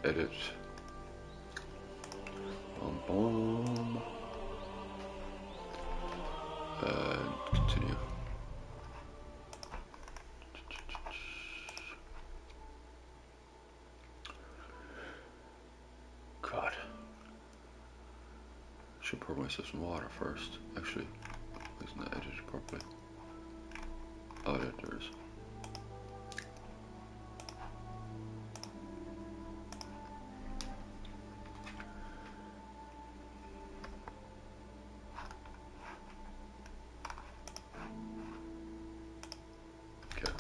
edit. Boom, boom. And continue. God. Should pour myself some water first. Actually, isn't that edited properly? Oh, there is. Okay.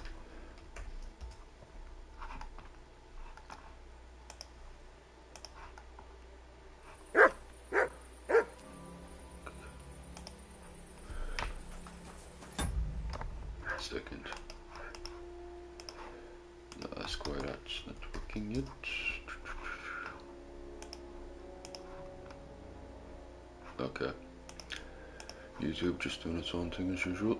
Second. No, that's quite that's not working yet. Okay. YouTube just doing its own thing as usual.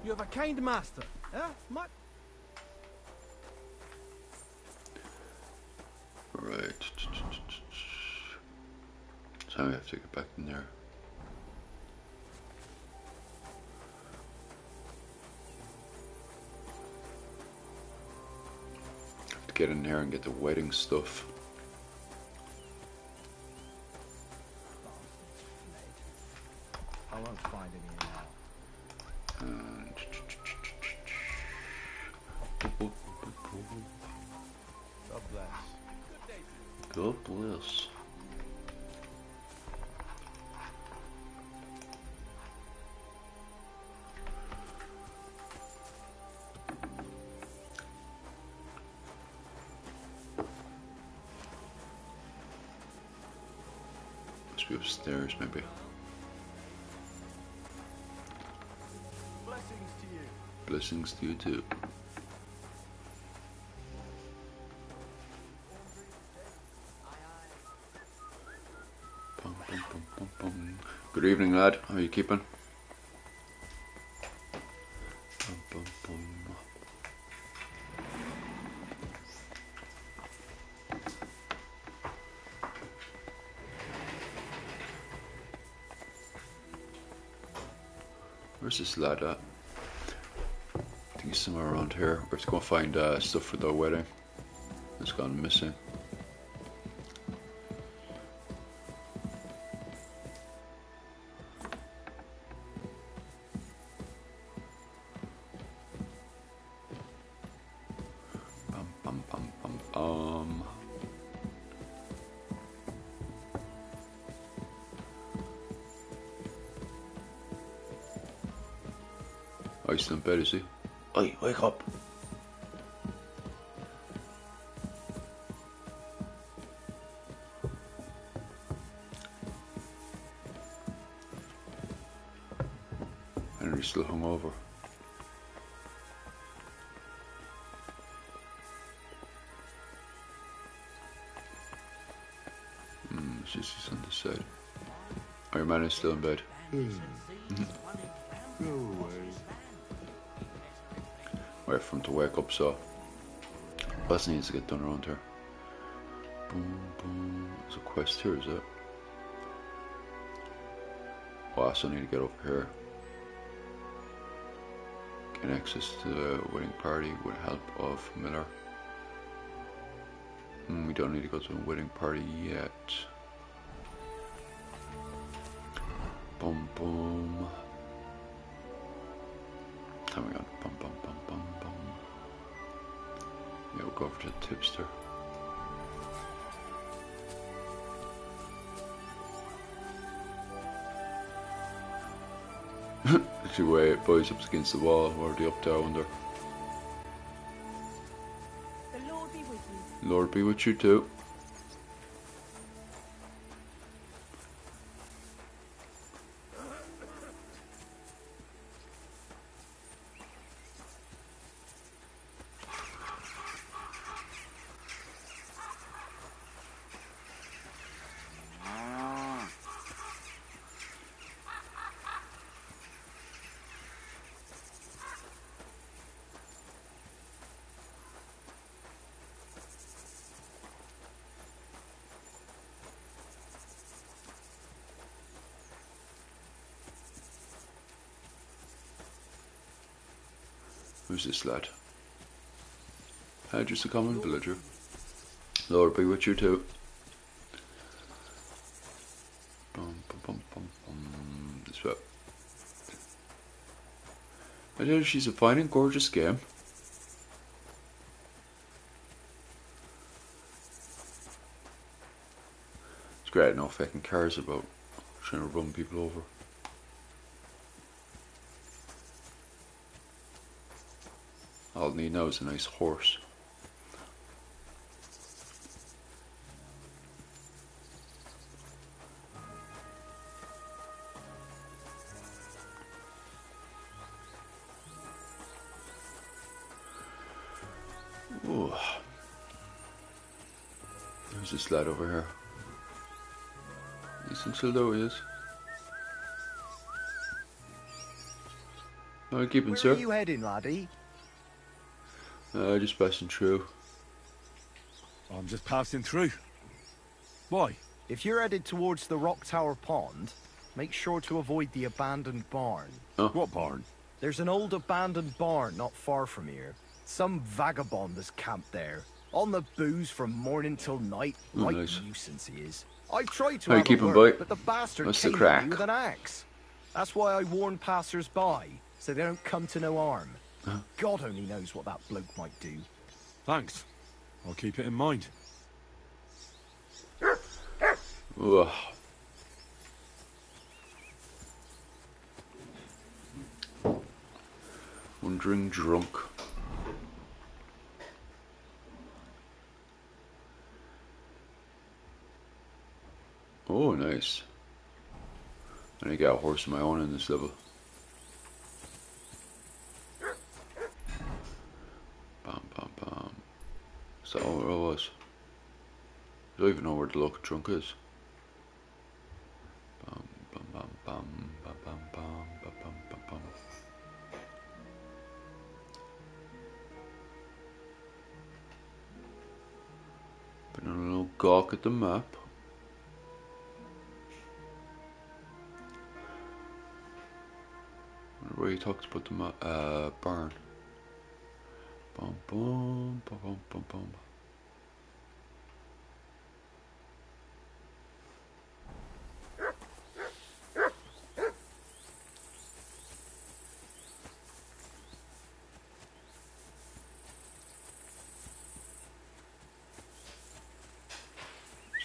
You have a kind master, eh? Right. So we have to get back in there. Have to get in there and get the wedding stuff. I won't find any now. And God bless. God bless. Must be upstairs, maybe. Blessings to you. Blessings to you too. Bum, bum, bum, bum, bum. Good evening, lad. How are you keeping? Bum, bum, bum. Where's this lad at? I think he's somewhere around here. We're just gonna find stuff for the wedding. It's gone missing. Bum, bum, bum, bum, bum. Oh, he's still in bed, is he? Oi, wake up! And he's still hungover. It's just he's on the side. Oh, your man is still in bed. Go away. Wait for him to wake up, so lots needs to get done around here. Boom, boom. There's a quest here, is it? Oh, I still need to get over here. Gain access to the wedding party with help of Miller. We don't need to go to a wedding party yet. Boom, boom. Coming on. Bum, bum, bum, bum, bum. Yeah, we'll go over to the tipster. Actually, wait, boys up against the wall. What are they up to, I wonder? The Lord be with you. Lord be with you too. Who's this lad? Just a common villager. Lord be with you too. This way. I tell you, she's a fine and gorgeous game. It's great enough fucking cares about trying to run people over. All I need now is a nice horse. Ooh. There's this lad over here. He's in chill though, he is. How are you keeping, sir? Where are you heading, laddie? Just passing through. I'm just passing through. Why? If you're headed towards the Rock Tower Pond, make sure to avoid the abandoned barn. Oh. What barn? There's an old abandoned barn not far from here. Some vagabond has camped there. On the booze from morning till night. Oh, Right nice. nuisance he is. I've tried to How you have a keeping, word, boy? but the bastard What's the came at crack? me with an axe. That's why I warn passers-by, so they don't come to no harm. God only knows what that bloke might do. Thanks. I'll keep it in mind. Ugh. Wandering drunk. Oh, nice. I need to get a horse of my own in this level. Bam, bam, bam. Is that all it was? I don't even know where the local trunk is. Bam, bam, bam, bam, bam, bam, bam, bam, bam, bam, bam. Putting a little gawk at the map. Where he talks about the barn. Bum bum bum bum bum bum.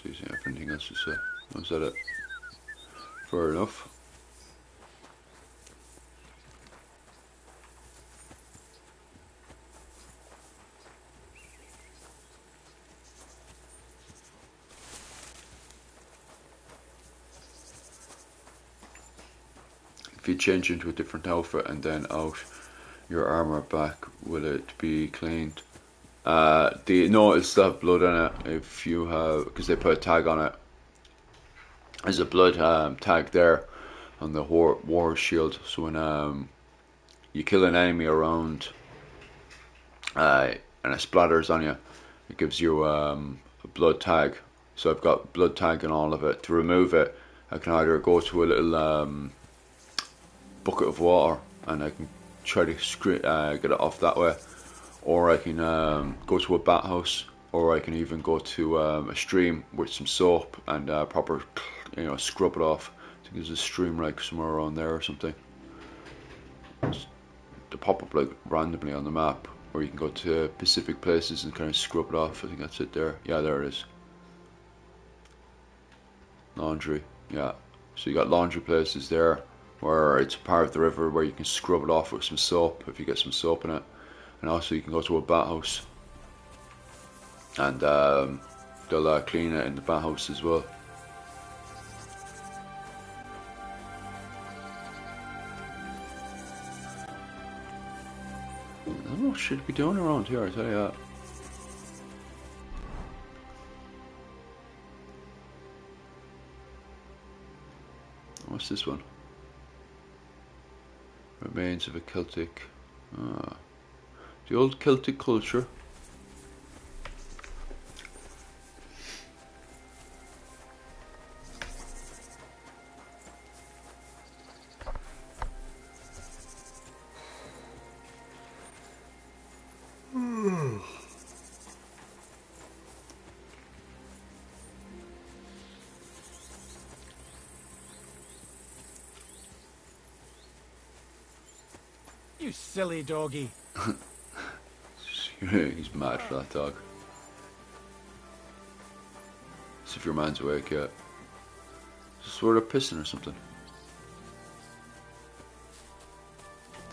See if anything else to say. Was that it? Fair enough. If you change into a different outfit and then out your armor back, will it be cleaned? No, it'll still have blood in it if you have, because they put a tag on it. There's a blood tag there on the Warhorse shield. So when you kill an enemy around and it splatters on you, it gives you a blood tag. So I've got blood tag on all of it. To remove it, I can either go to a little bucket of water and I can try to get it off that way, or I can go to a bathhouse, or I can even go to a stream with some soap and proper, scrub it off. I think there's a stream like somewhere around there or something. To pop up like randomly on the map, or you can go to specific places and kind of scrub it off. I think that's it there. Yeah, there it is. Laundry. Yeah. So you got laundry places there, where it's part of the river where you can scrub it off with some soap if you get some soap in it. And also you can go to a bathhouse and they'll clean it in the bathhouse as well. I don't know what should be doing around here, I tell you that. What's this one? Remains of a Celtic. The old Celtic culture. You silly doggy. He's mad for that dog. See if your man's awake yet. Just sort of pissing or something.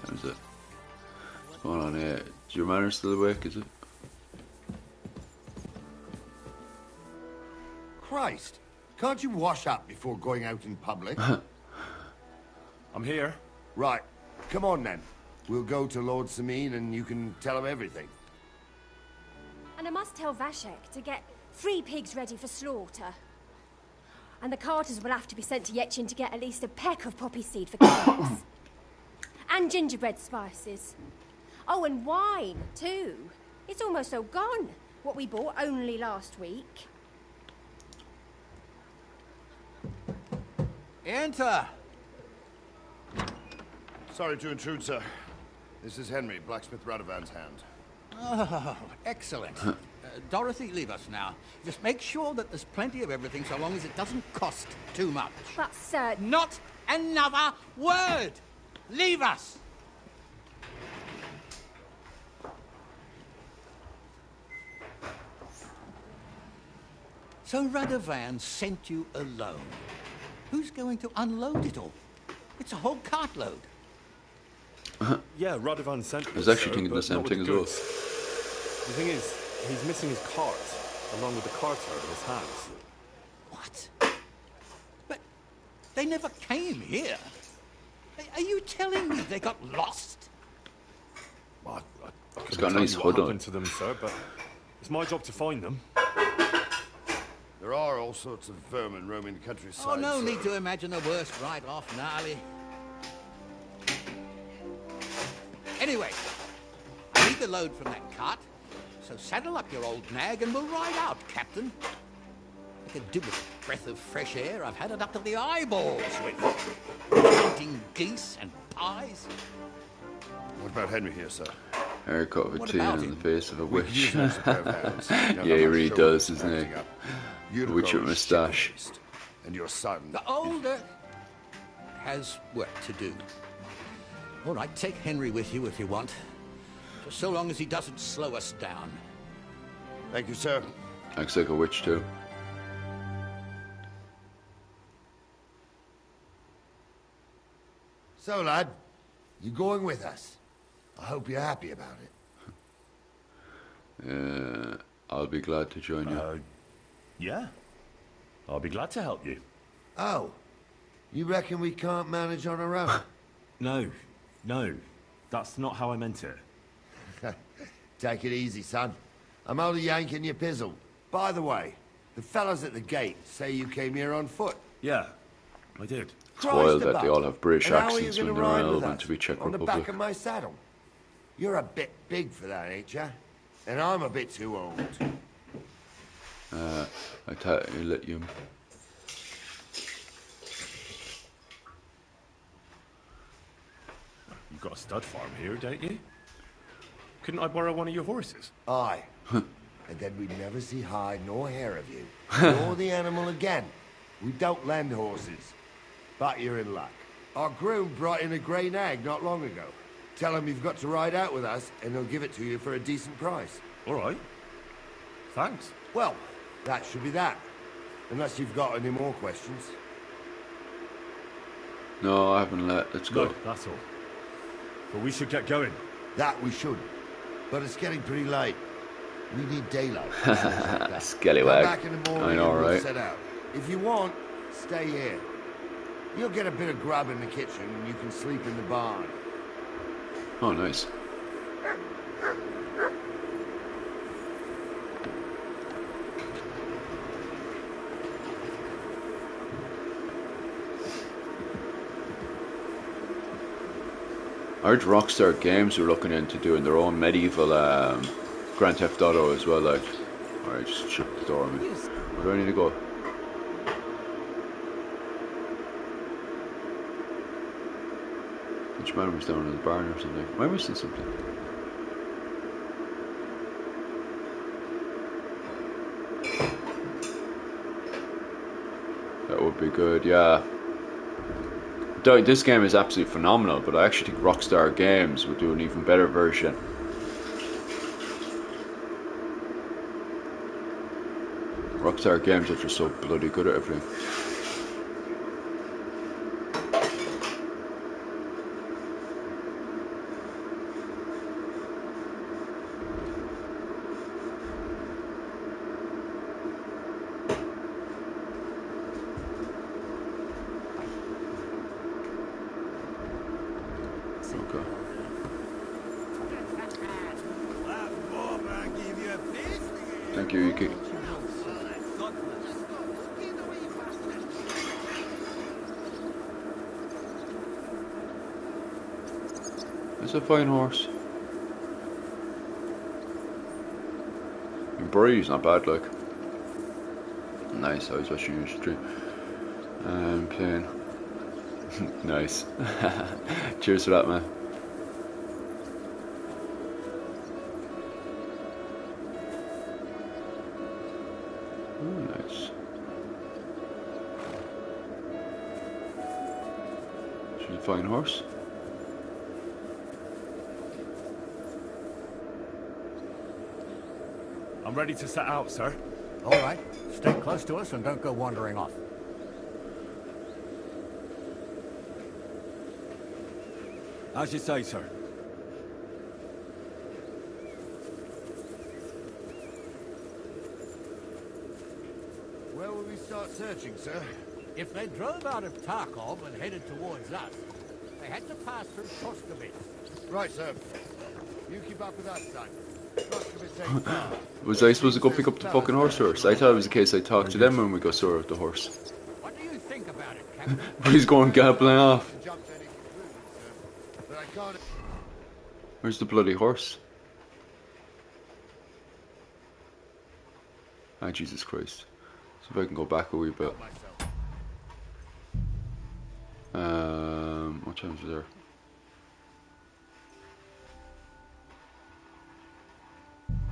That was it. What's going on here? Is your man still awake, is it? Christ, can't you wash up before going out in public? I'm here. Right, come on then. We'll go to Lord Samine and you can tell him everything. And I must tell Vashek to get 3 pigs ready for slaughter. And the carters will have to be sent to Yetchin to get at least a peck of poppy seed for cakes. And gingerbread spices. Oh, and wine, too. It's almost all gone. What we bought only last week. Enter! Sorry to intrude, sir. This is Henry, blacksmith Radovan's hand. Oh, excellent. Dorothy, leave us now. Just make sure that there's plenty of everything so long as it doesn't cost too much. But, sir... Not another word! Leave us! So Radovan sent you alone. Who's going to unload it all? It's a whole cartload. Yeah, Radovan sent me. I was actually so, thinking the but same not with thing as well. goods. The thing is, he's missing his cart, along with the carter in his hands. What? But they never came here. Are you telling me they got lost? Well, I He's couldn't got a tell nice you hood what on. happened to them, sir, but it's my job to find them. There are all sorts of vermin roaming the countryside. Oh, no sir. need to imagine the worst right off, gnarly. Anyway, I need the load from that cart, so saddle up your old nag and we'll ride out, Captain. I could do with a breath of fresh air. I've had it up to the eyeballs with hunting geese and pies. What about Henry here, sir? Haircut of a What teen about on him? the face of a We could witch. use an extra pair of hands. You know Yeah, how he my really shoulder does, is doesn't he? acting up. You'd Witch grow with a moustache. shit-faced. And your son... The older has work to do. All right, take Henry with you if you want. Just so long as he doesn't slow us down. Thank you, sir. Acts like a witch too. So, lad, you going with us? I hope you're happy about it. I'll be glad to join you. Yeah. I'll be glad to help you. Oh, you reckon we can't manage on our own? No. That's not how I meant it. Take it easy, son. I'm only yanking your pizzle. By the way, the fellas at the gate say you came here on foot. Yeah, I did. It's wild that they all have British And how are you accents when gonna they're ride with relevant us? to be Czech on the Republic. back of my saddle. You're a bit big for that, ain't ya? And I'm a bit too old. I thought you let you. You've got a stud farm here, don't you? Couldn't I borrow one of your horses? Aye. And then we'd never see hide nor hair of you. Nor the animal again. We don't lend horses. But you're in luck. Our groom brought in a grey nag not long ago. Tell him you've got to ride out with us, and he'll give it to you for a decent price. All right. Thanks. Well, that should be that. Unless you've got any more questions. No, I haven't let. Let's go. No, that's all. But we should get going. That we should. But it's getting pretty late. We need daylight. Scallywag. Come back in the morning I know, and we'll right? set out. If you want, stay here. You'll get a bit of grub in the kitchen and you can sleep in the barn. Oh, nice. I heard Rockstar Games were looking into doing their own medieval Grand Theft Auto as well. Like, alright, just shut the door on me. Where do I need to go? Which man was down in the barn or something? Am I missing something? That would be good, yeah. This game is absolutely phenomenal, but I actually think Rockstar Games would do an even better version. Rockstar Games are just so bloody good at everything. Okay. Thank you, Yuki. It's a fine horse. Breeze, not bad, like. Nice, I was watching you stream. Playing. Nice. Cheers for that, man. Oh, nice. She's a fine horse. I'm ready to set out, sir. All right. Stay close to us and don't go wandering off. As you say, sir. Where will we start searching, sir? If they drove out of Tarkov and headed towards us, they had to pass through Koskevitz. Right, sir. You keep up with us, son. Koskevitz ain't far. Was I supposed to go pick up the fucking horse? I thought it was the case I talked to them when we go soar out the horse. What do you think about it, Captain? He's going gambling off. Jump to any conclusions, sir. But I can't... Where's the bloody horse? Ah, Jesus Christ. See if I can go back a wee bit. What time is there?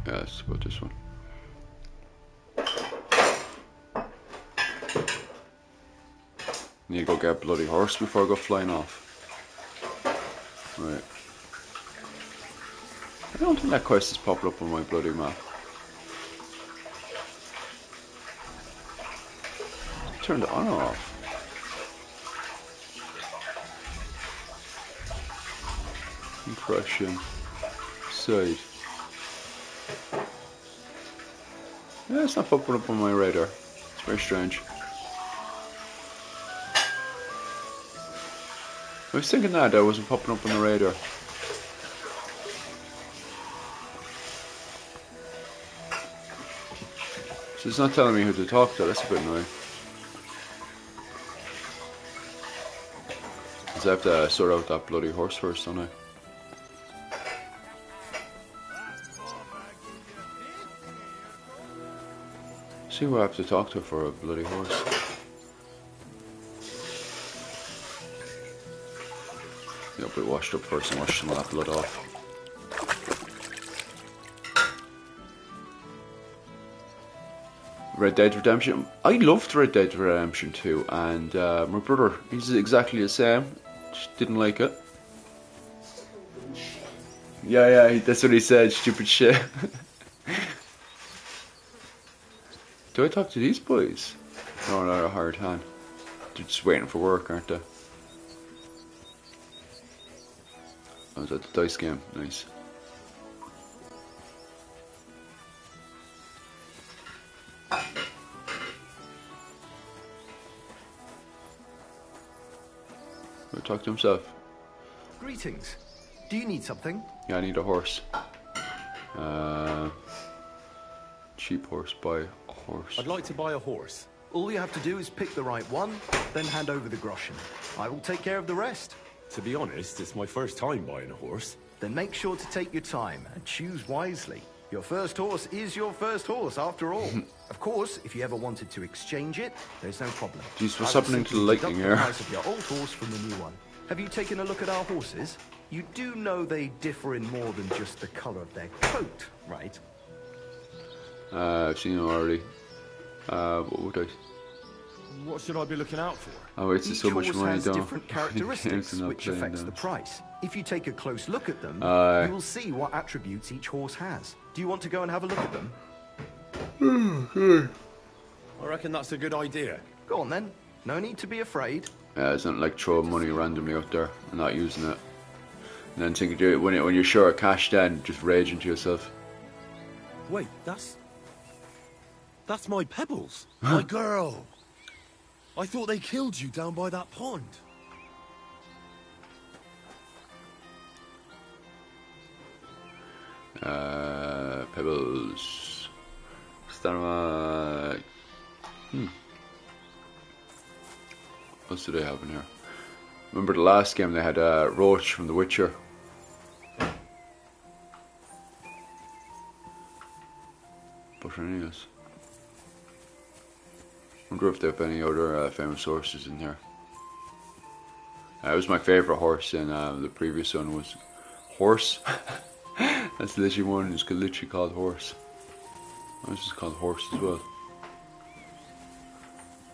Yeah, it's about this one. Need to go get a bloody horse before I go flying off. Right. I don't think that quest is popping up on my bloody map. Turned it on or off? Impression. Side. Yeah, it's not popping up on my radar. It's very strange. I was thinking that wasn't popping up on the radar. So it's not telling me who to talk to, that's a bit annoying. Because I have to sort out that bloody horse first, don't I? See who I have to talk to for a bloody horse. Yeah, I'll be washed up first and wash some of that blood off. Red Dead Redemption. I loved Red Dead Redemption 2, and my brother, he's exactly the same. Just didn't like it. Yeah, that's what he said, stupid shit. Do I talk to these boys? No, they're a hard hand. They're just waiting for work, aren't they? I was at the dice game, nice. He'll talk to himself. Greetings. Do you need something? Yeah, I need a horse. Cheap horse, buy a horse. I'd like to buy a horse. All you have to do is pick the right one, then hand over the groschen. I will take care of the rest. To be honest, it's my first time buying a horse. Then make sure to take your time and choose wisely. Your first horse is your first horse, after all. Of course, if you ever wanted to exchange it, there's no problem. Jeez, what's I will happening to the simply lightning deduct the here? price of your old horse from the new one. Have you taken a look at our horses? You do know they differ in more than just the color of their coat, right? I've seen them already. What would I... What should I be looking out for? I wasted Each so much horse money has down. different characteristics, which affects the price. If you take a close look at them, Aye. you will see what attributes each horse has. Do you want to go and have a look at them? I reckon that's a good idea. Go on then. No need to be afraid. Yeah, it's not like throwing money randomly out there and not using it. And then think you when you're short of cash, then just raging to yourself. Wait, that's my Pebbles. My girl. I thought they killed you down by that pond. Pebbles. Stand What else do they have in here? Remember the last game they had Roach from The Witcher. But anyways, wonder if they have any other famous horses in here. It was my favourite horse in the previous one was Horse. That's literally one. It's literally called Horse. This is called Horse as well.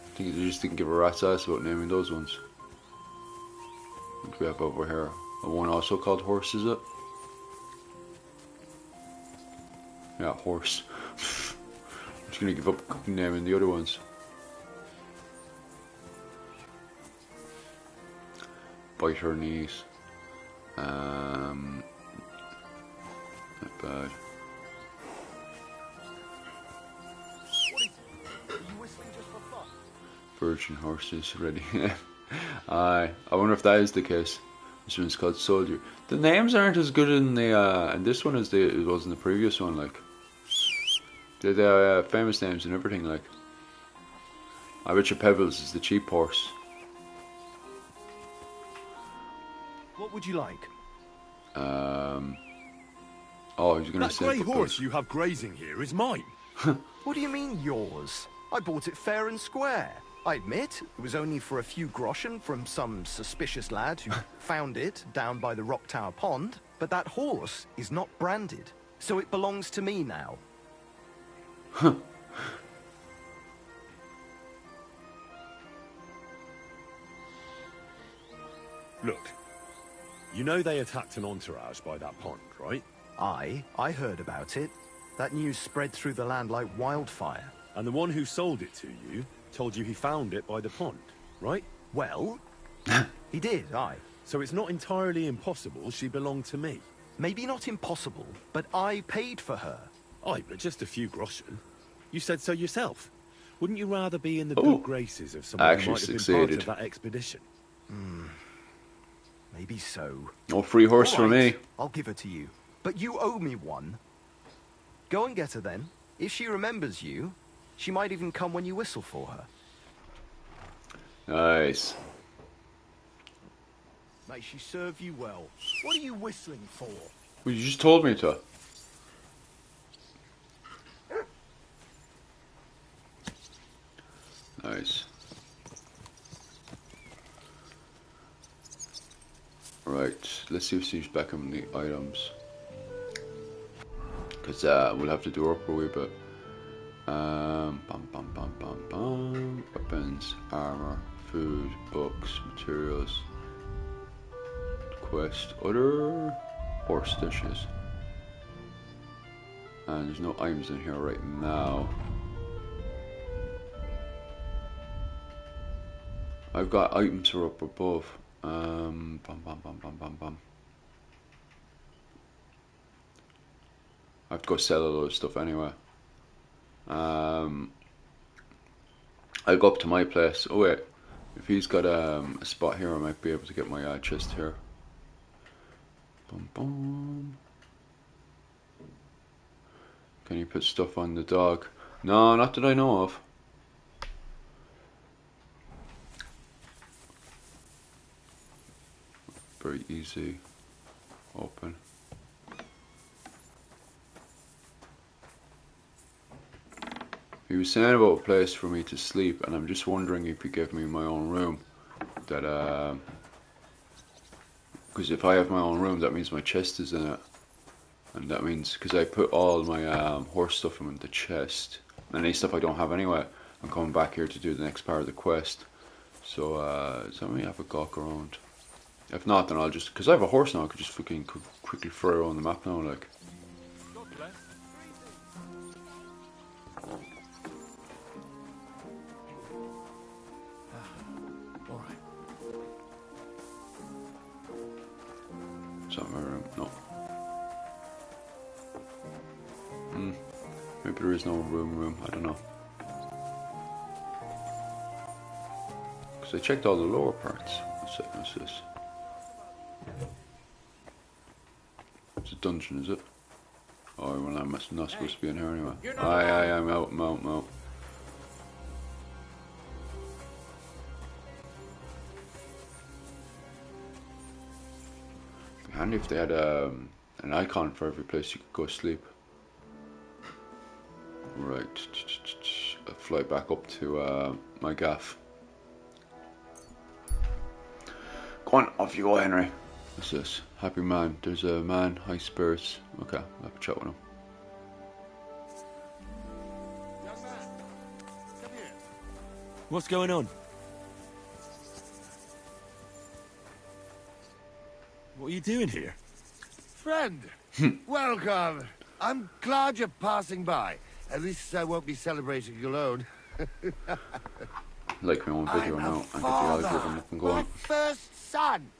I think they just didn't give a rat's ass about naming those ones. What do we have over here? A one also called Horse, is it? Yeah, Horse. I'm just gonna give up naming the other ones. Bite her knees. Not bad. Virgin horses ready. I wonder if that is the case. This one's called Soldier. The names aren't as good in the in this one as it was in the previous one. Like they're famous names and everything. Like I bet you Pebbles is the cheap horse. What would you like? Oh, he's gonna That say grey horse you have grazing here is mine. What do you mean yours? I bought it fair and square. I admit, it was only for a few groschen from some suspicious lad who found it down by the Rock Tower Pond, but that horse is not branded, so it belongs to me now. Look, you know they attacked an entourage by that pond, right? I heard about it. That news spread through the land like wildfire. And the one who sold it to you told you he found it by the pond, right? Well, he did, aye. So it's not entirely impossible she belonged to me. Maybe not impossible, but I paid for her. Aye, but just a few groschen. You said so yourself. Wouldn't you rather be in the Oh. good graces of someone who might have been part succeeded. of that expedition? Maybe so. No free horse for All me. right, I'll give her to you. But you owe me one. Go and get her then. If she remembers you, she might even come when you whistle for her. Nice. May she serve you well. What are you whistling for? Well, you just told me to. Nice. Right, let's see if she's back on the items. Because we'll have to do up a wee bit. Bum, bum, bum, bum, bum. Weapons, armor, food, books, materials, quest, other horse dishes. And there's no items in here right now. I've got items are up above. Bum, bum, bum, bum, bum, bum. I have to go sell a load of stuff anyway. I'll go up to my place. Oh wait, if he's got a spot here, I might be able to get my chest here. Bum, bum. Can you put stuff on the dog? No, not that I know of. Very easy. Open. He was saying about a place for me to sleep, and I'm just wondering if he gave me my own room. That because if I have my own room, that means my chest is in it, and that means because I put all my horse stuff in the chest, and any stuff I don't have anyway. I'm coming back here to do the next part of the quest. So let me have a gawk around. If not, then I'll just, because I have a horse now, I could just fucking quickly fly around the map now, like. God bless. All right. Is that my room? No. Maybe there is no room, I don't know. Because I checked all the lower parts. What's this? It's a dungeon, is it? Oh, well, I'm not supposed to be in here anyway. Aye, I'm out. It'd be handy if they had an icon for every place you could go sleep. Right, I'll fly back up to my gaff. Go on, off you go, Henry. What's this? Happy man. There's a man, high spirits. Okay, I'll have a chat with him. Young man, come here. What's going on? What are you doing here? Friend, welcome. I'm glad you're passing by. At least I won't be celebrating alone. Like my own video I'm now. a I get the father. algorithm up and My going. first son.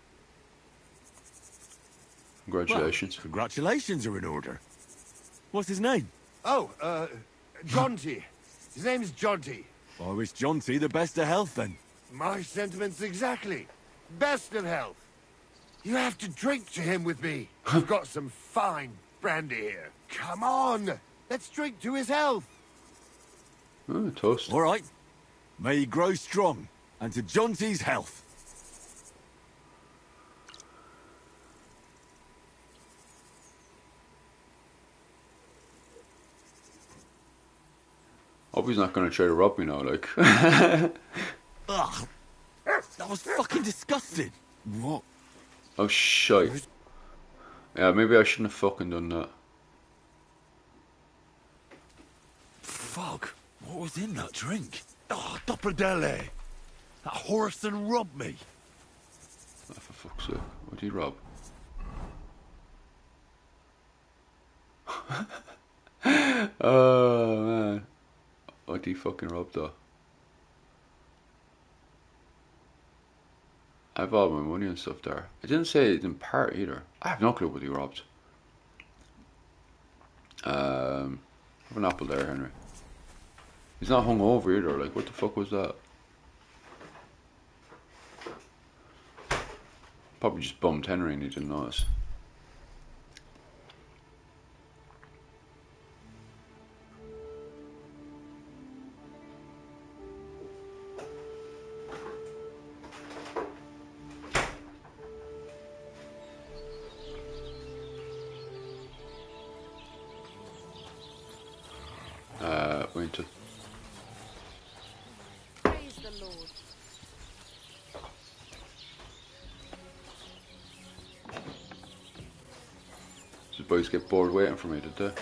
Congratulations. Well, congratulations are in order. What's his name? Oh, Jonty. His name's Jonty. I wish Jonty the best of health then. My sentiments exactly. Best of health. You have to drink to him with me. I've got some fine brandy here. Come on. Let's drink to his health. Oh, toast. All right. May he grow strong, and to Jonty's health. Hope he's not going to try to rob me now, like. Ugh. That was fucking disgusting. What? Oh, shite. Yeah, maybe I shouldn't have fucking done that. Fuck. What was in that drink? Oh, Dopperdelle. That horse and robbed me. Oh, for fuck's sake. What did he rob? Oh, man. What did he fucking rob, though? I have all my money and stuff there. I didn't say it in part either. I have no clue what he robbed. Have an apple there, Henry. He's not hungover either. Like, what the fuck was that? Probably just bummed Henry and he didn't notice. Winter. Praise the Lord. Did the boys get bored waiting for me, did they?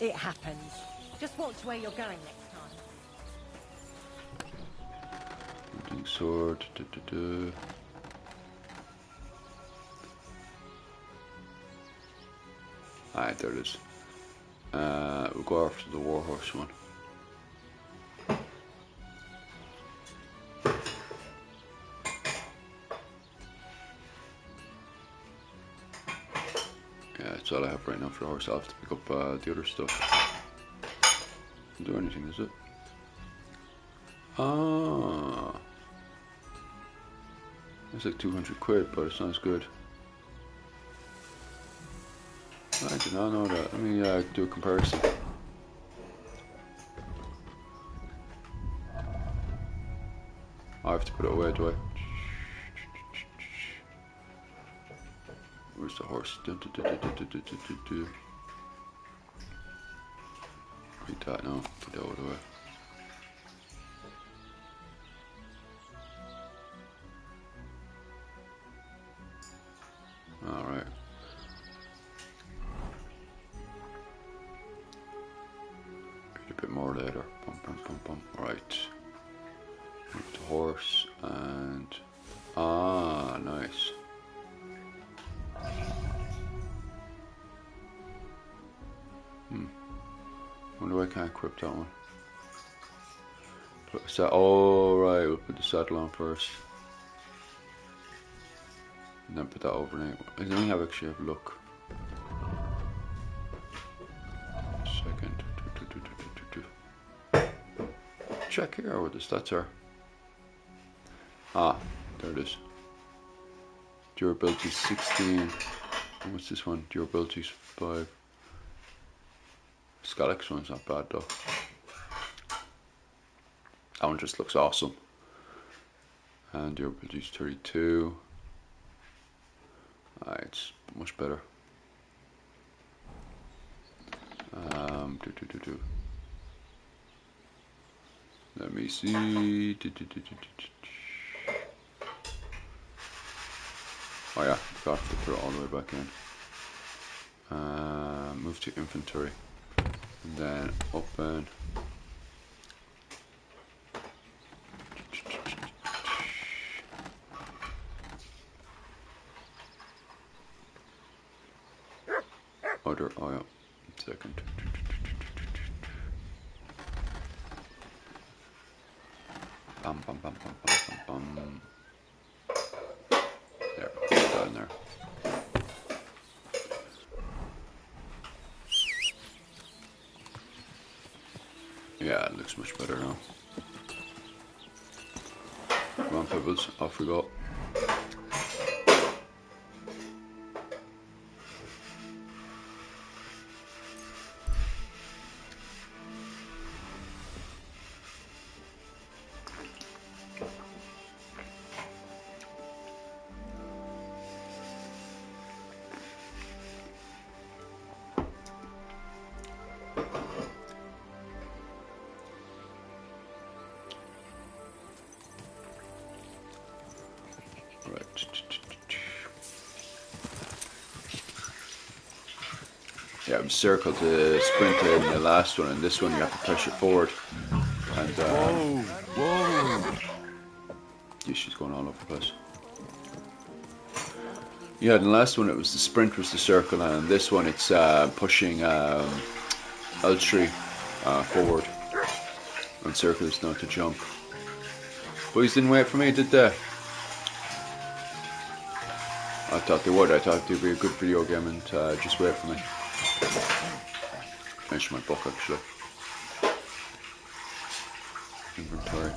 It happens. Just watch where you're going next time. Hunting sword. Alright, there it is. We'll go after the Warhorse one. Yeah, that's all I have right now for the horse. I'll have to pick up the other stuff. Doesn't do anything, is it? Ah. It's like 200 quid, but it sounds good. I did not know that. Let me do a comparison. I have to put it away, do I? Where's the horse? Read that now. Put that away. Alright. Right. Move the horse and ah, nice. Wonder why I can't equip that one. Oh right, we'll put the saddle on first. And then put that overnight. I don't have actually have a look. Second. Check here what the stats are. Ah, there it is. Durability 16. And what's this one? Durability 5. Scalyx one's not bad though. That one just looks awesome. And durability is 32. It's much better. Let me see. Oh yeah, forgot to put it all the way back in. Move to inventory. And then open. Other, oh yeah, second. Bam, bam, bam, bam, bam, bam, bam. There, put that in there. Yeah, it looks much better now. Come on, Pebbles, off we go. Yeah, I'm circled to sprint in the last one, and this one you have to push it forward. And whoa! Yeah, she's going all over the place. Yeah, the last one it was the sprint was the circle, and this one it's pushing L3 forward, and circle is now to jump. Boys didn't wait for me, did they? I thought they would. I thought they'd be a good video game and just wait for me. Finish my book actually. Inventory.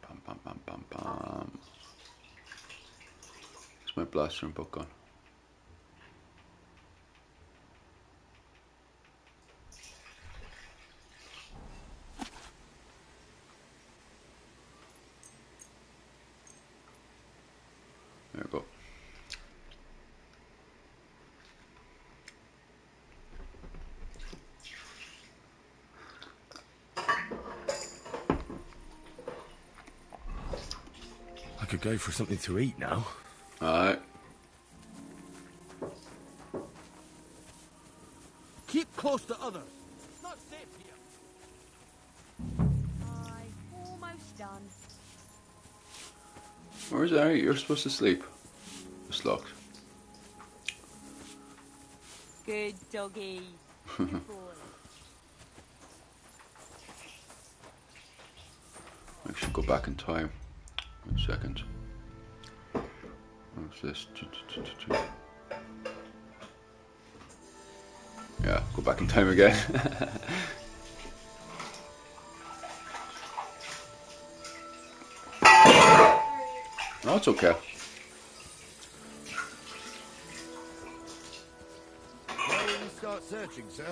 Bam, bam, bam, bam, bam. Where's my blaster and book gone? There we go. I could go for something to eat now. Alright. Keep close to others. It's not safe here. I'm almost done. Where's Harry? You're supposed to sleep. It's locked. Good doggy. Good boy. I should go back in time. 1 second. What's this? Yeah, go back in time again. No, it's okay. Where will you start searching, sir?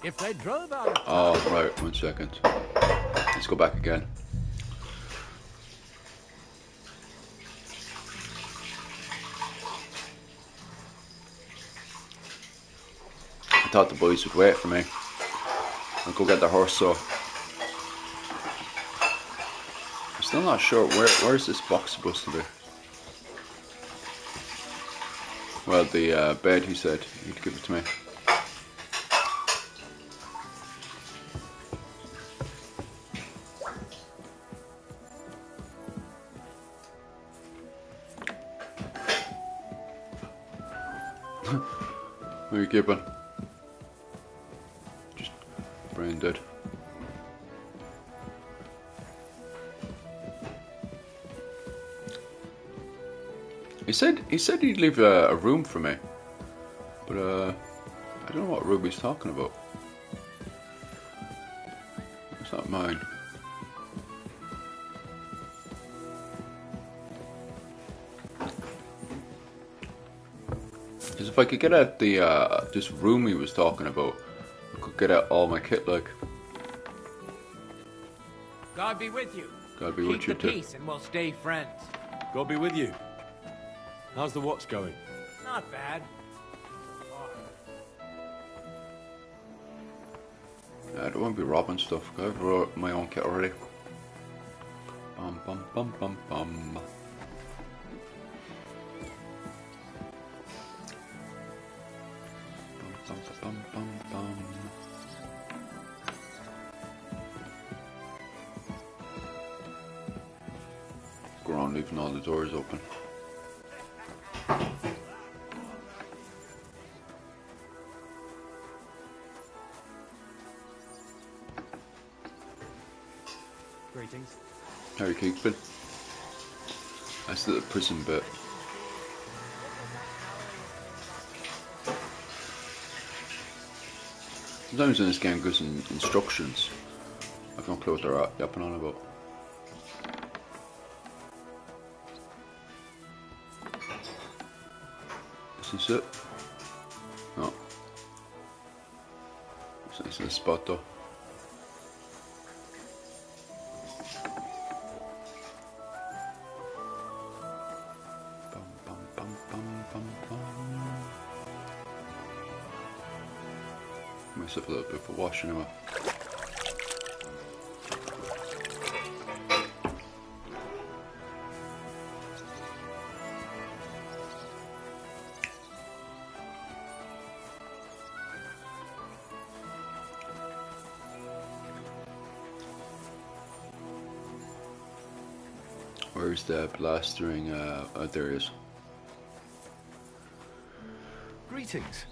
If they drove out of Oh, right, 1 second. Let's go back again. I thought the boys would wait for me. I'll go get the horse, so. Still not sure where's this box supposed to be. Well, the bed, he said he'd give it to me. Where you keeping? Just brain dead. He said he'd leave a room for me, but I don't know what room he's talking about. It's not mine. Because if I could get out the this room he was talking about, I could get out all my kit, like. God be with you. God be with you Keep the too. peace and we'll stay friends. God be with you. How's the watch going? Not bad. I don't want to be robbing stuff. I've wrote my own kit already. Bum bum bum bum bum. Bum bum bum bum. Go around leaving all the doors open. Greetings. How are you keeping? That's the prison bit. Sometimes in this game gives instructions. I've no clue what they're yapping on about. Is this it? No. It's nice in the spot though. Bum, bum, bum, bum, bum, bum. Myself a little bit of a wash anyway. Where's the blastering? There he is. Greetings.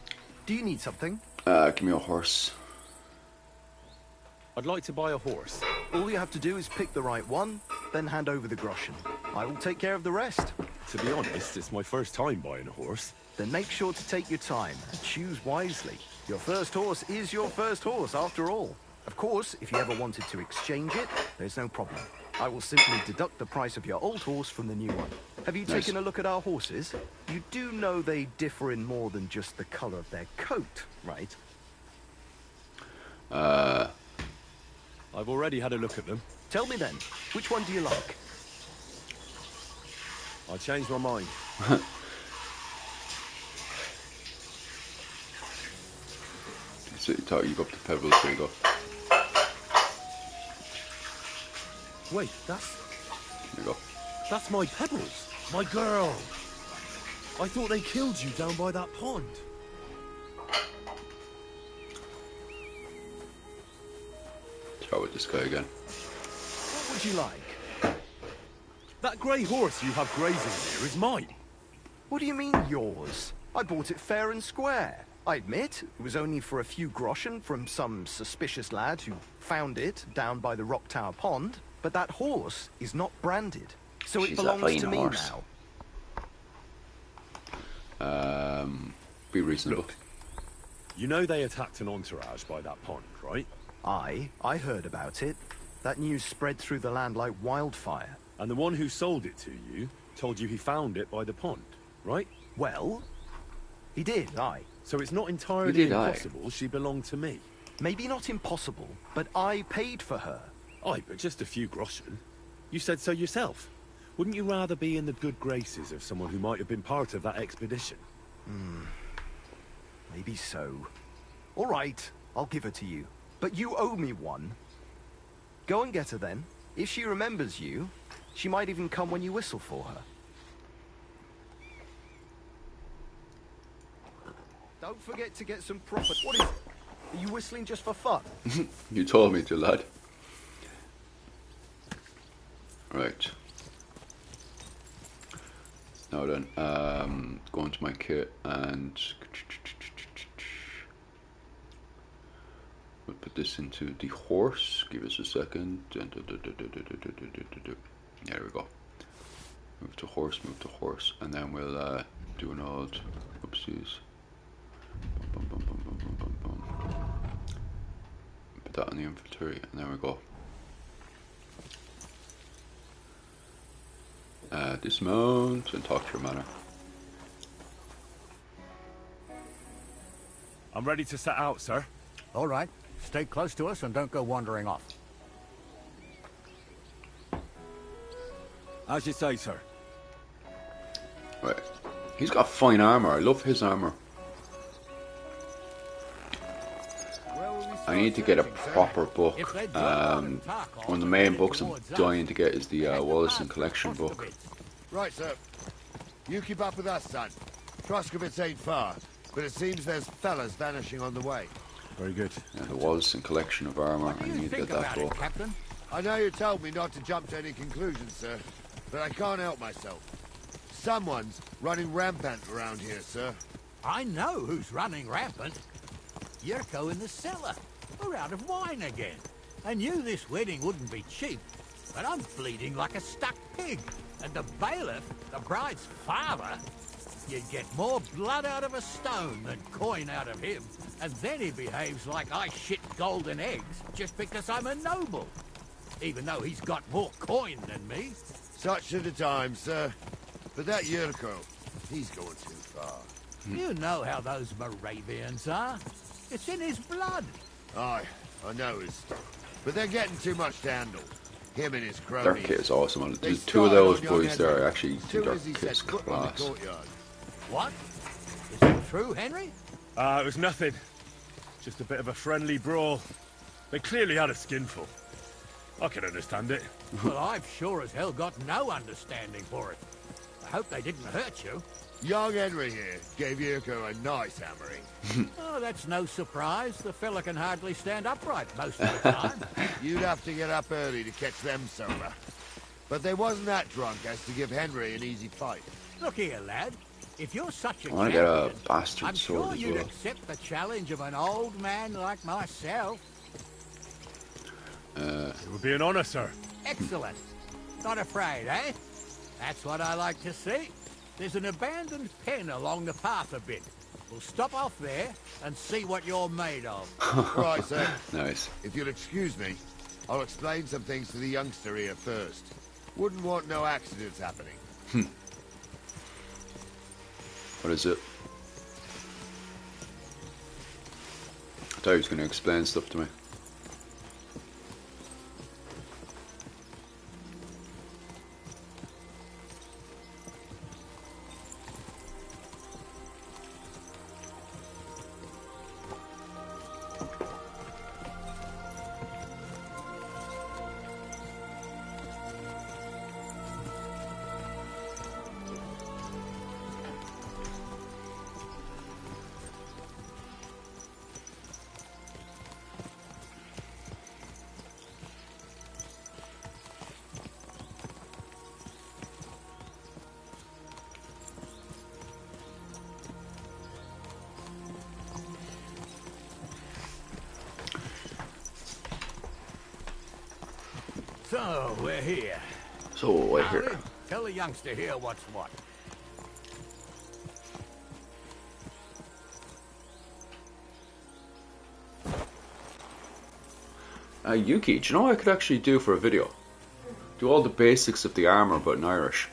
Do you need something? Give me a horse. I'd like to buy a horse. All you have to do is pick the right one, then hand over the groschen. I will take care of the rest. To be honest, it's my first time buying a horse. Then make sure to take your time and choose wisely. Your first horse is your first horse, after all. Of course, if you ever wanted to exchange it, there's no problem. I will simply deduct the price of your old horse from the new one. Have you Nice. taken a look at our horses? You do know they differ in more than just the color of their coat, right? I've already had a look at them. Tell me then, which one do you like? I changed my mind. So you thought you go up to Pebbles, there you go. Wait, that's There you go. my Pebbles, my girl. I thought they killed you down by that pond. Try with this guy again. What would you like? That grey horse you have grazing here is mine. What do you mean, yours? I bought it fair and square. I admit, it was only for a few groschen from some suspicious lad who found it down by the Rock Tower Pond, but that horse is not branded, so it She's a belongs fine to me horse. now. Be reasonable. Look, you know they attacked an entourage by that pond, right? I heard about it. That news spread through the land like wildfire. And the one who sold it to you told you he found it by the pond, right? Well, he did, aye. So it's not entirely did, aye. impossible she belonged to me. Maybe not impossible, but I paid for her. Aye, but just a few groschen. You said so yourself. Wouldn't you rather be in the good graces of someone who might have been part of that expedition? Maybe so. All right, I'll give her to you. But you owe me one. Go and get her then. If she remembers you, She might even come when you whistle for her. Don't forget to get some proper... What is... Are you whistling just for fun? You told me to, lad. Right. Now then, go into my kit and we'll put this into the horse. Give us a second. There we go. Move to horse, and then we'll do an old oopsies. Bum, bum, bum, bum, bum, bum, bum. Put that on the infantry, and there we go. Dismount and talk to your manor. I'm ready to set out, sir. All right. Stay close to us and don't go wandering off. As you say, sir. Right. He's got fine armor. I love his armor. I need to get a proper book. One of the main books I'm dying to get is the Wallace Collection book. Right, sir. You keep up with us, son. Troskovitz ain't far, but it seems there's fellas vanishing on the way. Very good. Yeah, the Wallace Collection of Armour. I need to get that book. Captain? I know you told me not to jump to any conclusions, sir, but I can't help myself. Someone's running rampant around here, sir. I know who's running rampant. Yurko in the cellar. We're out of wine again. I knew this wedding wouldn't be cheap, but I'm bleeding like a stuck pig. And the bailiff, the bride's father, you'd get more blood out of a stone than coin out of him. And then he behaves like I shit golden eggs just because I'm a noble. Even though he's got more coin than me. Such are the times, sir. But that Yurko, he's going too far. You know how those Moravians are. It's in his blood. Aye, I noticed. But they're getting too much to handle. Him and his cronies. Their kit is awesome. They There's two of those started on boys young there. I Henry actually as think soon their as he kit's set foot in the class. courtyard. What? Is that true, Henry? It was nothing. Just a bit of a friendly brawl. They clearly had a skinful. I can understand it. Well, I've sure as hell got no understanding for it. I hope they didn't hurt you. Young Henry here gave Yurko a nice hammering. Oh, that's no surprise. The fella can hardly stand upright most of the time. You'd have to get up early to catch them sober. But they wasn't that drunk as to give Henry an easy fight. Look here, lad. If you're such a I want to get a champion, bastard I'm sword sure as you'd well. accept the challenge of an old man like myself. It would be an honor, sir. Excellent. Not afraid, eh? That's what I like to see. There's an abandoned pen along the path a bit. We'll stop off there and see what you're made of. Right, sir. Nice. If you'll excuse me, I'll explain some things to the youngster here first. Wouldn't want no accidents happening. What is it? I thought he was going to explain stuff to me. So, we're here. So, wait Now, here. Lid, tell the youngster here what's what. Yuki, do you know what I could actually do for a video? Do all the basics of the armor, but in Irish.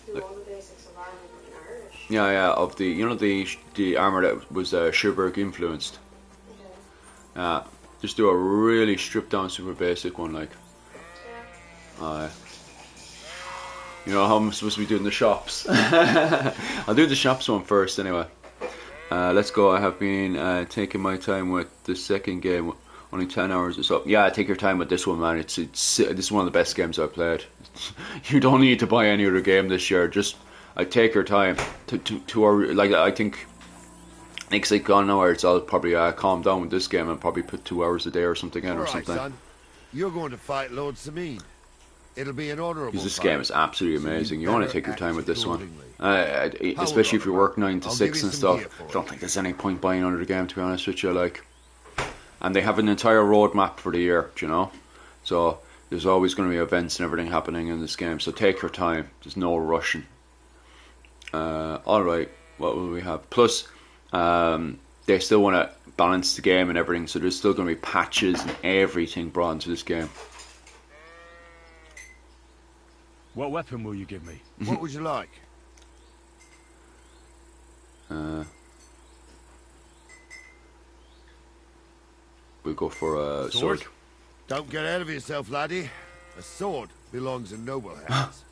Do all the basics of Armour in Irish. Yeah, yeah, of the, you know, the armor that was Sherbrooke influenced. Okay. Just do a really stripped down, super basic one, like. Yeah. You know how I'm supposed to be doing the shops. I'll do the shops one first, anyway. Let's go. I have been taking my time with the second game. Only 10 hours or so. Yeah, take your time with this one, man. It's this is one of the best games I've played. You don't need to buy any other game this year. Just take your time. Like I think next week on hours, I'll probably calm down with this game and probably put 2 hours a day or something in or All right, something. son. You're going to fight Lord Sameen. It'll be an honourable Because this fight. game is absolutely amazing. You want to take your time with this one, especially if you on, work man. 9 to I'll 6 give you and some stuff. gear for I don't think there's any point buying another game, to be honest with you. Like, and they have an entire roadmap for the year, do you know. So there's always going to be events and everything happening in this game. So take your time. There's no rushing. All right, what will we have? Plus, they still want to balance the game and everything. So there's still going to be patches and everything brought into this game. What weapon will you give me? What would you like? We'll go for a sword. Don't get ahead of yourself, laddie. A sword belongs in noble hands.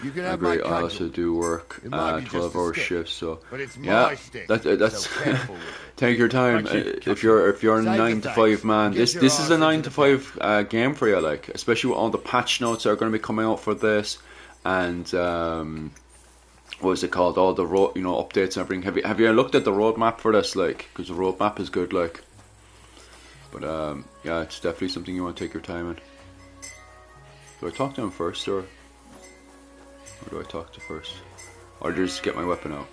You can I have my agree. I cudgel. also do work It might be just a 12-hour stick, shifts, so but it's yeah, my stick, that's so careful with it. take your time. Thank you, If you're a Save 9 the to thanks. 5 man, Get this your is a arse 9 into to the 5 game for you, like, especially with all the patch notes that are going to be coming out for this, and what is it called? All the updates and everything. Have you looked at the roadmap for this? Like, because the roadmap is good, like. But yeah, it's definitely something you want to take your time in. Do I talk to him first, or do I talk to first? Or just get my weapon out?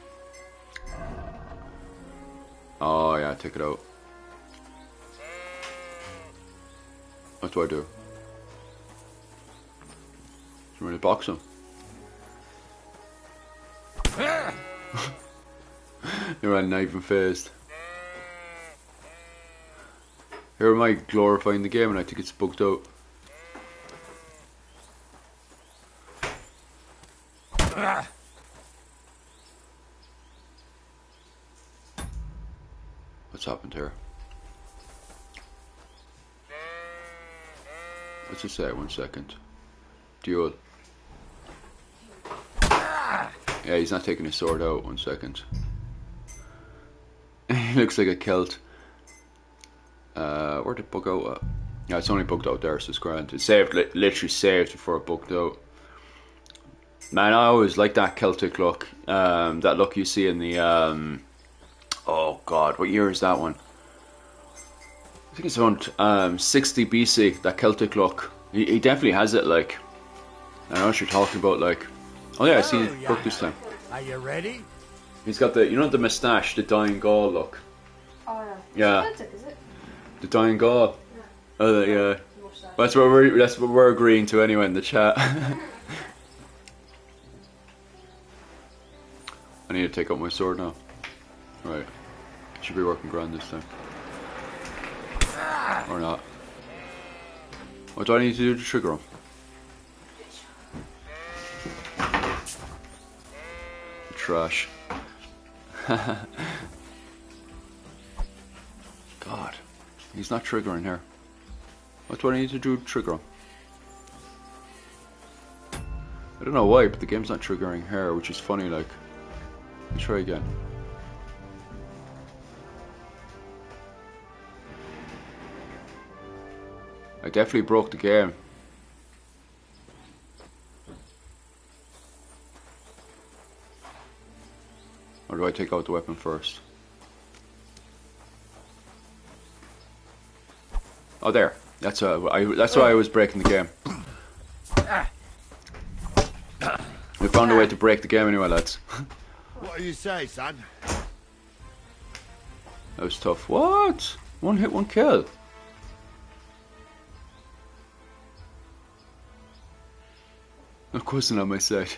Oh yeah, take it out. What do I do? You want to box him? You're knife and faced. Here am I glorifying the game and I think it's bugged out. What's happened here? What's it say? 1 second. Duel. Yeah, he's not taking his sword out. 1 second. He looks like a Celt. Where'd it bug out at? Yeah, it's only bugged out there, so it's grand. It saved, literally saved before it bugged out. Man, I always like that Celtic look. That look you see in the oh god, what year is that one? I think it's around 60 BC, that Celtic look. He definitely has it, like. I know what you're talking about, like. Oh yeah, I see it book this time. Are you ready? He's got the, the moustache, the dying Gaul look. Oh, Yeah. It's authentic, is it? The dying Gaul. Yeah. Oh yeah. Mustache. That's what we're agreeing to anyway in the chat. I need to take out my sword now. Right. Should be working grand this time. Or not. What do I need to do to trigger him? Trash. God. He's not triggering here. What do I need to do to trigger him? I don't know why, but the game's not triggering here, which is funny, like. Let's try again. I definitely broke the game. Or do I take out the weapon first? Oh, there. That's why I was breaking the game. We found a way to break the game anyway, lads. What do you say, son? That was tough. What? 1 hit, 1 kill. Of course not on my side.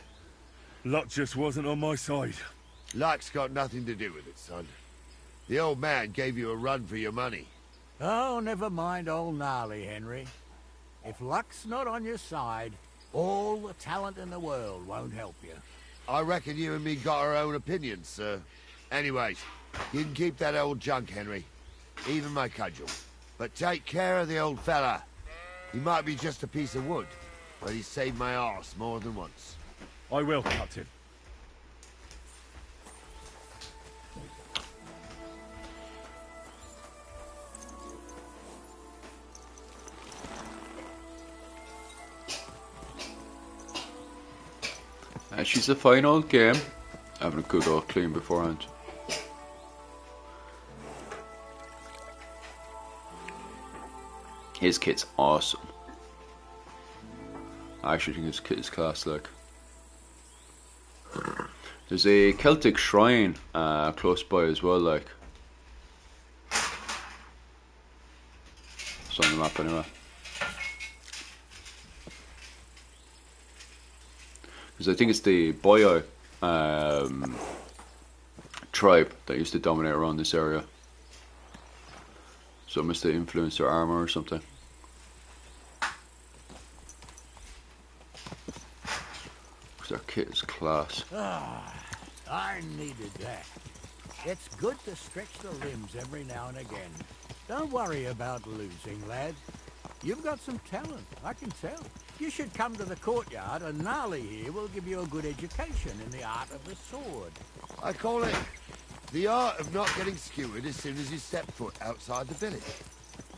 Luck just wasn't on my side. Luck's got nothing to do with it, son. The old man gave you a run for your money. Oh, never mind old Gnarly, Henry. If luck's not on your side, all the talent in the world won't help you. I reckon you and me got our own opinions, sir. Anyways, you can keep that old junk, Henry. Even my cudgel. But take care of the old fella. He might be just a piece of wood, but he's saved my arse more than once. I will, Captain. She's a fine old game. Having a good old clean beforehand. His kit's awesome. I actually think his kit is class, like. There's a Celtic shrine close by as well, like. It's on the map anyway. Because I think it's the Boyo tribe that used to dominate around this area. So it must have influenced their armor or something. Because their kit is class. Ah, I needed that. It's good to stretch the limbs every now and again. Don't worry about losing, lad. You've got some talent, I can tell. You should come to the courtyard and Gnarly here will give you a good education in the art of the sword. I call it the art of not getting skewered as soon as you step foot outside the village.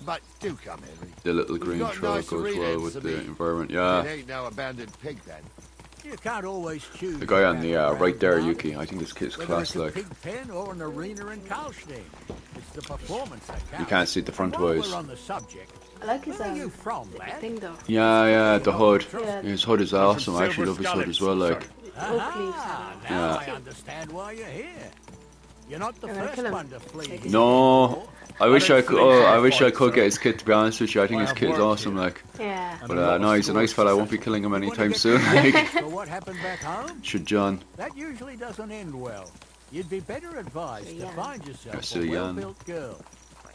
But do come, Henry. The little green got trail nice goes arena well ends with to the meet. environment, It yeah. ain't no abandoned pig then. You can't always choose. The guy on the right there, around, Yuki, I think this kit's whether class, it's a like. pig pen or an arena in Karlstein. It's the performance that counts. You can't see the front While ways. we're on the subject, I like his where are you from, lad? thing though. Yeah, the hood. Yeah. His hood is awesome. I actually love his hood as well, like. Ah, now Yeah. I understand why you're here. You're not the Can I first kill him? one to flee. No, I wish I could. Oh, I wish I could get his kit. To be honest with you, I think his kit is awesome. Like, Yeah. but no, he's a nice fella. I won't be killing him anytime soon. Like, For what happened back home? should John? That usually doesn't end well. You'd be better advised to Yeah. find yourself That's a a Jan. well-built girl.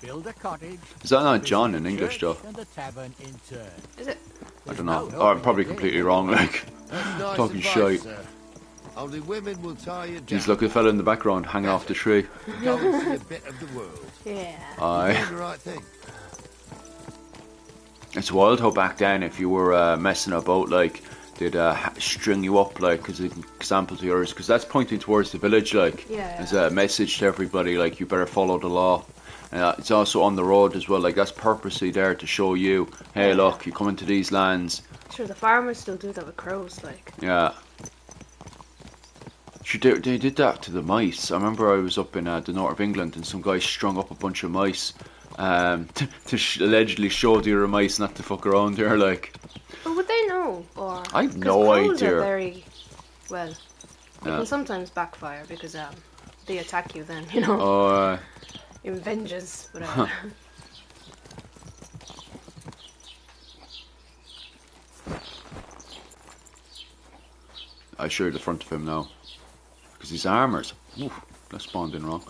Build a cottage. Is that not visit John in the English church though? And the tavern in turn. Is it? I don't know. Oh, I'm probably completely wrong. Like, That's nice talking advice, shite. sir. Only women will tie you down. Jeez, look, the fella in the background hanging off the tree. Go and see a bit of the world. Yeah. Aye. You're doing the right thing. It's wild how back then, if you were messing about, like, they'd string you up, like, as an example to yours, because that's pointing towards the village, like, Yeah. as a message to everybody, like, you better follow the law. And it's also on the road as well, like, that's purposely there to show you, hey, look, you come into these lands, Sure, the farmers still do that with crows, like. yeah. They did that to the mice. I remember I was up in the north of England and some guy strung up a bunch of mice to allegedly show the other mice not to fuck around there, like. But would they know? Or I've 'cause no crows idea. Are very well. They Yeah. can sometimes backfire because they attack you then, you know, Oh, in vengeance, whatever. I share the front of him now. Because his armors. Oof, that spawned in wrong.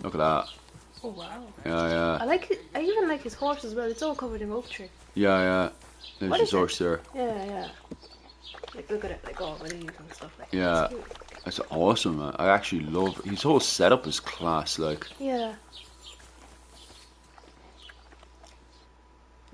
Look at that. Oh wow. Yeah. I even like his horse as well. It's all covered in oak tree. Yeah. There's What his is it? horse there. Yeah. Like look at it, like all leaves and stuff like Yeah. that. It's cute. That's awesome, man. I actually love his whole setup is class, like. Yeah.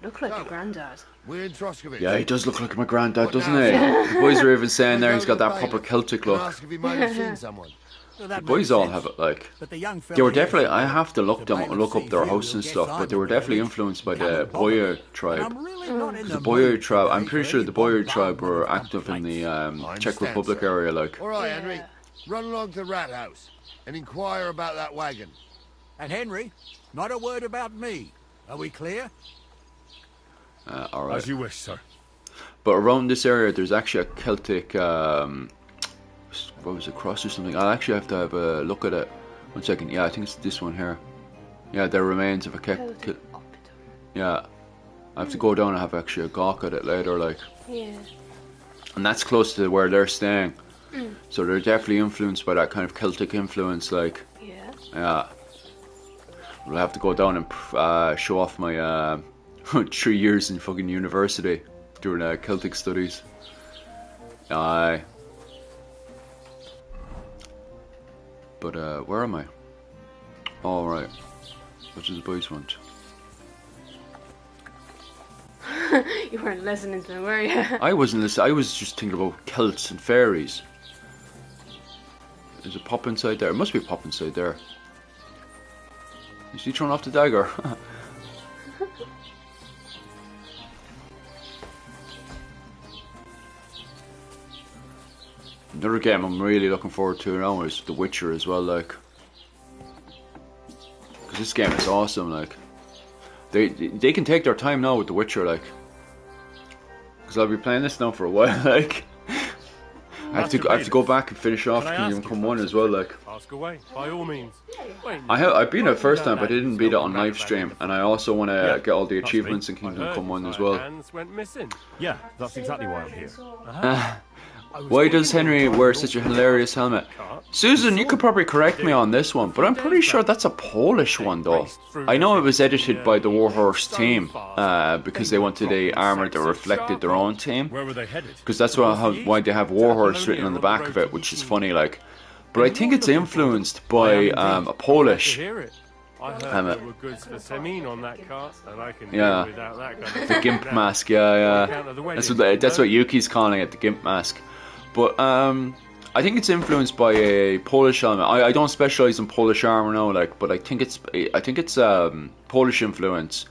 Look like a granddad. We're in Troskovich. Yeah, he does look like my granddad, What doesn't now? he? The boys are even saying We'll there go he's to got the that proper bailiff Celtic and look. ask if he might have seen someone. Well, The that boys makes all sense. have it, like. But the young fella They were here definitely. should I know. have to look The them, bailiff look up sees their you, house and guess stuff, I'm but they were a definitely village. influenced by Come the and bother me. Boyer And tribe. I'm really not in The the Boyer mood tribe. today I'm pretty for sure any the Boyer bombardment tribe were of active in the complaints. Czech understand, Republic sir. area, like. All right, Yeah. Henry. Run along to the rat house and inquire about that wagon. And Henry, not a word about me. Are we clear? All right. As you wish, sir. But around this area, there's actually a Celtic, what was it, cross or something? I'll actually have to have a look at it. 1 second. Yeah, I think it's this one here. Yeah, the remains of a Celtic opera. yeah. I have to go down and have actually a gawk at it later, like. Yeah. And that's close to where they're staying. So they're definitely influenced by that kind of Celtic influence, like. Yeah. Yeah. We'll have to go down and show off my 3 years in fucking university doing Celtic studies. Aye. But where am I? All right. What does the boys want? You weren't listening to me, were you? I wasn't listening. I was just thinking about Celts and fairies. There's a pop inside there. It must be a pop inside there. Is he throwing off the dagger? Another game I'm really looking forward to now is The Witcher as well, like. Because this game is awesome, like. They can take their time now with The Witcher, like. Because I'll be playing this now for a while, like. I have to go back and finish off Kingdom Come 1 as well, like. Ask away, by all means. I've beat it first time, but I didn't beat it on live stream, and I also want to get all the achievements in Kingdom Come 1 as well. Went missing. Yeah, that's exactly why I'm here. Why does Henry wear such a hilarious helmet? Susan, you could probably correct me on this one, but I'm pretty sure that's a Polish one though. I know it was edited by the Warhorse team, because they wanted a armor that reflected their own team. Where were they headed? Because that's why they have Warhorse written on the back of it, which is funny, like. But I think it's influenced by a Polish helmet. There were goods for Semin on that cart, and I can do without that kind of the gimp mask, yeah. That's what Yuki's calling it, the gimp mask. But I think it's influenced by a Polish helmet. I don't specialize in Polish armor now, like, but I think it's Polish influence,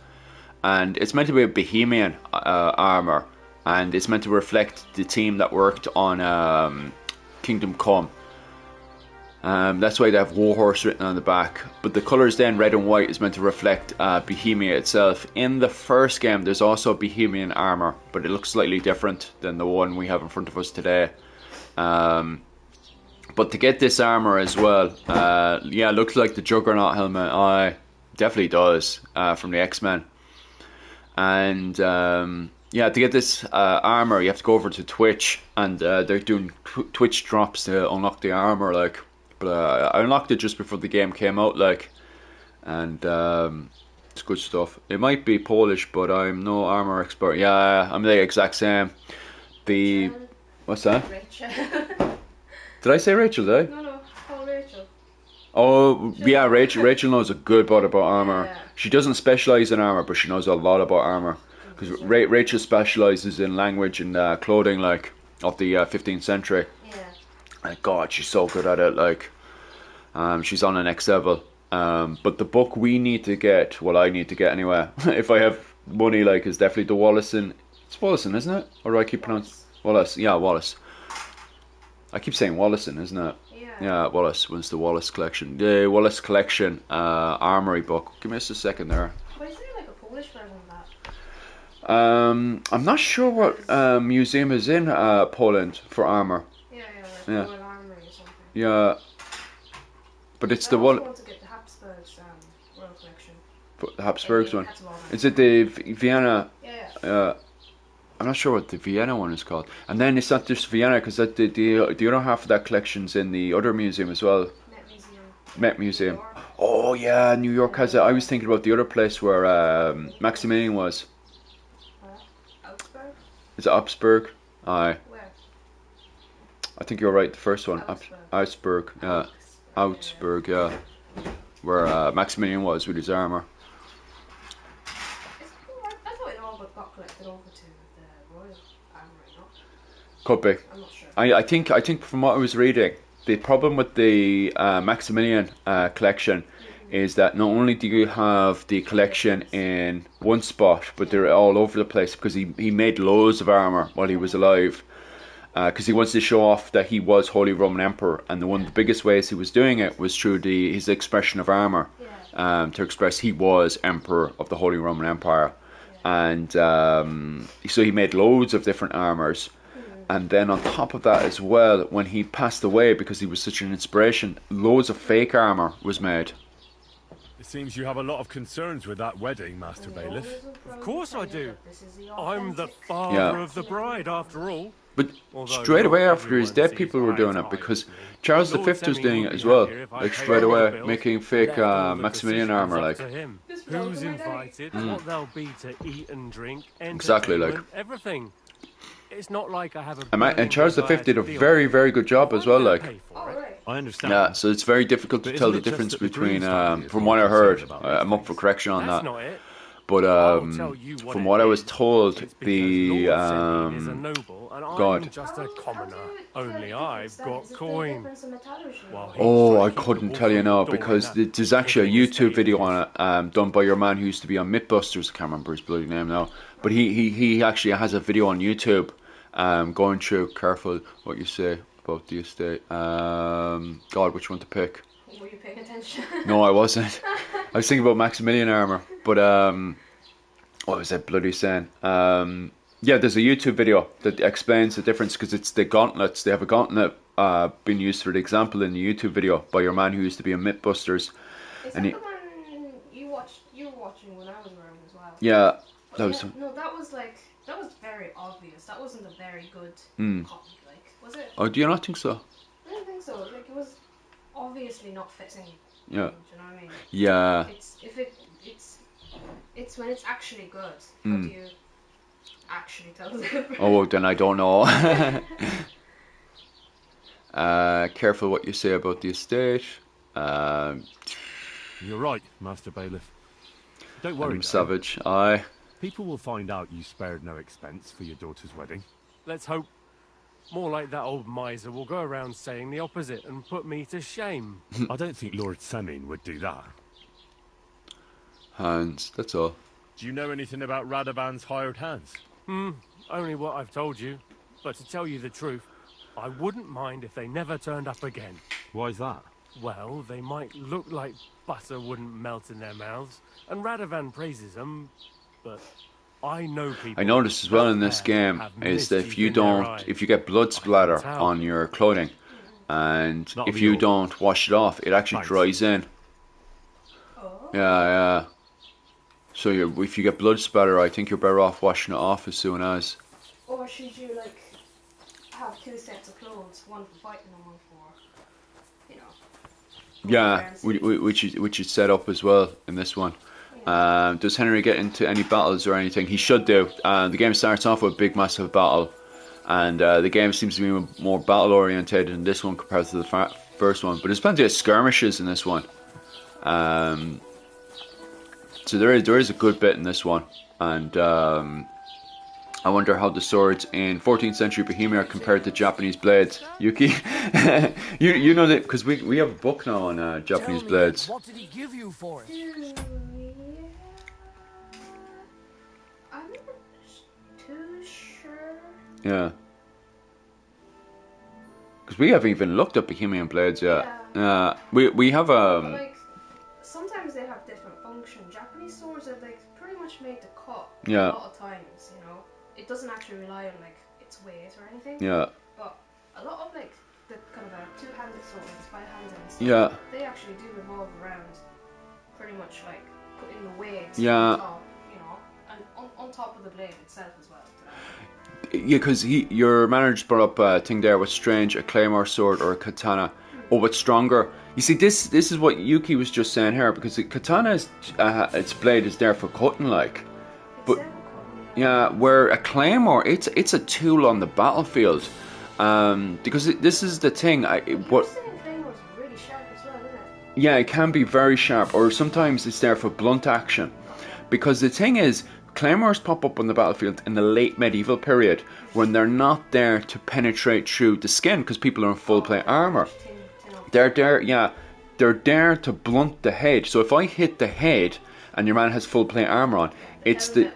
and it's meant to be a Bohemian armor, and it's meant to reflect the team that worked on Kingdom Come. That's why they have Warhorse written on the back, but the colours then red and white is meant to reflect Bohemia itself. In the first game there's also Bohemian armour, but it looks slightly different than the one we have in front of us today. But to get this armour as well, yeah, it looks like the Juggernaut helmet. Definitely does, from the X-Men. And yeah, to get this armour you have to go over to Twitch, and they're doing Twitch drops to unlock the armour, like. But I unlocked it just before the game came out, like, and it's good stuff. It might be Polish, but I'm no armor expert. Yeah, I'm the exact same. What's that? Rachel. Did I say Rachel? Did I? No, call Rachel. Oh yeah, Rachel knows a good bit about armor. Yeah. She doesn't specialize in armor, but she knows a lot about armor. Because Rachel specializes in language and clothing, like, of the 15th century. My God, she's so good at it, like, she's on the next level. But the book we need to get, well, I need to get anyway, if I have money, like, is definitely the Wallison. It's Wallison, isn't it? Or do I keep pronouncing Wallace? Yeah, Wallace. I keep saying Wallison, isn't it? Yeah, Wallace was the Wallace collection. The Wallace collection armory book. Give me just a second there. Why is there like a Polish version of that? I'm not sure what museum is in Poland for armor. Yeah. Royal Armory or something. Yeah, but it's the one. I want to get the Habsburgs Royal Collection. The Habsburgs one. Is it the Vienna? Yeah. I'm not sure what the Vienna one is called. And then it's not just Vienna, because the other half of that collection's in the other museum as well. Met Museum. Oh yeah, New York has it. I was thinking about the other place where Maximilian was. Augsburg? Is it Augsburg? Aye. Where? I think you're right, the first one. Augsburg, yeah. Augsburg, yeah. Where Maximilian was with his armour. I thought it all got collected over to the Royal Armoury, not? Could be. I'm not sure. I think from what I was reading, the problem with the Maximilian collection is that not only do you have the collection in one spot, but they're all over the place, because he made loads of armour while he was alive. Because he wants to show off that he was Holy Roman Emperor, and one of the biggest ways he was doing it was through his expression of armour, to express he was Emperor of the Holy Roman Empire. And so he made loads of different armours. And then on top of that as well, when he passed away, because he was such an inspiration, loads of fake armour was made. It seems you have a lot of concerns with that wedding, Master Bailiff. Of course I do. I'm the father of the bride, after all. But straight away after his death, people were doing it, because Charles V was doing it as well. Like, straight away, making fake Maximilian armour, like. Who's invited, what there'll be to eat and drink, exactly, like. Everything. It's not like I have and Charles V did a very, very good job as well, like. I understand. Yeah, so it's very difficult to tell the difference between, from what I heard, I'm up for correction on that. But from what I was told, the God. I'm just a commoner. Only I've got coin. Oh, I couldn't tell you now, because there's actually a YouTube video on it, done by your man who used to be on Mythbusters. I can't remember his bloody name now, but he actually has a video on YouTube, going through. Careful what you say. about the estate. God, which one to pick? Were you paying attention? No, I wasn't. I was thinking about Maximilian armor, but what was that bloody saying? Yeah, there's a YouTube video that explains the difference because it's the gauntlets. They have a gauntlet being used for the example in the YouTube video by your man who used to be in Mythbusters. Is And that the one you were watching when I was around as well? yeah, that was. No, that was very obvious. That wasn't a very good copy, like, was it? Oh, do you not think so? I don't think so. Like, it was obviously not fitting. Yeah. Do you know what I mean? Yeah. It's when it's actually good. How do you actually tell the difference? Oh, well, then I don't know. Careful what you say about the estate. You're right, Master Bailiff. Don't worry, I'm savage. Aye. People will find out you spared no expense for your daughter's wedding. Let's hope. More like that old miser will go around saying the opposite and put me to shame. I don't think Lord Semin would do that. Hands, that's all. Do you know anything about Radovan's hired hands? Only what I've told you. But to tell you the truth, I wouldn't mind if they never turned up again. Why's that? Well, they might look like butter wouldn't melt in their mouths, and Radovan praises them, but I know people. I noticed as well in this game is that if you get blood splatter on your clothing, and if you don't wash it off, it actually dries in. Yeah. So if you get blood splatter, I think you're better off washing it off as soon as. Or should you, like, have two sets of clothes, one for fighting and one for, you know... Yeah, which is set up as well in this one. Does Henry get into any battles or anything? He should do. The game starts off with a big massive battle, and the game seems to be more battle orientated in this one compared to the first one. But there's plenty of skirmishes in this one. So there is a good bit in this one, and I wonder how the swords in 14th century Bohemia are compared to Japanese blades. Yuki, you know that because we have a book now on Japanese blades. What did he give you for it? I'm not too sure. Yeah, because we haven't even looked at Bohemian blades yet. Yeah. We have But, like, sometimes they have different function. Japanese swords are like pretty much made to cut. Yeah. A lot of times, you know, it doesn't actually rely on like its weight or anything. Yeah. But a lot of like the kind of two-handed swords, five-handed and stuff. Yeah. They actually do revolve around pretty much like putting the weight Yeah. on top, you know, and on top of the blade itself as well. Yeah, because your manager brought up a thing there. What's strange, a claymore sword or a katana? Oh, what's stronger? You see, this is what Yuki was just saying here, because the katana is its blade is there for cutting, like, but yeah, where a claymore, it's a tool on the battlefield, because this is the thing. Really sharp as well, isn't it? Yeah, it can be very sharp, or sometimes it's there for blunt action, because the thing is, claymores pop up on the battlefield in the late medieval period when they're not there to penetrate through the skin because people are in full plate armor. They're there to blunt the head. So if I hit the head and your man has full plate armor on, it's dent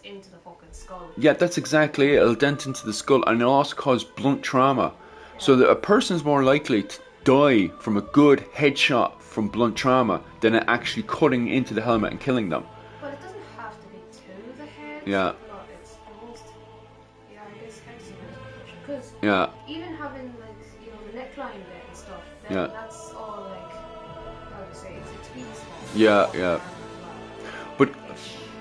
into the fucking skull. Yeah, that's exactly it. It'll dent into the skull and it'll also cause blunt trauma. So that a person's more likely to die from a good headshot from blunt trauma than it actually cutting into the helmet and killing them. But it doesn't have to be to the head. Yeah. But it's almost, I guess excellent. Because even having like, you know, the neckline bit and stuff, then that's all like, how do you say, it's peaceful. Yeah. But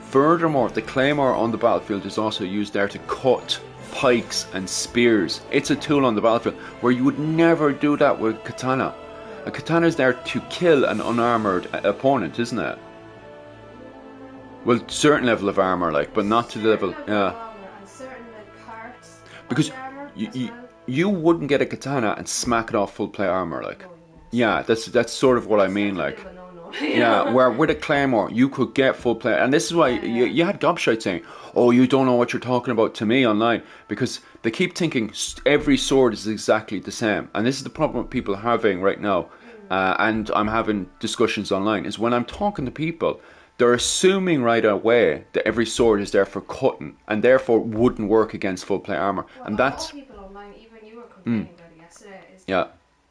furthermore, the claymore on the battlefield is also used there to cut pikes and spears. It's a tool on the battlefield where you would never do that with katana. A katana is there to kill an unarmored opponent, isn't it? Well, certain level of armor, like, but not to the level, And certain like parts. Because you wouldn't get a katana and smack it off full plate armor, like. Yeah, that's sort of what I mean, like. Yeah, where with a claymore you could get full plate, and this is why you had gobshite saying, "Oh, you don't know what you're talking about" to me online, because they keep thinking every sword is exactly the same, and this is the problem people are having right now, and I'm having discussions online. Is when I'm talking to people, they're assuming right away that every sword is there for cutting, and therefore wouldn't work against full plate armor, and that's. People online, even you were complaining about it Yeah.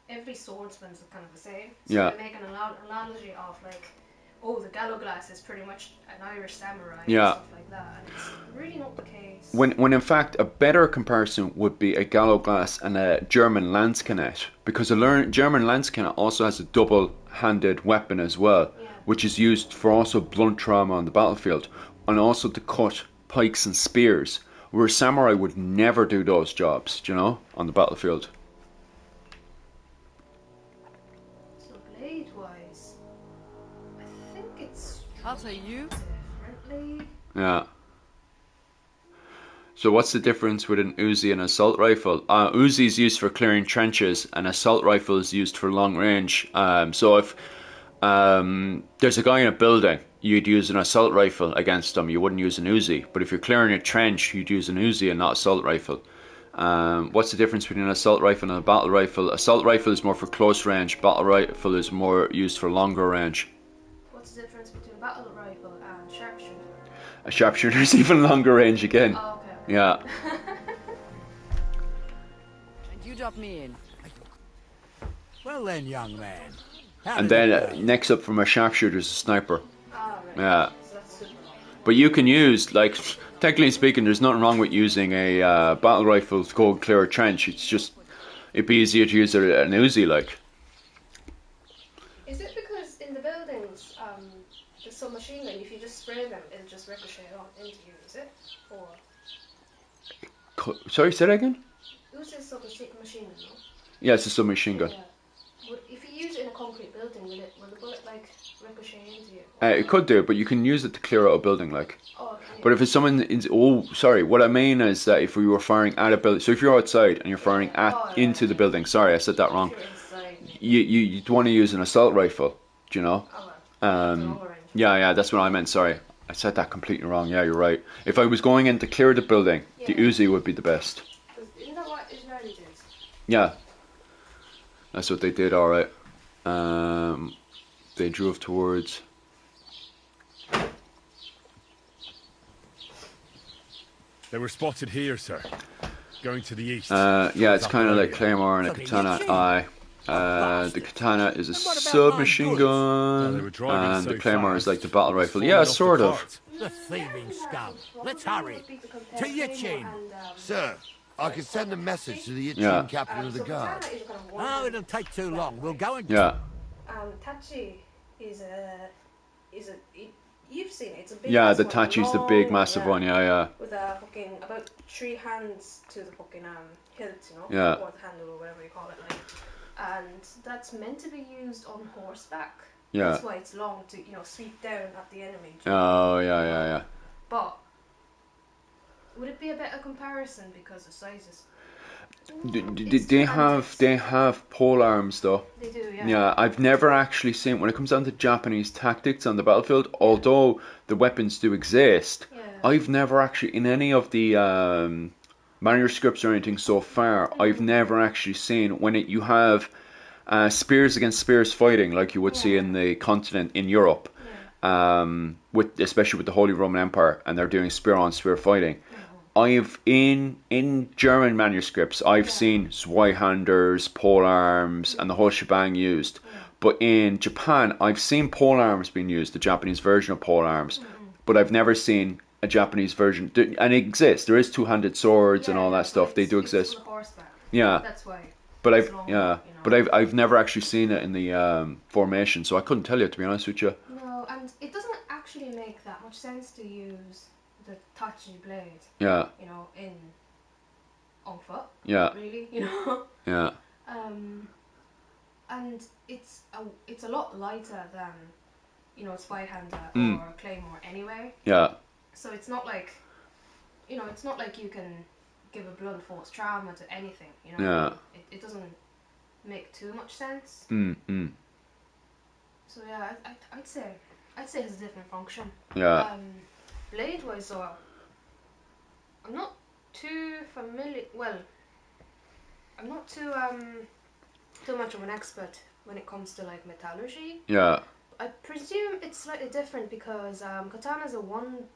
Every swordsman's kind of the same. So Yeah. they make an analogy of like, oh, the Gallowglass is pretty much an Irish samurai and Yeah. stuff like that, and it's really not the case. When in fact a better comparison would be a Gallowglass and a German Landscanet, because a German Landscanet also has a double-handed weapon as well, which is used for also blunt trauma on the battlefield, and also to cut pikes and spears, where a samurai would never do those jobs, you know, on the battlefield. So blade-wise, I think it's you differently. Yeah. So what's the difference with an Uzi and an assault rifle? Uzi is used for clearing trenches, and assault rifle is used for long range. So if there's a guy in a building, you'd use an assault rifle against him. You wouldn't use an Uzi. But if you're clearing a trench, you'd use an Uzi and not assault rifle. What's the difference between an assault rifle and a battle rifle? Assault rifle is more for close range. Battle rifle is more used for longer range. What's the difference between a battle rifle and sharpshooter? A sharpshooter is even longer range again. Oh, okay. Yeah. And you drop me in. Well then, young man. And then next up from a sharpshooter is a sniper. Yeah. But you can use, like, technically speaking, there's nothing wrong with using a battle rifle to go clear a trench. It's just, it'd be easier to use an Uzi, like. Is it because in the buildings, the submachine gun, if you just spray them, it'll just ricochet on into you, is it? Or Sorry, say that again? Uzi is submachine gun, no? Yeah, it's a submachine gun. Yeah. If you use it in a concrete building, will the bullet like ricochet into you? It could do, but you can use it to clear out a building, like. Oh, okay. But if it's someone, sorry, what I mean is that if we were firing at a building, so if you're outside and you're firing into the building, sorry, I said that wrong. You'd want to use an assault rifle, do you know? Yeah, that's what I meant, sorry. I said that completely wrong, yeah, you're right. If I was going in to clear the building, the Uzi would be the best. Isn't that what Israeli did? Yeah. That's what they did, alright. They drove towards... They were spotted here, sir. Going to the east. Yeah, it's kind of like Claymore and a katana. Aye. The katana is a submachine gun, and the Claymore is like the battle rifle. Yeah, sort of. The thieving scum. Let's hurry. To Yichin. Sir, I can send a message to the Yichin captain of the guard. Oh, it'll take too long. We'll go and... Yeah. Tachi is you've seen it. It's a big. Yeah, the Tachi's the big, massive one. Yeah. With a fucking about 3 hands to the fucking hilt, you know. Yeah. Or the handle or whatever you call it, like. And that's meant to be used on horseback. Yeah. That's why it's long to sweep down at the enemy. Oh yeah. But would it be a better comparison because of sizes? They have pole arms though. They do, yeah. Yeah, I've never actually seen, when it comes down to Japanese tactics on the battlefield, although the weapons do exist, I've never actually, in any of the manuscripts or anything so far, I've never actually seen when you have spears against spears fighting like you would see in the continent in Europe, especially with the Holy Roman Empire, and they're doing spear on spear fighting. I've in German manuscripts I've seen Zweihanders, pole arms, and the whole shebang used. But in Japan I've seen pole arms being used, the Japanese version of pole arms, but I've never seen a Japanese version. And it exists. There is two-handed swords and all that stuff. They do exist. Yeah. That's why. But I've never actually seen it in the formation, so I couldn't tell you, to be honest with you. No, and it doesn't actually make that much sense to use the Tachi blade. Yeah. On foot. Yeah. Really, Yeah. And it's a lot lighter than Zweihander or Claymore anyway. Yeah. So it's not like it's not like you can give a blunt force trauma to anything. Yeah. It doesn't make too much sense. So yeah, I'd say it's a different function. Yeah. Blade wise, so I'm not too familiar. Well, I'm not too much of an expert when it comes to like metallurgy. Yeah. I presume it's slightly different because katana's a one.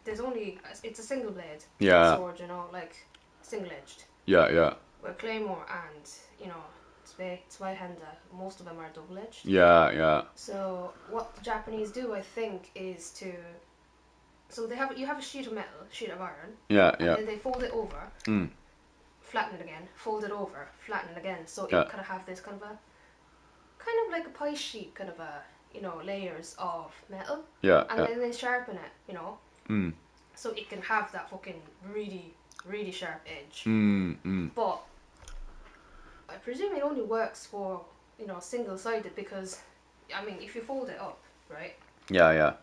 It's a single blade. Yeah. Sword, like single edged. Yeah. Where Claymore and, you know, Zweihänder, most of them are double-edged. Yeah, yeah. So what the Japanese do, I think, is to... So you have a sheet of metal, sheet of iron. Yeah, and yeah. then they fold it over, flatten it again, fold it over, flatten it again. So it kind of have this kind of like a pie sheet, kind of a, you know, layers of metal. Yeah. And then they sharpen it, you know. So it can have that fucking really, really sharp edge. But I presume it only works for, you know, single-sided because, I mean, if you fold it up, right? Yeah, yeah.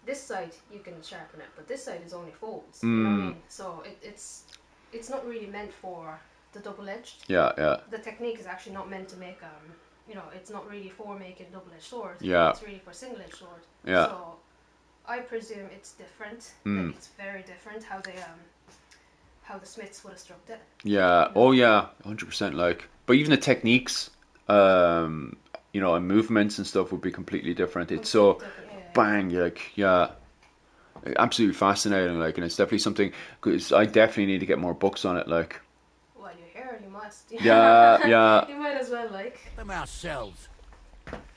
This side you can sharpen it, but this side is only folds. You know what I mean? So it's not really meant for the double-edged. Yeah, yeah. The technique is actually not meant to make you know, it's not really for making double-edged swords. Yeah. It's really for single-edged sword. Yeah. So I presume it's different. That it's very different how they how the smiths would have struck it. Yeah. Oh yeah, 100%. Like, but even the techniques, you know, and movements and stuff would be completely different. It's so bang, like, yeah, absolutely fascinating. Like, and it's definitely something. Cause I definitely need to get more books on it. Like. Well, you're here, you must. Yeah, yeah. You might as well, like. Them ourselves.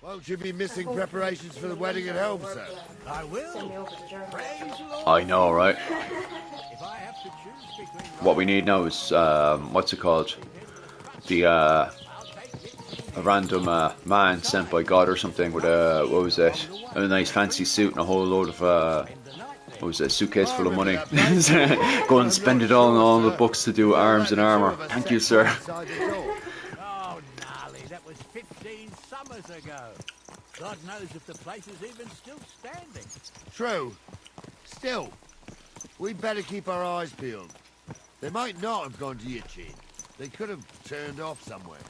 Won't you be missing preparations for the wedding at home, sir? I will. Send me over to Germany. Praise the Lord. I know, right? If I have to choose between What we need now is what's it called? The a random man sent by God or something with a what was it? A nice fancy suit and a whole load of what was it? A suitcase full of money. Go and spend it all on all the books to do arms and armour. Thank you, sir. Oh, gnarly, that was 15 summers ago. God knows if the place is even still standing. True. Still, we'd better keep our eyes peeled. They might not have gone to Yichin. They could have turned off somewhere.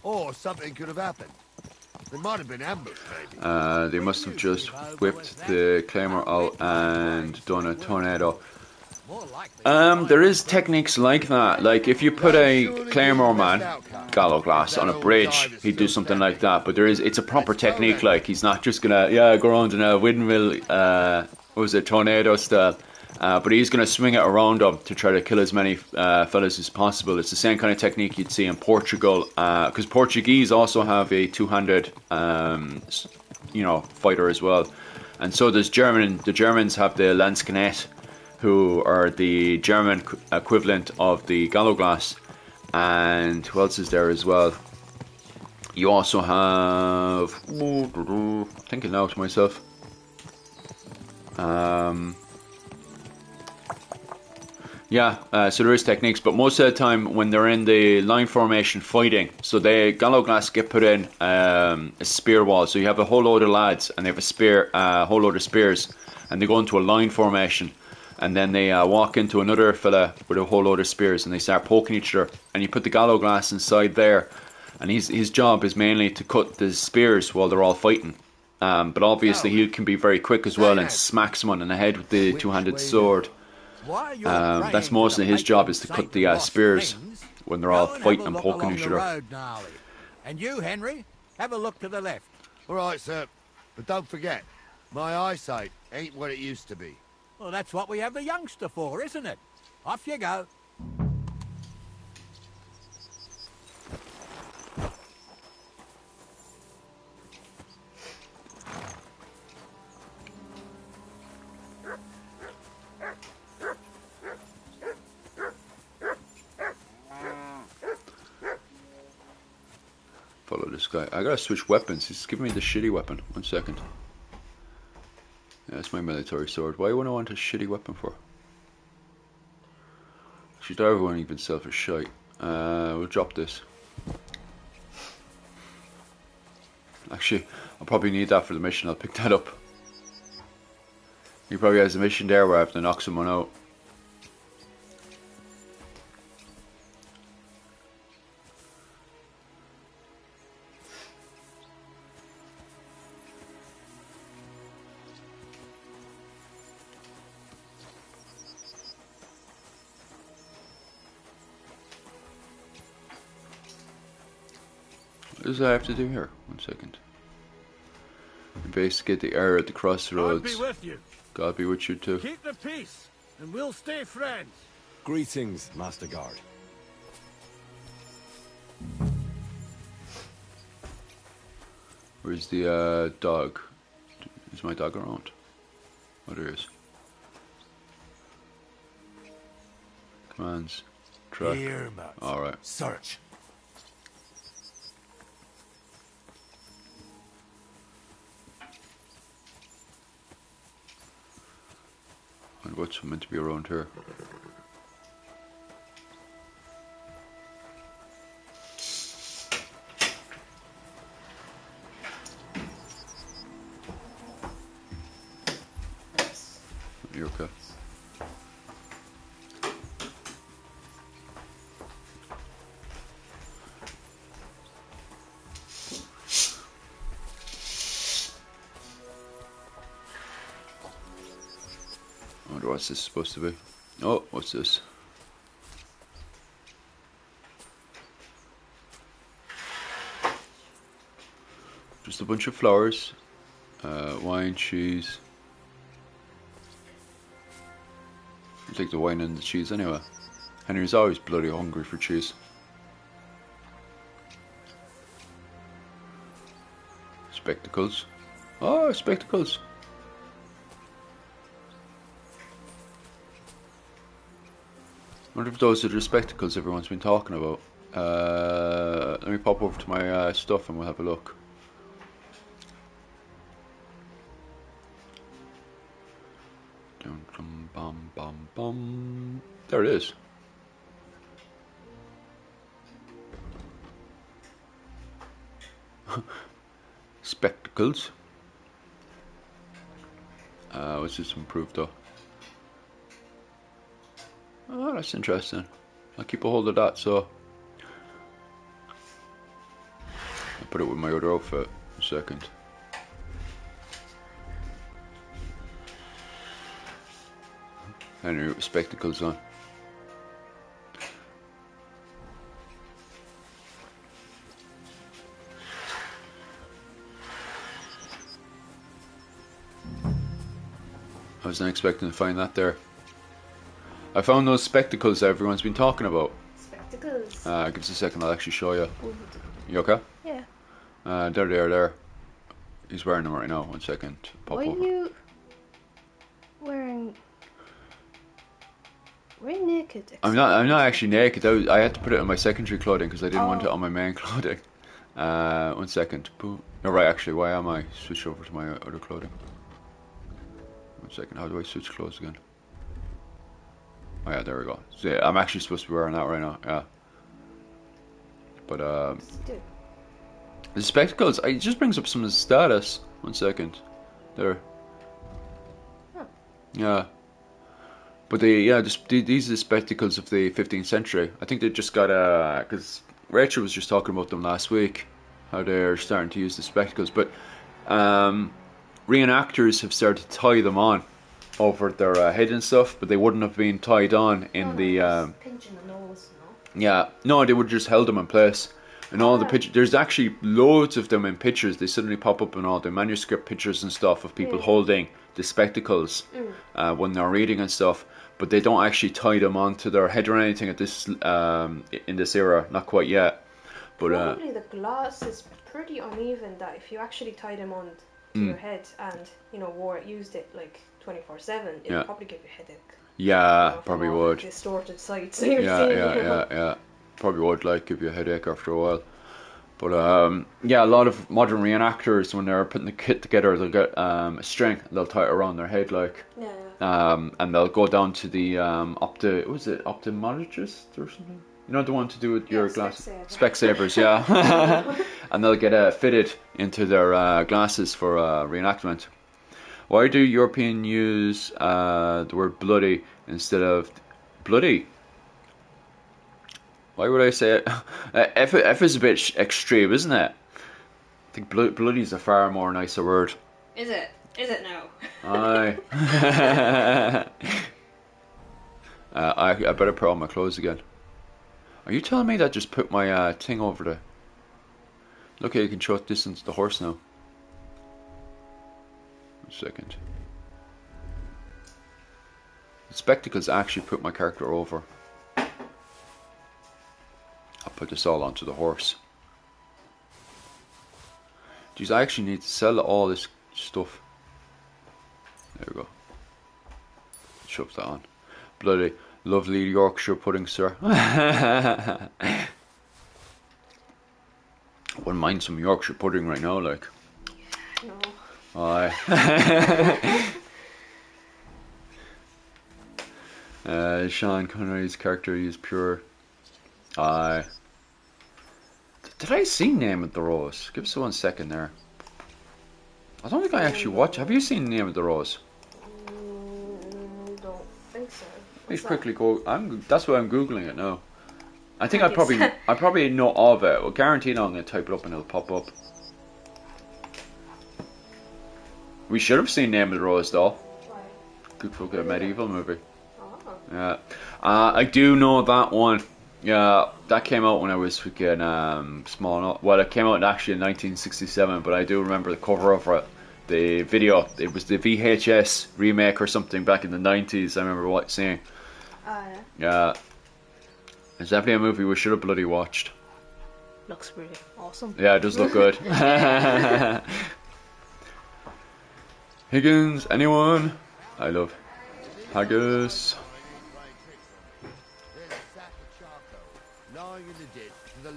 Or something could have happened. They might have been ambushed, maybe. They must have just whipped the claymore out and done a tornado. There is techniques like that. Like if you put a claymore man, gallows glass, on a bridge, he'd do something like that. But it's a proper technique. Like he's not just gonna go around in a windmill, what was it, tornado style. But he's going to swing it around him to try to kill as many fellas as possible. It's the same kind of technique you'd see in Portugal, because Portuguese also have a two-handed, fighter as well. And so does German. The Germans have the Landsknecht, who are the German equivalent of the Gallowglass. And who else is there as well? You also have... thinking now to myself. So there is techniques, but most of the time when they're in the line formation fighting, so the Gallowglass get put in a spear wall, so you have a whole load of lads and they have a whole load of spears, and they go into a line formation, and then they walk into another fella with a whole load of spears and they start poking each other, and you put the Gallowglass inside there, and his job is mainly to cut the spears while they're all fighting. But obviously he can be very quick as well and smack someone in the head with the two-handed sword. That's mostly his job, is to cut the spears when they're all fighting and poking each other. And you, Henry, have a look to the left. All right, sir. But don't forget, my eyesight ain't what it used to be. Well, that's what we have the youngster for, isn't it? Off you go. Follow this guy. I gotta switch weapons. He's giving me the shitty weapon. 1 second. Yeah, that's my military sword. Why would I want a shitty weapon for? Should everyone even selfish shite? We'll drop this. Actually, I'll probably need that for the mission. I'll pick that up. He probably has a mission there where I have to knock someone out. What does I have to do here? 1 second. Investigate the area at the crossroads. God be with you. God be with you too. Keep the peace, and we'll stay friends. Greetings, Master Guard. Where's the dog? Is my dog around? Oh, there is. Commands. Track. Here, Matt. Alright. Search. And what's meant to be around here? You're okay. I wonder what's this supposed to be. Oh, what's this? Just a bunch of flowers, wine, cheese. I'll take the wine and the cheese anyway. Henry's always bloody hungry for cheese. Spectacles. Oh, spectacles. I wonder if those are the spectacles everyone's been talking about. Let me pop over to my stuff and we'll have a look. Dum, dum, bum, bum, bum. There it is. Spectacles. What's this improved though? Oh, that's interesting. I'll keep a hold of that, so I'll put it with my other outfit in a second. Henry with spectacles on. I wasn't expecting to find that there. I found those spectacles that everyone's been talking about. Spectacles. Give us a second, I'll actually show you. You okay? Yeah. There. He's wearing them right now. 1 second. Pop Why over. are you wearing... Why are you naked? I'm not actually naked. I had to put it on my secondary clothing because I didn't want it on my main clothing. 1 second. Boom. No, right, actually, why am I? Switch over to my other clothing. 1 second, how do I switch clothes again? Oh yeah, there we go. So, yeah, I'm actually supposed to be wearing that right now, yeah. But the spectacles, it just brings up some of the status. 1 second. There. Huh. Yeah. But these are the spectacles of the 15th century. I think they just got because Rachel was just talking about them last week, how they're starting to use the spectacles. But reenactors have started to tie them on over their head and stuff, but they wouldn't have been tied on in the. Pinching the nose, no? Yeah, no, they would just held them in place. And all the pictures, there's actually loads of them in pictures. They suddenly pop up in all the manuscript pictures and stuff of people holding the spectacles when they're reading and stuff. But they don't actually tie them onto their head or anything at this in this era, not quite yet. But probably the glass is pretty uneven. That if you actually tie them on to your head and used it like 24/7, it would probably give you a headache. Yeah, probably would. Distorted sights. Yeah. Probably would give you a headache after a while. But a lot of modern reenactors, when they're putting the kit together, they'll get a string and they'll tie it around their head and they'll go down to the ophthalmologist or something. You know, the one to do with your glasses, Specsavers, yeah. And they'll get fitted into their glasses for reenactment. Why do Europeans use the word bloody instead of bloody? Why would I say it? F is a bit extreme, isn't it? I think bloody is a far more nicer word. Is it? Is it now? Aye. I better put on my clothes again. Are you telling me that just put my thing over there? Look, you can short distance the horse now. 1 second. The spectacles actually put my character over. Put this all onto the horse. Geez, I actually need to sell all this stuff. There we go. Shove that on. Bloody lovely Yorkshire pudding, sir. Wouldn't mind some Yorkshire pudding right now, like. No. Aye. Sean Connery's character is pure. Aye. Did I see Name of the Rose? Give us 1 second there. I don't think I actually watched. Have you seen Name of the Rose? Don't think so. Please quickly go. That's why I'm googling it now. I think I probably know of it. Well, guaranteed I'm gonna type it up and it'll pop up. We should have seen Name of the Rose though. Why? Good fucking medieval movie. Oh. Yeah. I do know that one. Yeah, that came out when I was freaking small enough. Well, it came out actually in 1967, but I do remember the cover of it. The video, it was the VHS remake or something back in the 90s. I remember seeing. Yeah. It's definitely a movie we should have bloody watched. Looks really awesome. Yeah, it does look good. Higgins, anyone? I love haggis.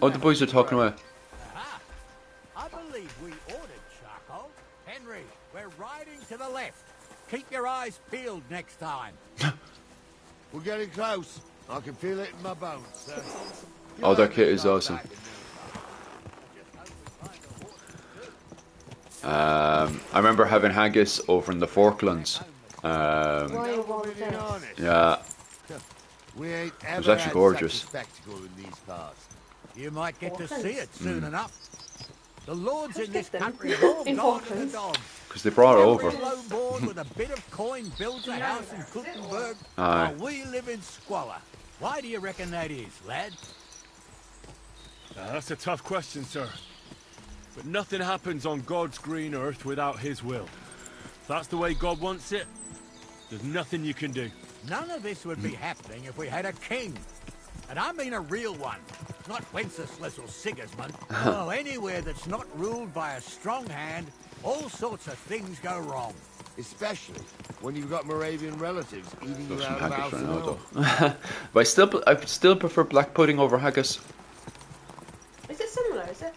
Oh, the boys are talking away. I believe we ordered charcoal. Henry, we're riding to the left. Keep your eyes peeled next time. We're getting close. I can feel it in my bones, sir. Oh, that kit is awesome. I remember having haggis over in the Falklands. Yeah. We ain't ever It was actually gorgeous. Such a spectacle in these parts. You might get to see it soon enough. The lords in this country have all gone to the dogs. Because they brought it over. Every lowborn with a bit of coin builds a house in Gutenberg, Aye. while we live in squalor. Why do you reckon that is, lad? That's a tough question, sir. But nothing happens on God's green earth without his will. If that's the way God wants it, there's nothing you can do. None of this would be happening if we had a king. And I mean a real one. Not Wenceslas or Sigismund. Oh, anywhere that's not ruled by a strong hand, all sorts of things go wrong. Especially when you've got Moravian relatives eating Love you some out of haggis house right and now, all. though. But I still prefer black pudding over haggis. Is it similar, is it?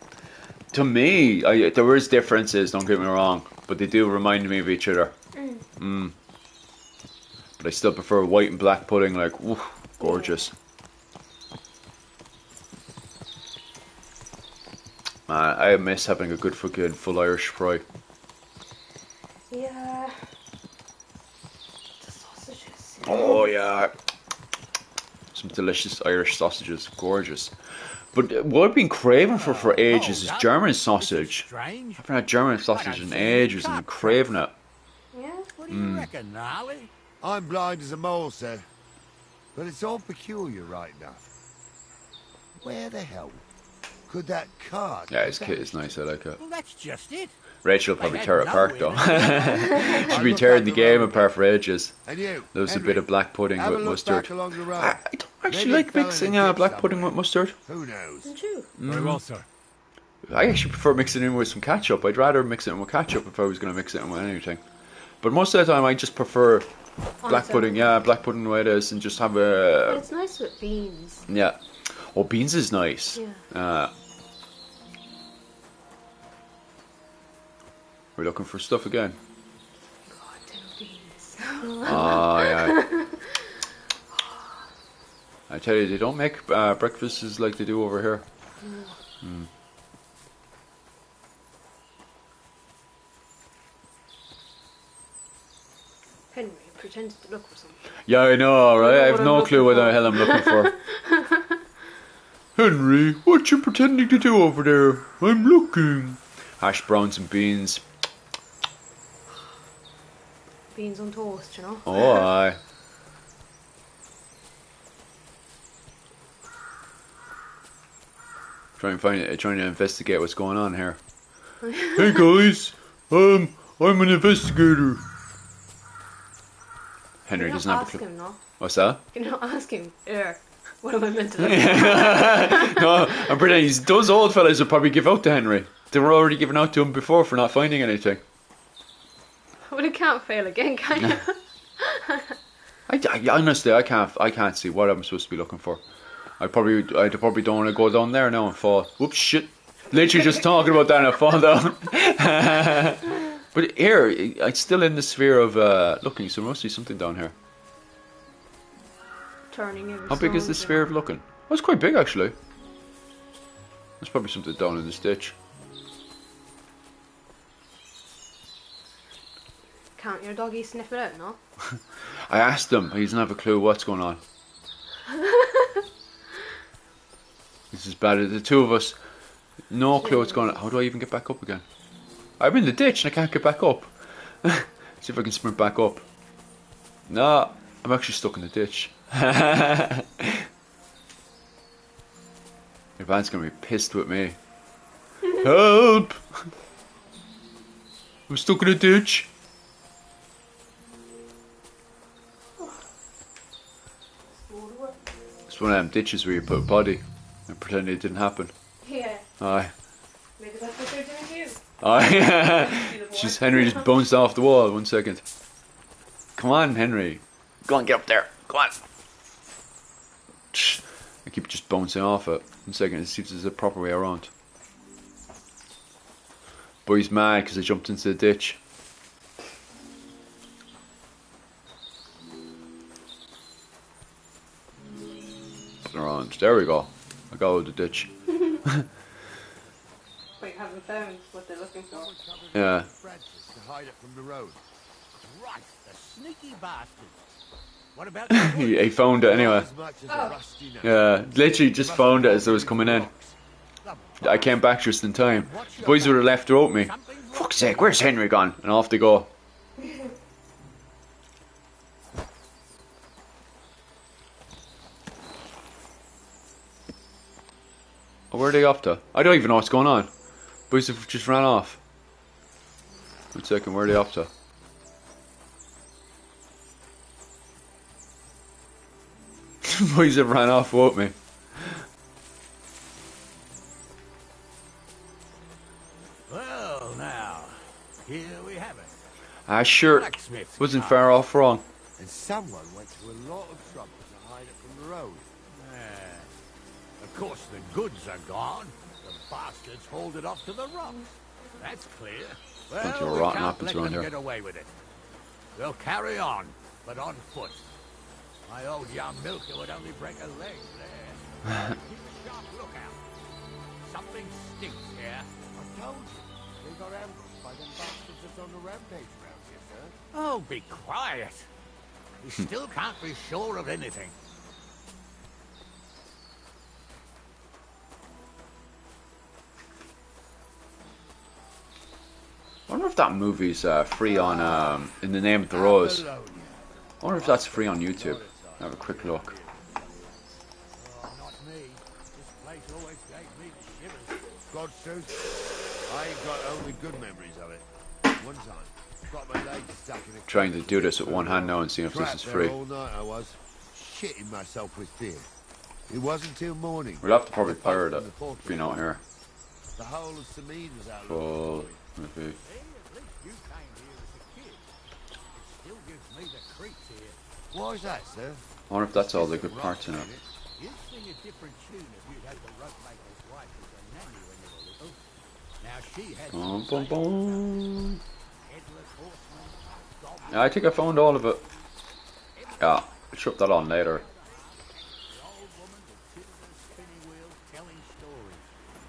To me, there is differences, don't get me wrong, but they do remind me of each other. But I still prefer white and black pudding, like, ooh, gorgeous. I miss having a good fucking full Irish fry. Yeah. The sausages. Oh yeah. Some delicious Irish sausages, gorgeous. But what I've been craving for ages is German sausage. I Strange. haven't had German sausage in ages and I'm craving it. Yeah. What do you reckon, Gnarly? I'm blind as a mole, sir. But it's all peculiar right now. Where the hell could that cart... Yeah, his kit is nice, I like it. Well, that's just it. Rachel will probably They tear it had apart no though. winner. She'll be tearing the game apart for ages. And you, There was a Henry, bit of black pudding have a with look mustard. back along the road. I don't actually Maybe like it fell in mixing a ditch black pudding with somewhere. mustard. Who knows? Don't you? Very well, sir. I actually prefer mixing it in with some ketchup. I'd rather mix it in with ketchup if I was going to mix it in with anything. But most of the time I just prefer black pudding. Yeah, black pudding the way it is and just have But a... it's nice with beans. Yeah. Oh, beans is nice. Yeah. We're looking for stuff again. Goddamn beans. Oh, yeah. I tell you, they don't make breakfasts like they do over here. Henry pretended to look for something. Yeah, I know, right? I have what no I'm clue what looking the hell I'm looking for. Henry, what you pretending to do over there? I'm looking. Hash browns and beans. Beans on toast, you know? Oh, aye. Trying to investigate what's going on here. Hey guys, I'm an investigator. Henry Can you doesn't not have a ask clue. him, no? What's that? Can you not ask him? What am I meant to look for? No, I'm pretending those old fellas would probably give out to Henry. They were already giving out to him before for not finding anything. Well, it can't fail again, can you? I honestly, I can't see what I'm supposed to be looking for. I probably don't want to go down there now and fall. Whoops, shit! Literally just talking about that and I fall down. But here, it's still in the sphere of looking, so there must be something down here. Turning ever How big is the sphere of looking? Oh, it's quite big actually. There's probably something down in this ditch. Can't your doggy sniff it out, no? I asked him, he doesn't have a clue what's going on. This is bad. The two of us, no clue what's going on. How do I even get back up again? I'm in the ditch and I can't get back up. See if I can sprint back up. No, I'm actually stuck in the ditch. Your band's gonna be pissed with me. Help! I'm stuck in a ditch. It's one of them ditches where you put a body and pretend it didn't happen. Yeah. Aye. Maybe that's what they're doing to you. Aye. Jeez, Henry just bounced off the wall. 1 second. Come on, Henry. Go on, get up there. Come on. I keep just bouncing off it. 1 second, to see if there's a proper way around. But he's mad because I jumped into the ditch. Around. There we go. I got out of the ditch. But you haven't found what they're looking for. Yeah. To hide it from the road. Right, the sneaky bastard. What about He found it anyway. As much as a rusty nail. Yeah, literally just found it as I was coming in. I came back just in time. The boys would have left without me. Fuck's sake, where's Henry gone? And off they go. Oh, where are they off to? I don't even know what's going on. Boys have just ran off. 1 second, where are they off to? Boys have ran off without me. Well, now, here we have it. Ah, sure. Wasn't far off wrong. And someone went to a lot of trouble to hide it from the road. Of course, the goods are gone. The bastards hauled it off to the rocks. That's clear. Bunch of Well, we rotten can't apples let around them here. get away with it. We'll carry on, but on foot. My old young milker would only break a leg there. Keep a sharp lookout. Something stinks here. I told you. They got ambushed by them bastards that's on the rampage round here, sir. Oh, be quiet. We still can't be sure of anything. I wonder if that movie's free on In the Name of the Rose. I wonder if that's free on YouTube. Have a quick look. Oh, not me. This place always gave me the shivers. God's truth, I ain't got only good memories of it. One time, got my legs stuck in a... Trying to do this with one hand now and seeing if this is Trapped free. there all night I was, shitting myself with fear. It wasn't till morning. We'll have to probably the folk pirate from it the fortress if you're not here. The whole of Samid was out Full, maybe. Hey, at least you came here as a kid. It still gives me the creeps here. Why's that, sir? I wonder if that's all the good parts in it. You'd sing a different tune if you'd had the rugmaker's wife as a nanny when you were little. Now she had Boom, some boom, boom. headless horsemen, goblins, Yeah, I think I found all of it. Yeah, I'll shove that on later. the old woman that sits at a spinning wheel telling stories.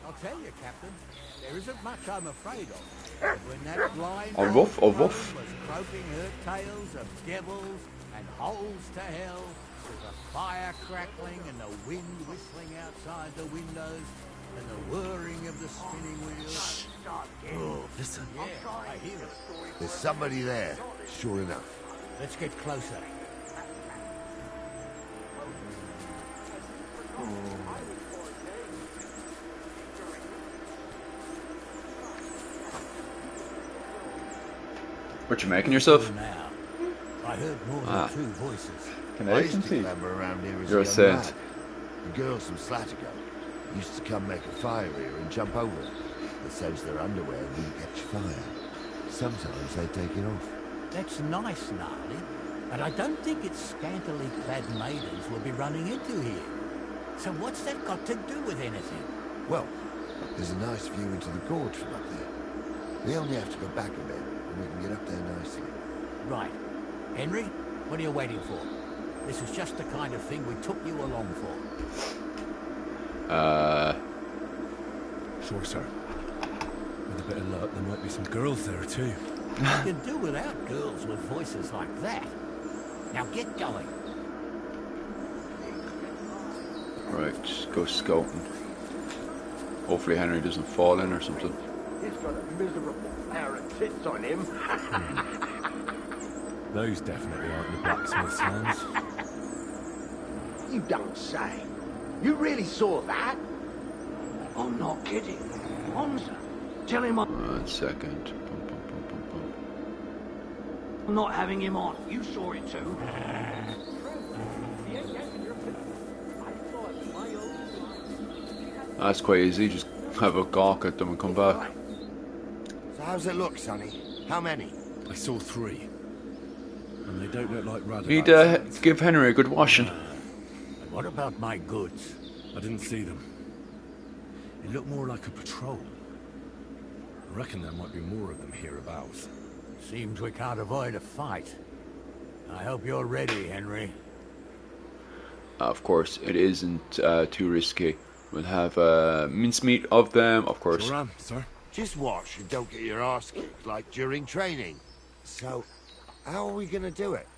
I'll tell you, Captain, there isn't much I'm afraid of. When that blind A woof, a old woof. crone was croaking her tales of devils and holes to hell, with the fire crackling and the wind whistling outside the windows, and the whirring of the spinning wheels. Oh, Listen, yeah, I hear it. there's somebody there, sure enough. Let's get closer. What you making yourself? Now, I heard more Ah. than two voices. Can I I used to see? clamber around here as You're a young saint. lad. The girls from Slattergo used to come make a fire here and jump over it. It says their underwear wouldn't catch fire. Sometimes they take it off. That's nice, Gnarly. But I don't think it's scantily clad maidens we'll be running into here. So what's that got to do with anything? Well, there's a nice view into the gorge from up there. We only have to go back a bit, and we can get up there nicely. Right. Henry, what are you waiting for? This is just the kind of thing we took you along for. Sure, sir. With a bit of luck, there might be some girls there, too. You can do without girls with voices like that. Now get going. Right, just go scouting. Hopefully Henry doesn't fall in or something. He's got a miserable pair of tits on him. Those definitely aren't the blacksmith's hands. You don't say. You really saw that? I'm not kidding. Hamza, tell him I'm 1 second. not having him on. You saw it too. That's quite easy, just have a gawk at them and come back. So how's it look, Sonny? How many? I saw 3. And they don't look like Radovans. Need give Henry a good washing. And what about my goods? I didn't see them. It looked more like a patrol. I reckon there might be more of them hereabouts. Seems we can't avoid a fight. I hope you're ready, Henry. Of course, it isn't too risky. We'll have mincemeat of them, of course. Sure am, sir. Just watch and don't get your arse kicked like during training. So, how are we gonna do it?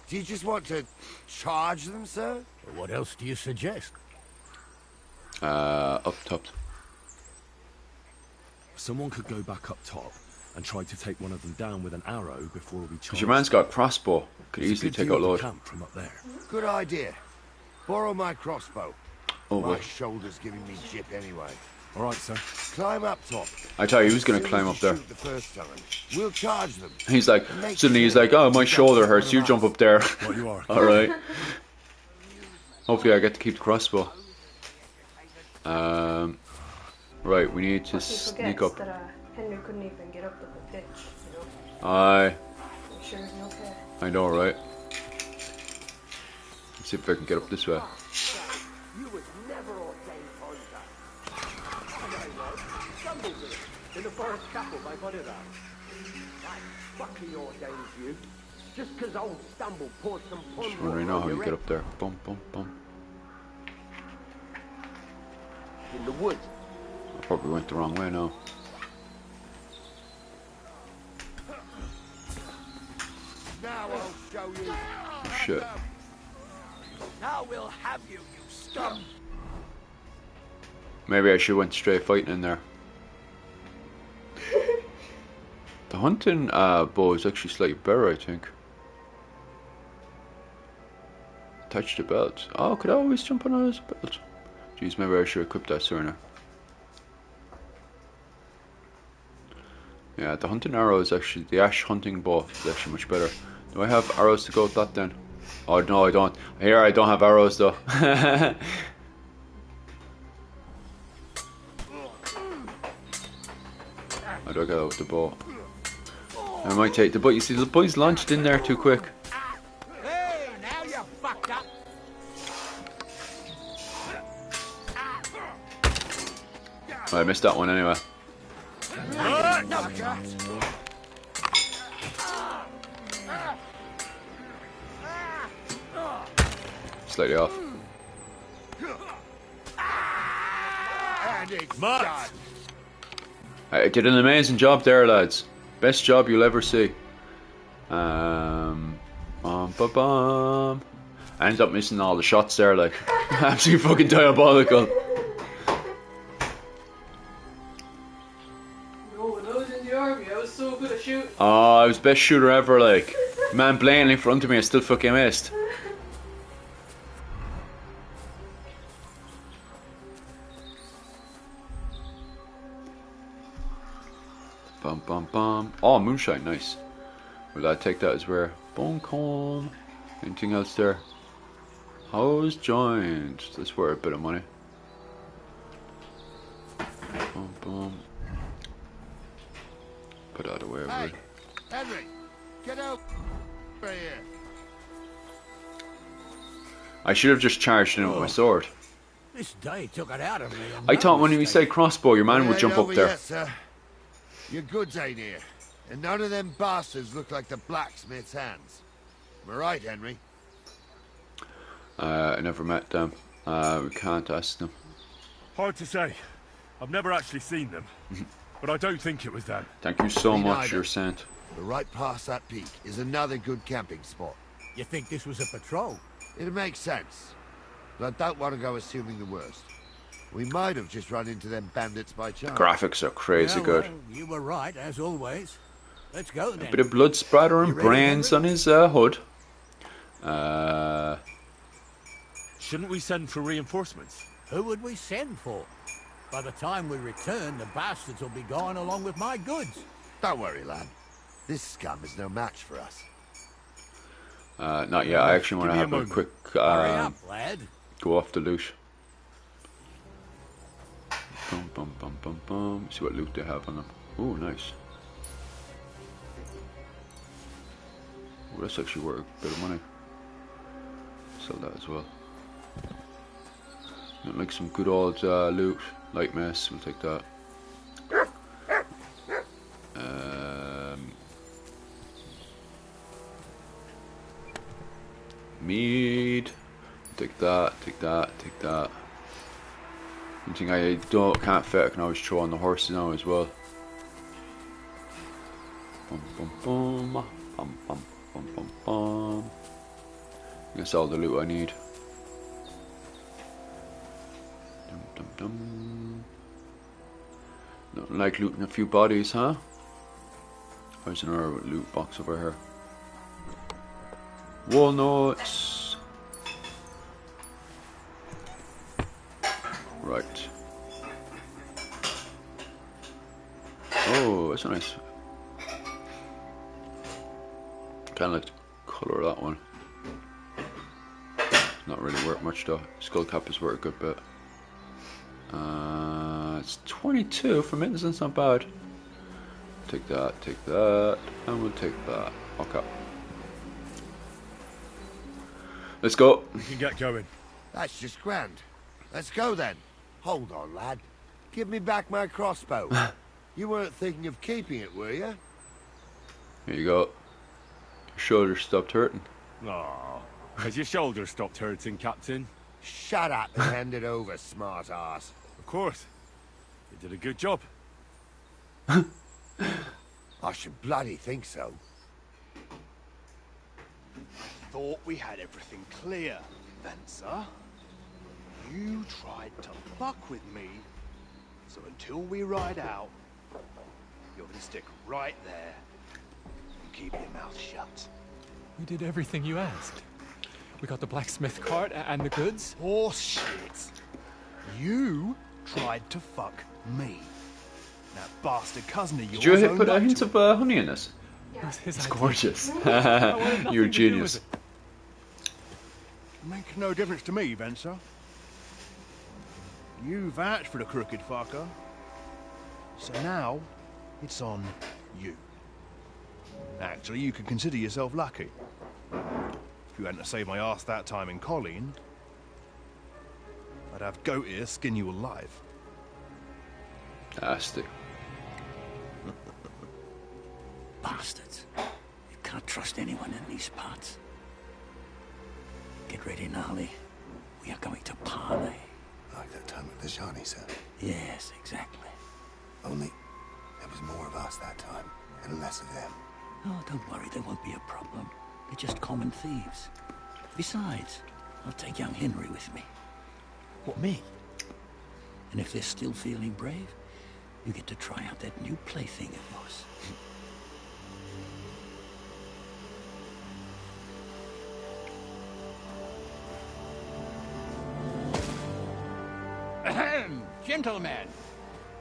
Do you just want to charge them, sir? Well, what else do you suggest? Up top. Someone could go back up top and try to take one of them down with an arrow before we charge. Your man's got a crossbow. Could There's a easily good take view out of the load. camp from up there. Good idea. Borrow my crossbow. Oh, My boy. shoulder's giving me jip anyway. All right, sir. Climb up top. I tell you, he was going As to soon climb as up you there. shoot the first time, we'll charge them. He's like, suddenly he's like, oh, my shoulder hurts, you jump up there. What you are. Alright. Hopefully I get to keep the crossbow. Right, we need to But he sneak forgets up. that Henry couldn't even get up the ditch, you know. Aye, I'm sure he's okay. I know, right? Let's see if I can get up this way. You was never ordained Hamza. And I was. Stumbled with it. In the forest chapel by Bodhiram. I fucking ordained you. Just 'cause old Stumble poured some pond Just wondering now how you get up there. Bum, bum, bum. in the woods. I probably went the wrong way now. Now I'll show you. Shit. Now we'll have you, you scum. Maybe I should went straight fighting in there. The hunting bow is actually slightly better, I think. Attach the belt. Oh, could I always jump on his belt? Jeez, maybe I should equip that sooner. Yeah, the hunting arrow is actually, the ash hunting bow is actually much better. Do I have arrows to go with that then? Oh no, I don't. Here I don't have arrows though. How do I get out with the bow? I might take the bow. You see, the boy's launched in there too quick. Hey, now you fucked up. I missed that one anyway. Slightly off. And it's done. I did an amazing job there, lads. Best job you'll ever see. Bum. I ended up missing all the shots there, like absolutely fucking diabolical. No, when I was in the army, I was so good at shooting. Oh, I was best shooter ever, like. Man blatantly in front of me, I still fucking missed. Bum. Oh, moonshine, nice. Will I take that as where? Buncombe. Anything else there? Hose joined. That's worth a bit of money. Boom, boom. Put that away. Hey, Henry, get out right here. I should have just charged in with my sword. This day took it out of me. I thought when you say crossbow, your man would jump up there. Yet, sir. Your goods ain't here, and none of them bastards look like the blacksmith's hands. Am I right, Henry? I never met them. We can't ask them. Hard to say. I've never actually seen them. But I don't think it was them. Thank you so Me much, neither. you're sent. But right past that peak is another good camping spot. You think this was a patrol? It makes sense, but I don't want to go assuming the worst. We might have just run into them bandits by chance. Graphics are crazy Yeah, good. well, you were right, as always. Let's go then. A bit of blood splatter and You ready, brains Henry? on his hood. Shouldn't we send for reinforcements? Who would we send for? By the time we return, the bastards will be gone along with my goods. Don't worry, lad. This scum is no match for us. Not yet. I actually want to Give me a have a moment. quick Hurry up, lad. go off the loot. Bum, bum, bum, bum, bum. See what loot they have on them. Oh, nice. Oh, that's actually worth a bit of money. Sell that as well. Like some good old loot. Light mess, we'll take that. Mead. Take that, take that, take that. Anything I can't fit, I can always throw on the horses now as well. Bum bum bum, bum bum bum bum bum. That's all the loot I need. Dum dum dum. Nothing like looting a few bodies, huh? There's another loot box over here. Walnuts. Right. Oh, that's nice. Kind of like the colour of that one. Not really worth much though. Skull cap is worth a good bit. It's 22 for mittens, that's not bad. Take that, and we'll take that. Okay. Let's go. We can get going. That's just grand. Let's go then. Hold on, lad. Give me back my crossbow. You weren't thinking of keeping it, were you? Here you go. Your shoulders stopped hurting. Aw, has your shoulder stopped hurting, Captain? Shut up and hand it over, smart ass. Of course. You did a good job. I should bloody think so. Thought we had everything clear, Venser. You tried to fuck with me, so until we ride out, you're gonna stick right there and keep your mouth shut. We did everything you asked. We got the blacksmith cart and the goods. Horse shit. You tried to fuck me. That bastard cousin of yours. Did you put owned a up hint to of honey in this? It was his It's idea. gorgeous. I wanted nothing You're a to do with genius. it. Make no difference to me, Venser. You vouched for the crooked fucker. So now, it's on you. Actually, you could consider yourself lucky. If you hadn't saved my ass that time in Colleen, I'd have goat ear skin you alive. Fantastic. Bastards. You can't trust anyone in these parts. Get ready, Gnarly. We are going to parley. Like that time with the Shani, sir. Yes, exactly. Only there was more of us that time, and less of them. Oh, don't worry, there won't be a problem. They're just common thieves. Besides, I'll take young Henry with me. What, me? And if they're still feeling brave, you get to try out that new plaything of yours. Ahem, gentlemen.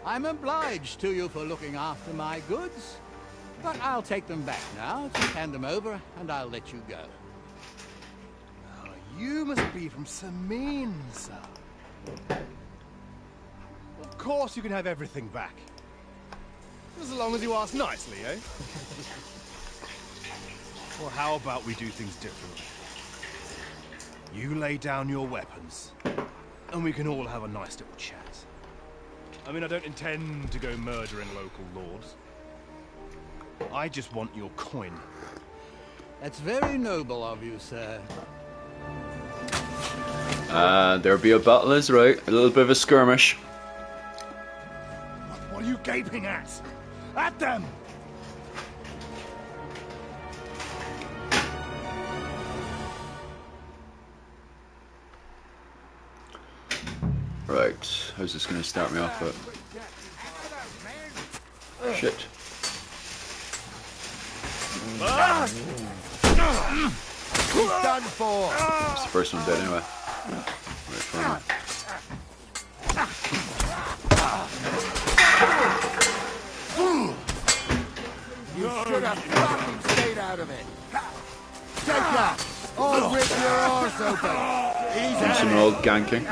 I'm obliged to you for looking after my goods, but I'll take them back now. Just hand them over, and I'll let you go. You must be from Samin, sir. Of course you can have everything back. As long as you ask nicely, eh? Well, how about we do things differently? You lay down your weapons, and we can all have a nice little chat. I mean, I don't intend to go murdering local lords. I just want your coin. That's very noble of you, sir. There'll be a battle, is right. A little bit of a skirmish. What are you gaping at? At them! Right, how's this going to start me off with? Shit. He's done for. It's the first one dead anyway. Right, fine. You should have fucking stayed out of it. Take that. I'll rip your arse open. He's And some old ganking.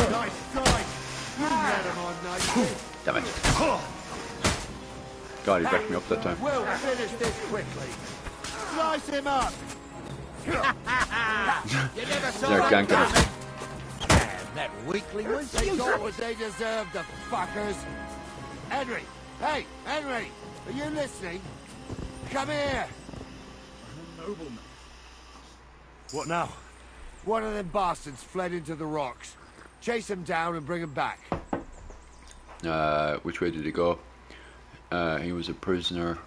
Nice strike. You let him on nicely. Damn it. God, he backed me up that time. We'll finish this quickly. Slice him up. You never saw They're that ganking coming. us. That weakling was They got useless. what they deserved, the fuckers. Henry! Hey, Henry! Are you listening? Come here! Nobleman. What now? One of them bastards fled into the rocks. Chase him down and bring him back. Which way did he go? He was a prisoner.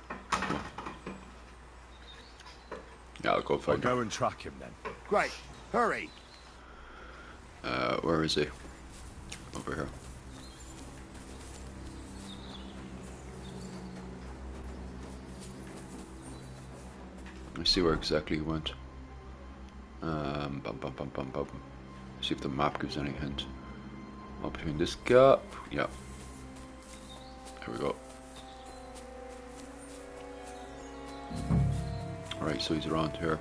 Yeah, I'll go find him. Go and track him then. Great. Hurry. Where is he? Over here. Let's see where exactly he went. Bum, bum, bum, bum, bum. See if the map gives any hint. Up between this gap. Yeah. There we go. Alright, so he's around here.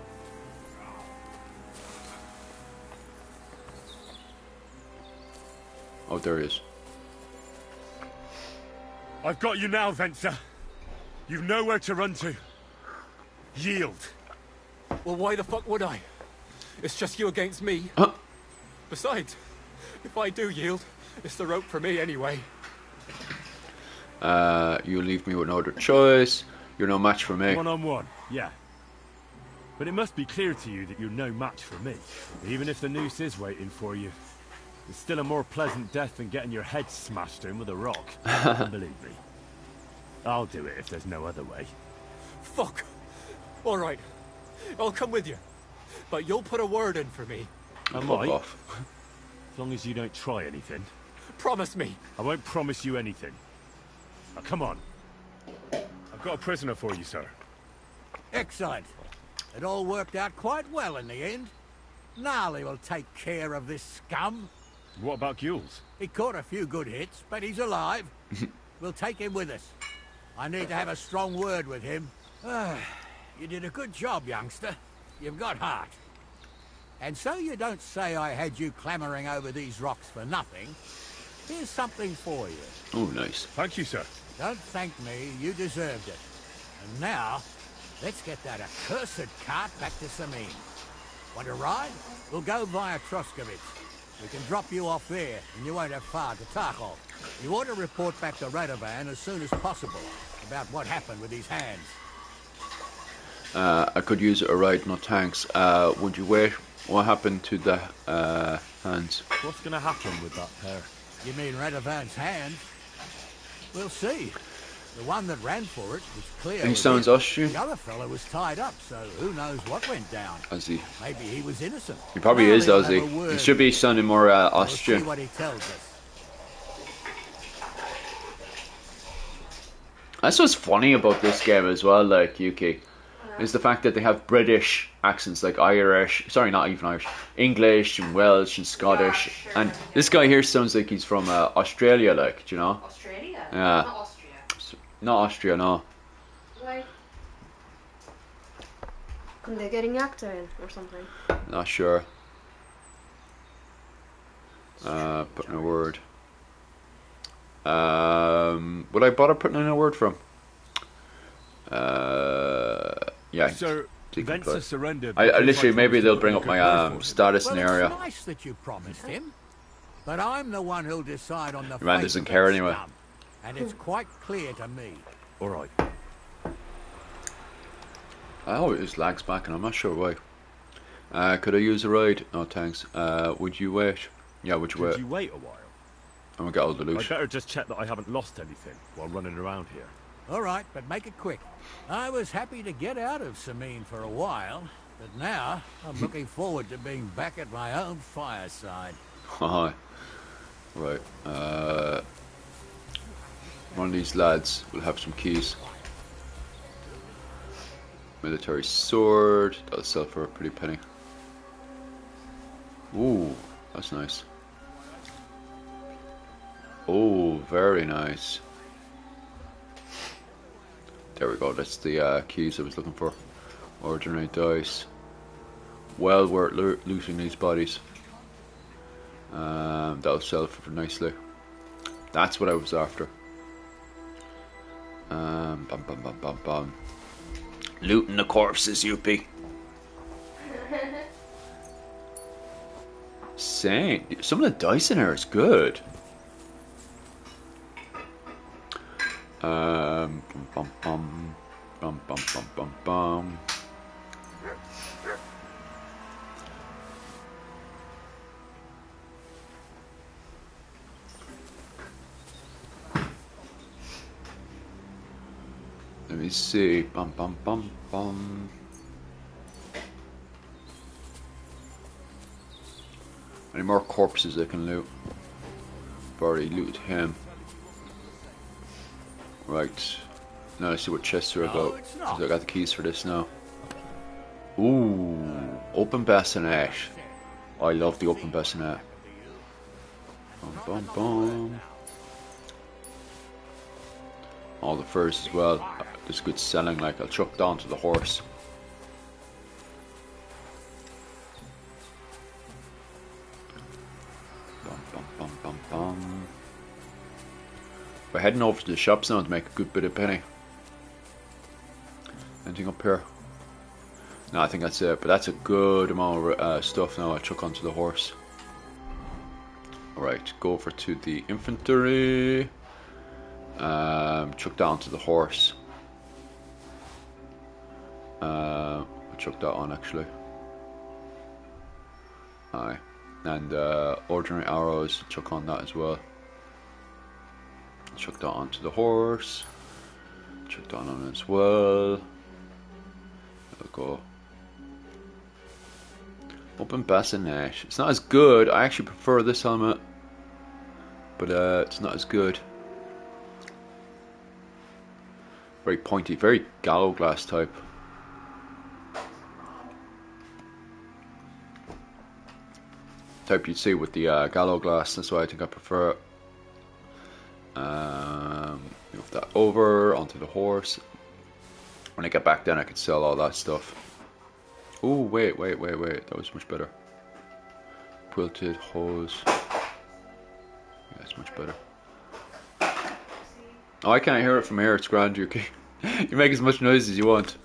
Oh, there he is. I've got you now, Venser. You've nowhere to run to. Yield. Well, why the fuck would I? It's just you against me. Besides, if I do yield, it's the rope for me anyway. You leave me with no other choice. You're no match for me. One-on-one, yeah. But it must be clear to you that you're no match for me. Even if the noose is waiting for you, it's still a more pleasant death than getting your head smashed in with a rock. Believe me. I'll do it if there's no other way. Fuck. All right, I'll come with you. But you'll put a word in for me. I might. As long as you don't try anything. Promise me. I won't promise you anything. Now, come on. I've got a prisoner for you, sir. Excellent. It all worked out quite well in the end. Gnarly will take care of this scum. What about Gules? He caught a few good hits, but he's alive. We'll take him with us. I need to have a strong word with him. You did a good job, youngster. You've got heart. And so you don't say I had you clambering over these rocks for nothing. Here's something for you. Oh, nice. Thank you, sir. Don't thank me, you deserved it. And now, let's get that accursed cart back to Samin. Want to ride? We'll go via Troskovitz. We can drop you off there, and you won't have far to Tarkov. You ought to report back to Radovan as soon as possible about what happened with these hands. I could use a ride, no thanks. Would you wait? What happened to the hands? What's going to happen with that pair? You mean Radovan's hand? We'll see. The one that ran for it was clear. He sounds Austrian. The other fellow was tied up, so who knows what went down. Aussie. Maybe he was innocent. He probably is Well, let's have a Aussie. word. He should be sounding more We'll see Austrian. what he tells us. That's what's funny about this game as well, like Yuki, is the fact that they have British accents like Irish, sorry, not even Irish, English and Welsh and Scottish, and this guy here sounds like he's from Australia, like, do you know? Australia? Yeah. Not Austria. Not Austria, no. Like, Couldn't they get Inyakta in or something? Not sure. Put in a word. Would I bother putting in a word from? Yeah. Sir, Venza surrendered. I literally, maybe they'll bring up my status in the area. It's nice that you promised him, but I'm the one who'll decide on the Your man fate doesn't of care that anyway. scum, and it's quite clear to me. All right. I always lags back, and I'm not sure why. Could I use a ride? No, thanks. Would you wait? Yeah, would you wait? Could you wait a while? I'm gonna get all the loot. I'd better just check that I haven't lost anything while running around here. All right, but make it quick. I was happy to get out of Samine for a while, but now I'm looking forward to being back at my own fireside. Hi. Right. One of these lads will have some keys. Military sword. That'll sell for a pretty penny. Ooh, that's nice. Oh, very nice. There we go. That's the keys I was looking for. Ordinary dice. Well worth looting these bodies. That'll sell for nicely. That's what I was after. Bum bum bum bum bum. Looting the corpses, Youpie. Insane. Some of the dice in here is good. Bum bum bum bum bum bum bum bum. Let me see. Bum bum bum bum. Any more corpses I can loot? I've already looted him. Right. Now let's see what chests are about. Because I got the keys for this now. Ooh. Open bassinet. I love the open bassinet. Bum bum bum. All the furs as well. There's good selling, like I'll chuck down to the horse. Bum bum bum bum bum. We're heading over to the shops now to make a good bit of penny. Anything up here? No, I think that's it. But that's a good amount of stuff now I'll chuck onto the horse. Alright, go over to the infantry. Chuck down to the horse. Chuck that on actually. Aye. And ordinary arrows, chuck on that as well. Chuck that onto the horse. Chuck that on as well. It'll go. Open bassinet. It's not as good. I actually prefer this helmet. But it's not as good. Very pointy, very gallow glass type. Type you'd see with the gallow glass. That's why I think I prefer it. Move that over onto the horse. When I get back then I can sell all that stuff. Oh wait, that was much better. Quilted hose. That's much better. Oh, I can't hear it from here. It's grand, Yuki. You make as much noise as you want.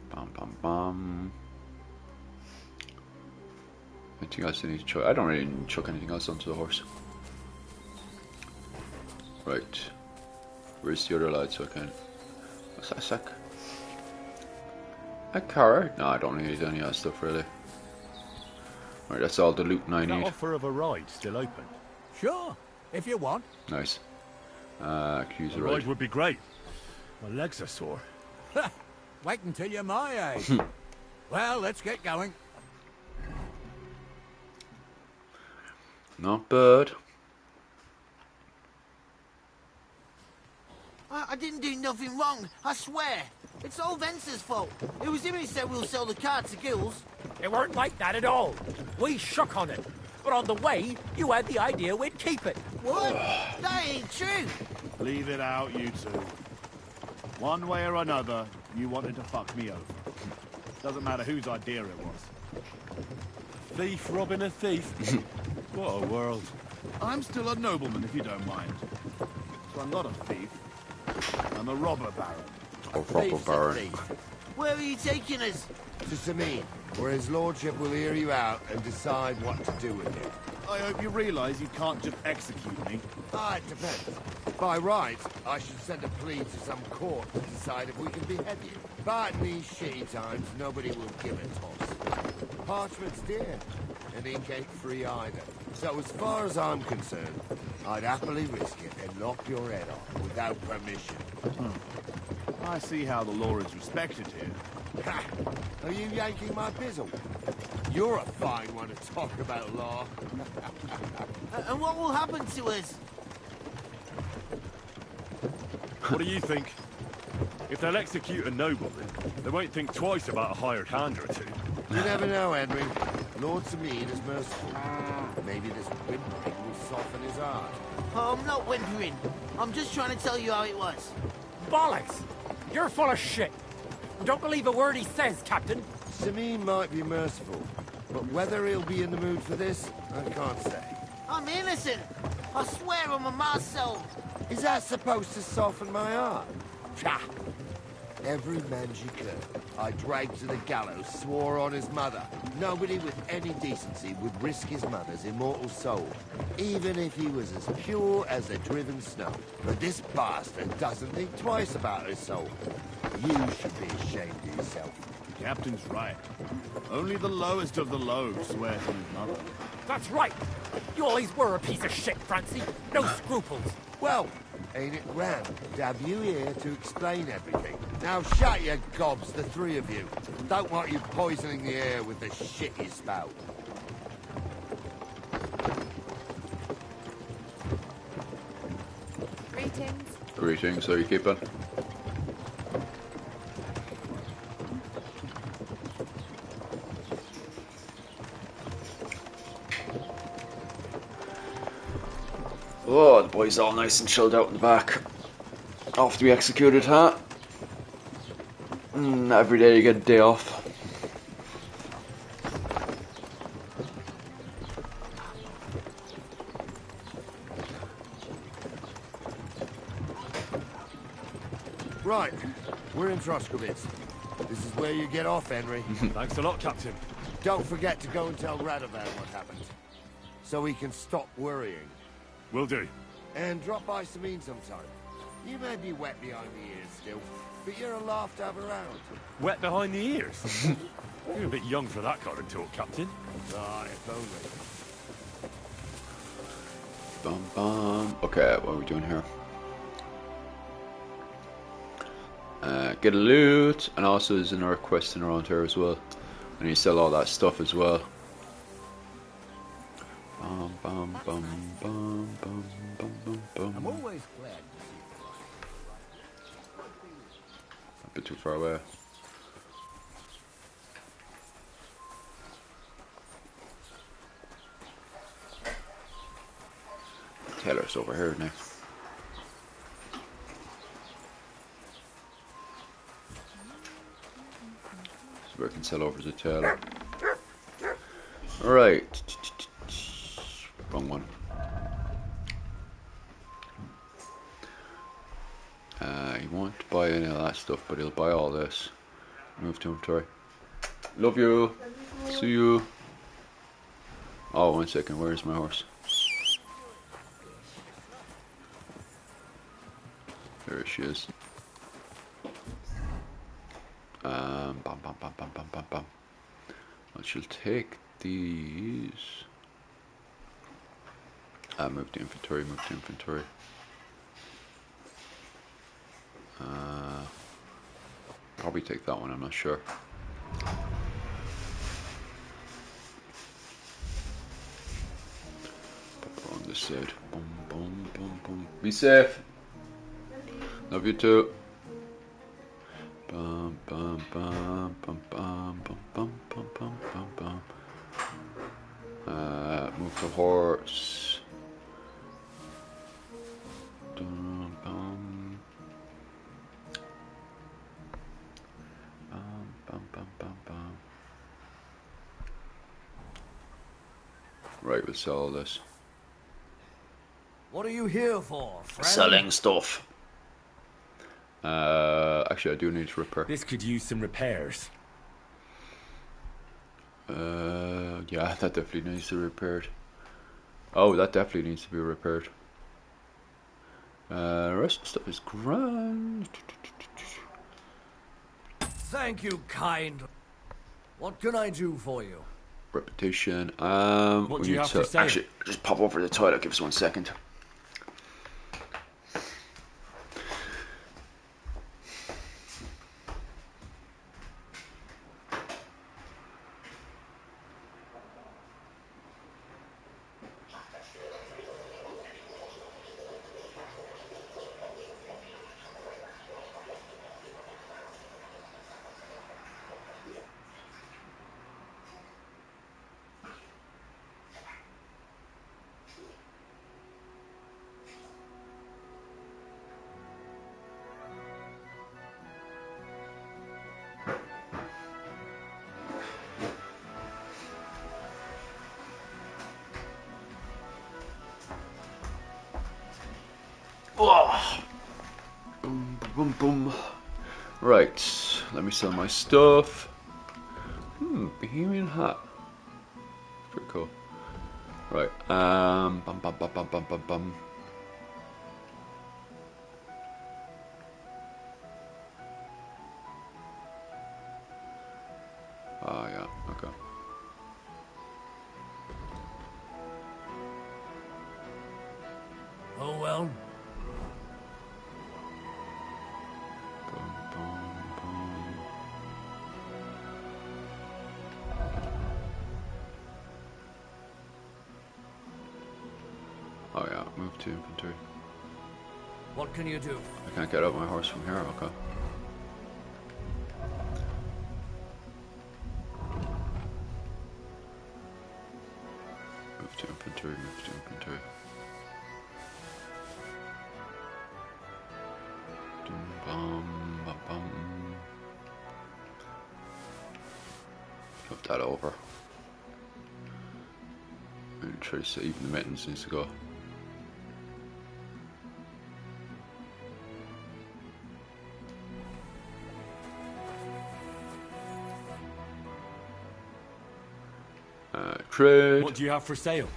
Bum bum bum. Anything else I need to chuck? I don't really need to chuck anything else onto the horse. Right. Where's the other lad so I can... What's that sack? A car? No, I don't need any of that stuff really. Right, that's all the loot I need. That offer of a ride still open? Sure, if you want. Nice. Accuse A the ride ride. would be great. My legs are sore. Wait until you're my age. Well, let's get going. Not bad. I didn't do nothing wrong, I swear. It's all Vence's fault. It was him who said we'll sell the car to Gills. It weren't like that at all. We shook on it. But on the way, you had the idea we'd keep it. What? That ain't true. Leave it out, you two. One way or another, you wanted to fuck me over. Doesn't matter whose idea it was. Thief robbing a thief? What a world. I'm still a nobleman, if you don't mind. So I'm not a thief. I'm a robber baron. Oh, robber baron. Where are you taking us? To Samin, where his lordship will hear you out and decide what to do with you. I hope you realize you can't just execute me. Ah, it depends. By right, I should send a plea to some court to decide if we can behead you. But in these shitty times, nobody will give a toss. Parchment's dear, and ink ain't free either. So as far as I'm concerned, I'd happily risk it and knock your head off without permission. I see how the law is respected here. Ha! Are you yanking my bizzle? You're a fine one to talk about law. And what will happen to us? What do you think? If they'll execute a nobleman, they won't think twice about a hired hand or two. You never know, Henry. Lord Samin is merciful. Maybe this whimpering will soften his heart. Oh, I'm not whimpering. I'm just trying to tell you how it was. Bollocks! You're full of shit. Don't believe a word he says, Captain. Samin might be merciful, but whether he'll be in the mood for this, I can't say. I'm innocent. I swear on my ma's soul. Is that supposed to soften my heart? Pah! Every man she could, I dragged to the gallows, swore on his mother. Nobody with any decency would risk his mother's immortal soul, even if he was as pure as the driven snow. But this bastard doesn't think twice about his soul. You should be ashamed of yourself. The captain's right. Only the lowest of the low swears on his mother. That's right. You always were a piece of shit, Francie. No scruples. Well, ain't it grand to have you here to explain everything? Now shut your gobs, the three of you. Don't want you poisoning the air with the shit you spout. Greetings. Greetings, how you keeping? Oh, the boys all nice and chilled out in the back. Off to be executed, huh? Every day you get a day off. Right, we're in Troskowitz. This is where you get off, Henry. Thanks a lot, Captain. Don't forget to go and tell Radovan what happened, so he can stop worrying. Will do. And drop by Samin sometime. You may be wet behind the ears still, but you're a laugh to have around. Wet behind the ears? You're a bit young for that kind of talk, Captain. Ah, if only. Bum bum. Okay, what are we doing here? Get a loot, and also there's another question around here as well. And you sell all that stuff as well. Bum bum bum bum bum bum bum bum. I'm always glad to A bit too far away. Taylor's over here now. So we can sell over to Taylor. Alright. Wrong one. He won't buy any of that stuff, but he'll buy all this. Move to inventory. Love you. See you. Oh, 1 second. Where's my horse? There she is. Bum, bum, bum, bum, bum, bum, bum. I shall take these. Move to inventory, move to inventory. Probably take that one, I'm not sure. Put on this side. Boom, boom, boom, boom. Be safe. Love you too. Bum, bum, bum, bum, bum, bum, bum, bum, bum, bum, bum. Move the horse. Bum, bum, Right, we'll sell all this. What are you here for, friend? Selling stuff. Actually, I do need to repair. This could use some repairs. Yeah, that definitely needs to be repaired. Oh, that definitely needs to be repaired. The rest of the stuff is grand. Thank you, kind. What can I do for you? Repetition. What do you have for sale? Actually, just pop over to the toilet. Give us 1 second. Oh. Boom, boom, boom. Right, let me sell my stuff. Bohemian hat. Pretty cool. Right, bum, bum, bum, bum, bum, bum, bum. Oh, yeah, okay. Oh, well. Oh yeah, move to inventory. What can you do? I can't get up my horse from here, okay. Move to inventory, move to inventory. Dum, bum, bum, bum. Flip that over. And trace it, even the mittens needs to go. Trade. What do you have for sale?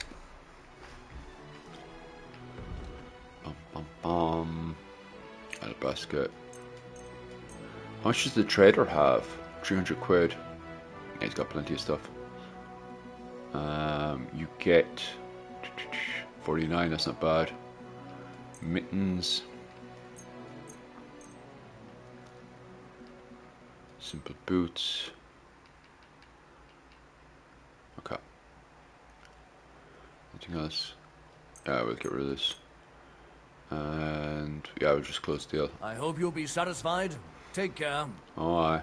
Bum, bum, bum. Add a basket. How much does the trader have? 300 quid. Yeah, he's got plenty of stuff. You get 49, that's not bad. Mittens. Simple boots. Okay. Anything else? Yeah, we'll get rid of this. And yeah, we'll just close the deal. I hope you'll be satisfied. Take care. Oh, aye.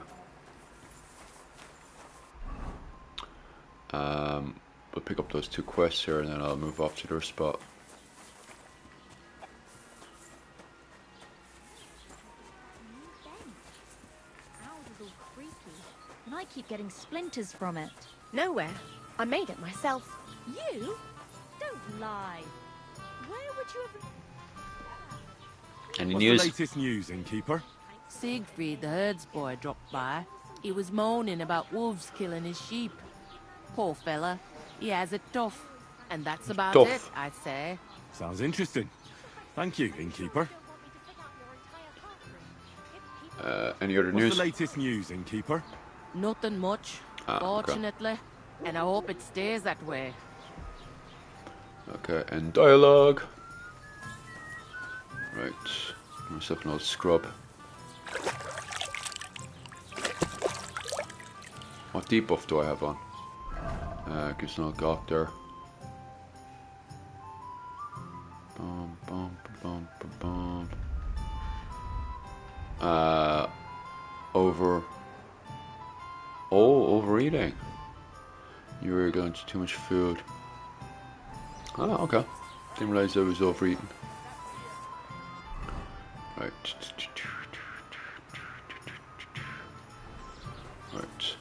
We'll pick up those 2 quests here and then I'll move off to their spot. And I keep getting splinters from it. Nowhere. I made it myself. You? Don't lie. Where would you have... Any What's news? the latest news, innkeeper? Siegfried the herdsboy dropped by. He was moaning about wolves killing his sheep. Poor fella. He has it tough. And that's about Tough. it, I'd say. Sounds interesting. Thank you, innkeeper. Any other What's news? the latest news, innkeeper? Nothing much, Okay. fortunately. And I hope it stays that way. Okay, and dialogue. Right, give myself an old scrub. What debuff do I have on? Gives an old gawk there. Bum, bum, bum, bum, bum. Overeating. You were going to too much food. Oh, okay. Didn't realize I was overeating. Right. Right.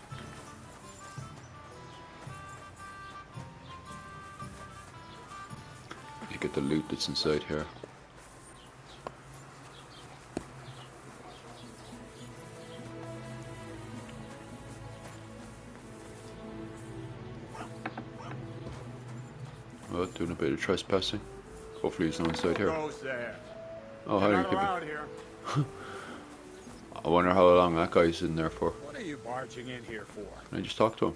loot that's inside here. Oh, doing a bit of trespassing. Hopefully he's not inside here. Oh, hi, You're not allowed here. I wonder how long that guy's in there for. What are you barging in here for? Can I just talk to him?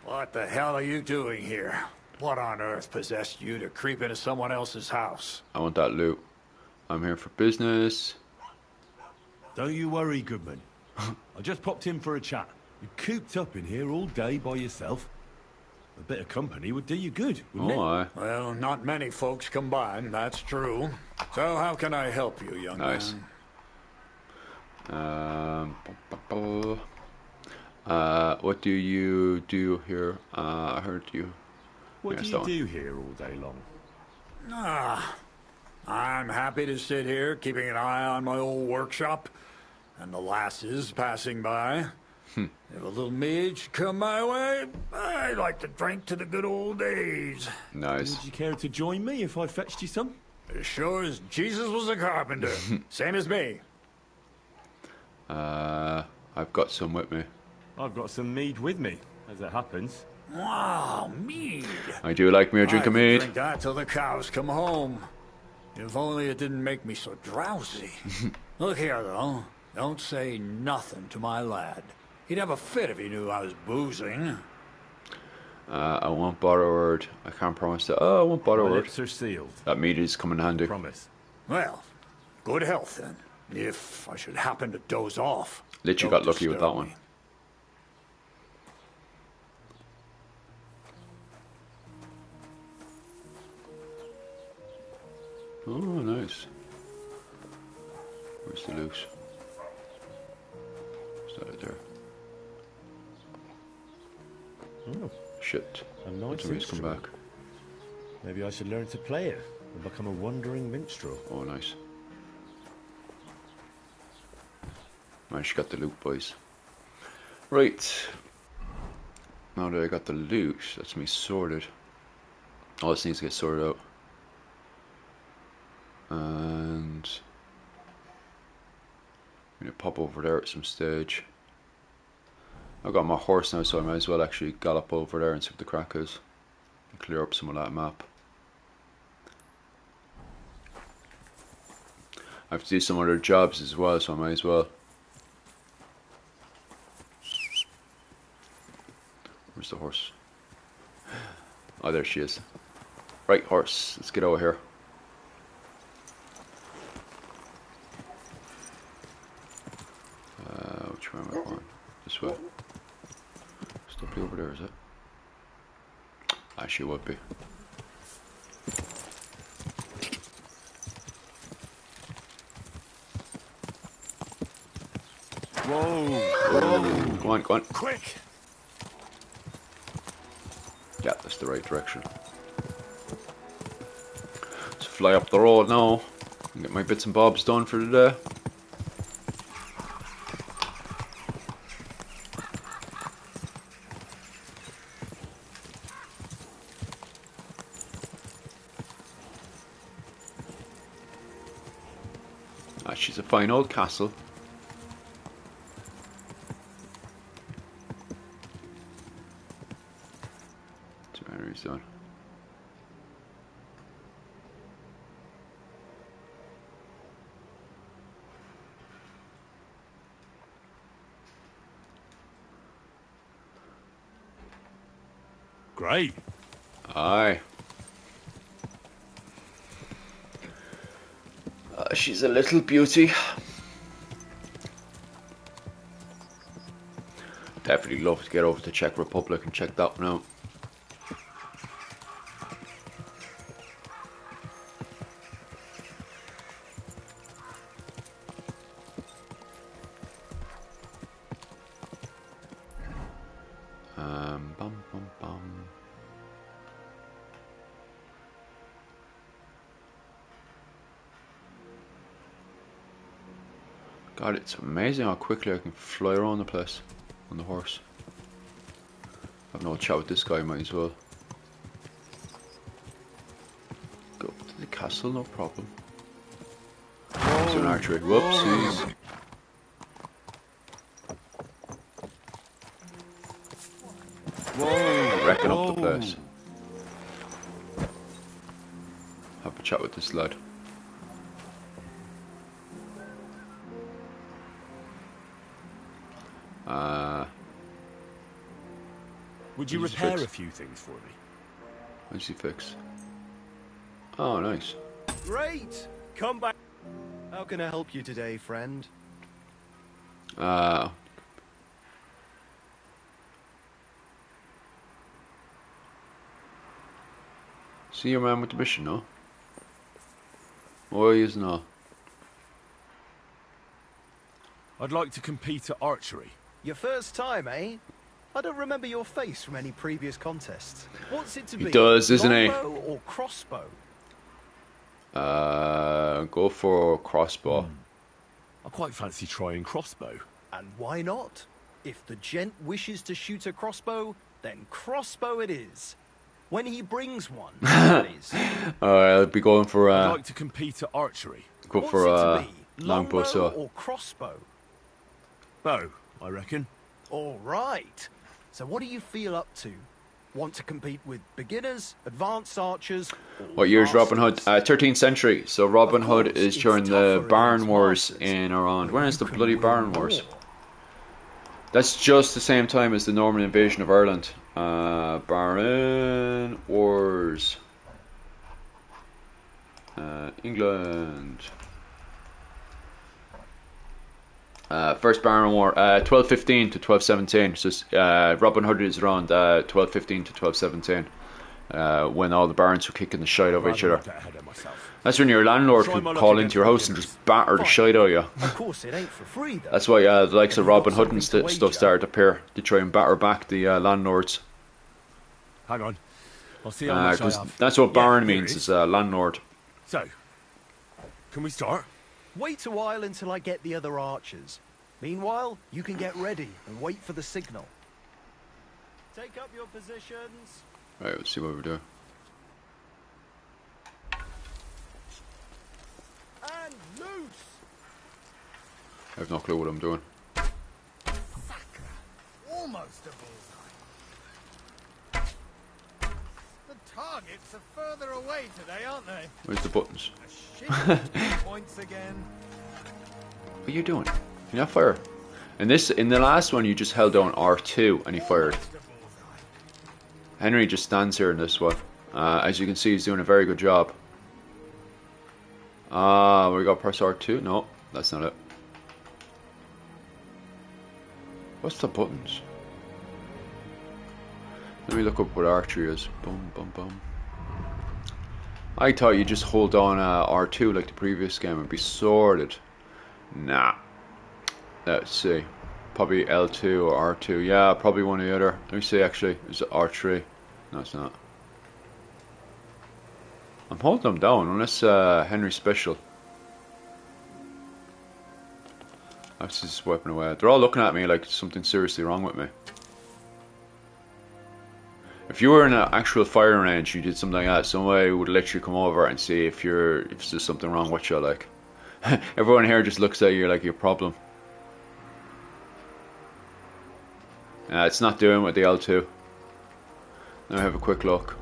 What the hell are you doing here? What on earth possessed you to creep into someone else's house? I want that loot. I'm here for business. Don't you worry, Goodman. I just popped in for a chat. You're cooped up in here all day by yourself. A bit of company would do you good, wouldn't it? Aye. Well, not many folks combine, that's true. So how can I help you, young Nice. man? What do you do here? I heard you. What do Yes, you that do here all day long? I'm happy to sit here, keeping an eye on my old workshop, and the lasses passing by. If a little mead should come my way, I'd like to drink to the good old days. Nice. Would you care to join me if I fetched you some? As sure as Jesus was a carpenter. Same as me. I've got some with me. I've got some mead with me, as it happens. Wow, mead. I do like me a drink of mead. Drink that till the cows come home. If only it didn't make me so drowsy. Look here, though. Don't say nothing to my lad. He'd have a fit if he knew I was boozing. I won't bother a word. I can't promise that. Oh, I won't bother a My word. lips are sealed. That meat is coming handy. Promise. Well, good health then. If I should happen to doze off. Literally don't got lucky with disturb that one. me. Oh, nice. Where's the loot? Is that it there? Oh, Shit. a nice He's come instrument. back. Maybe I should learn to play it and become a wandering minstrel. Oh, nice. Managed to get the loot, boys. Right. Now that I got the loot, that's me sorted. All this needs to get sorted out. And I'm gonna pop over there at some stage. I've got my horse now, so I might as well actually gallop over there and see what the crack is and clear up some of that map. I have to do some other jobs as well, so I might as well. Where's the horse? Oh, there she is. Right, horse, let's get over here. Which way am I going? This way. Still be over there, is it? Actually, it would be. Whoa! Whoa! Go on, go on. Quick! Yeah, that's the right direction. Let's fly up the road now and get my bits and bobs done for the day. She's a fine old castle. Two Henry's done. Great. Aye. She's a little beauty. Definitely love to get over to Czech Republic and check that one out. Bum, bum, bum. God, it's amazing how quickly I can fly around the place on the horse. I've no chat with this guy, might as well. Go up to castle, no problem. It's an archery. Whoopsies. Whoa! Wrecking up the place. Have a chat with this lad. Would you repair a few things for me? What does he fix? Oh, nice. Great! Come back. How can I help you today, friend? See your man with the mission, no? Why is not? I'd like to compete at archery. Your first time, eh? I don't remember your face from any previous contests. What's it to be? He does, isn't he? Longbow or crossbow? Go for crossbow. I quite fancy trying crossbow. And why not? If the gent wishes to shoot a crossbow, then crossbow it is. When he brings one, that is. I'll be going for I'd like to compete at archery. Go for longbow or crossbow? Bow, I reckon. All right. So what do you feel up to? Want to compete with beginners, advanced archers? What year is Robin Hood? 13th century. So Robin Hood is during the Barn Wars in around. When is the bloody Barn Wars? That's just the same time as the Norman invasion of Ireland. Barn Wars. England. First Barn War, 1215 to 1217. So Robin Hood is around 1215 to 1217, when all the barons were kicking the shite over each other. That's when your landlord could call into your house and just batter the shite out of you. Of course, it ain't for free, though. That's why the likes of Robin Hood and stuff started to appear to try and batter back the landlords. Hang on, I'll see how much I have. That's what baron means, is landlord. So, can we start? Wait a while until I get the other archers. Meanwhile, you can get ready and wait for the signal. Take up your positions. Right, let's see what we do. And loose. I have no clue what I'm doing. Almost a bullseye. The targets are further away today, aren't they? Where's the buttons? Points again. What are you doing? Can you not fire? In the last one, you just held down R2 and he fired. Henry just stands here in this one. As you can see, he's doing a very good job. We got press R2. No, that's not it. What's the buttons? Let me look up what archery is. Boom, boom, boom. I thought you just hold down R2 like the previous game and be sorted. Nah. Let's see. Probably L2 or R2. Yeah, probably one or the other. Let me see actually. Is it R3? No, it's not. I'm holding them down unless Henry's special. That's just wiping away. They're all looking at me like something seriously wrong with me. If you were in an actual firing range, you did something like that, somebody would let you come over and see if there's something wrong with you. Like, everyone here just looks at you like your problem. It's not doing with the L2. Let me have a quick look.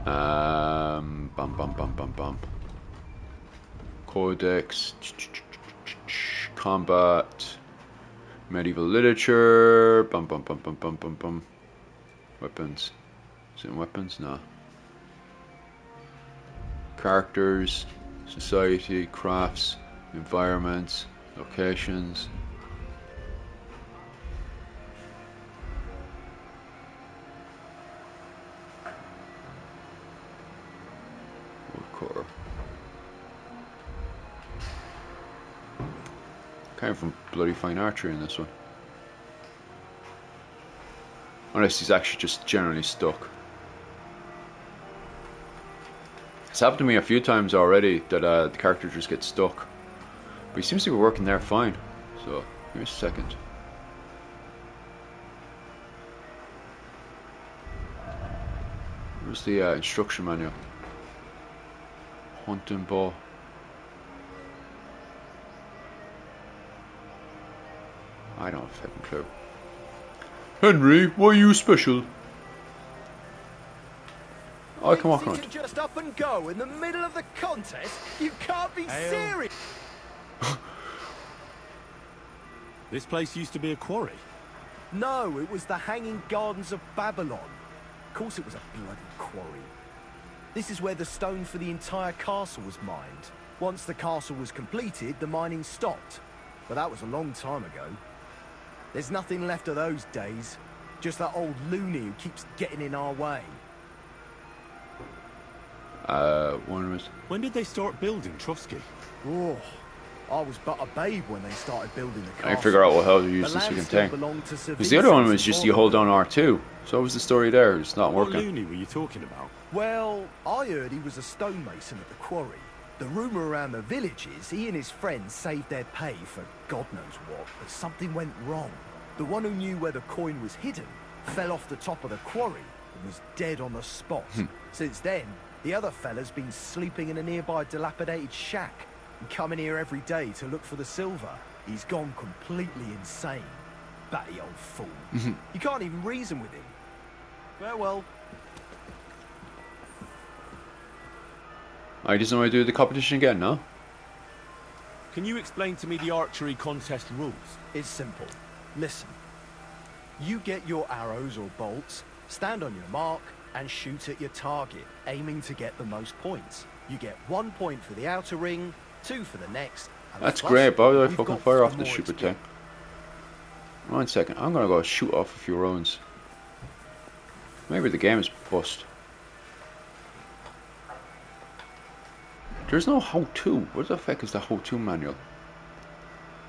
Bum bum bum bum bum. Codex, combat, medieval literature, bum bum bum bum bum bum bum. Weapons. Is it in weapons? No. Characters, society, crafts, environments, locations. Core. Came from bloody fine archery in this one. Unless he's actually just generally stuck. It's happened to me a few times already that the character just gets stuck. But he seems to be working there fine. So, give me a second. Where's the instruction manual? Hunting bow. I don't have a fucking clue. Henry, why are you special? I can walk around. To just up and go in the middle of the contest? You can't be serious! This place used to be a quarry. No, it was the Hanging Gardens of Babylon. Of course it was a bloody quarry. This is where the stone for the entire castle was mined. Once the castle was completed, the mining stopped. But that was a long time ago. There's nothing left of those days. Just that old loony who keeps getting in our way. When did they start building Trusky? Oh, I was but a babe when they started building the castle. I figure out how to use this fucking thing. Because the other one was just you hold down R2. So what was the story there? It's not working. What loony were you talking about? Well, I heard he was a stonemason at the quarry. The rumour around the village is he and his friends saved their pay for God knows what, but something went wrong. The one who knew where the coin was hidden fell off the top of the quarry and was dead on the spot. Since then, the other fella's been sleeping in a nearby dilapidated shack and coming here every day to look for the silver. He's gone completely insane. Batty old fool. You can't even reason with him. Farewell. I just want to do the competition again, no? Can you explain to me the archery contest rules? It's simple. Listen. You get your arrows or bolts, stand on your mark, and shoot at your target, aiming to get the most points. You get 1 point for the outer ring, 2 for the next. That's great, but I fucking fire off this stupid thing. 1 second, I'm gonna go shoot off a few rounds. Maybe the game is bust. There's no how-to. What the fuck is the how-to manual?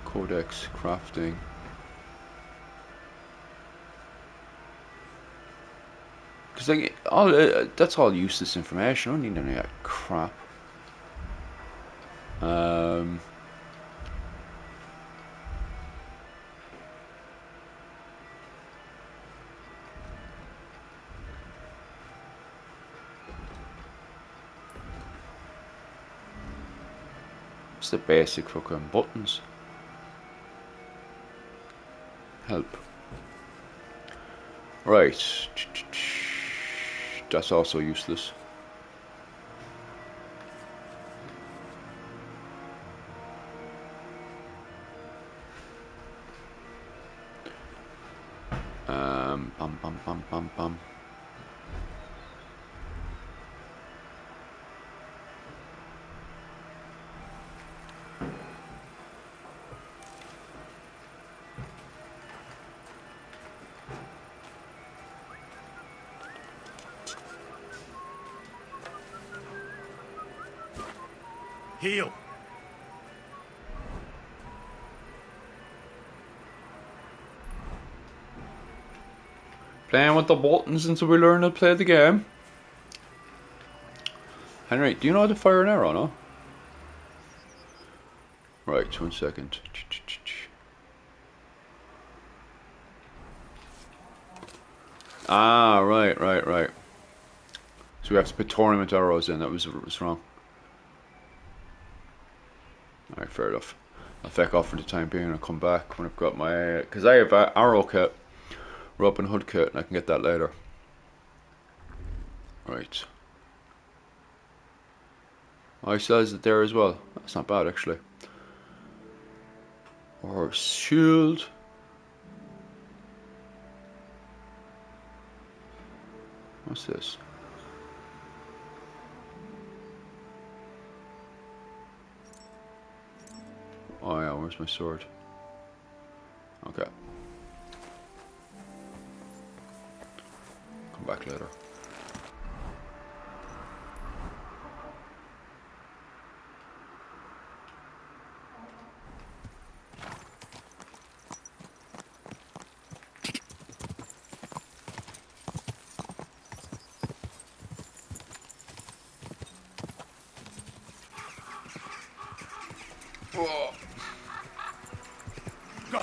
Codex, crafting. Because like, that's all useless information. I don't need any of that crap. It's the basic fucking buttons. Help. Right. That's also useless. Bum. Heal. Playing with the buttons until we learn to play the game. Henry, do you know how to fire an arrow, no? Right, 1 second. Ah, right. So we have to put tournament arrows in. That was wrong. Alright, fair enough. I'll feck off for the time being and I'll come back when I've got my... Because I have an arrow kit, Robin Hood kit, and I can get that later. Right. Oh, he says it there as well. That's not bad, actually. Or shield. What's this? Oh yeah, where's my sword? Okay. Come back later. Whoa. Go.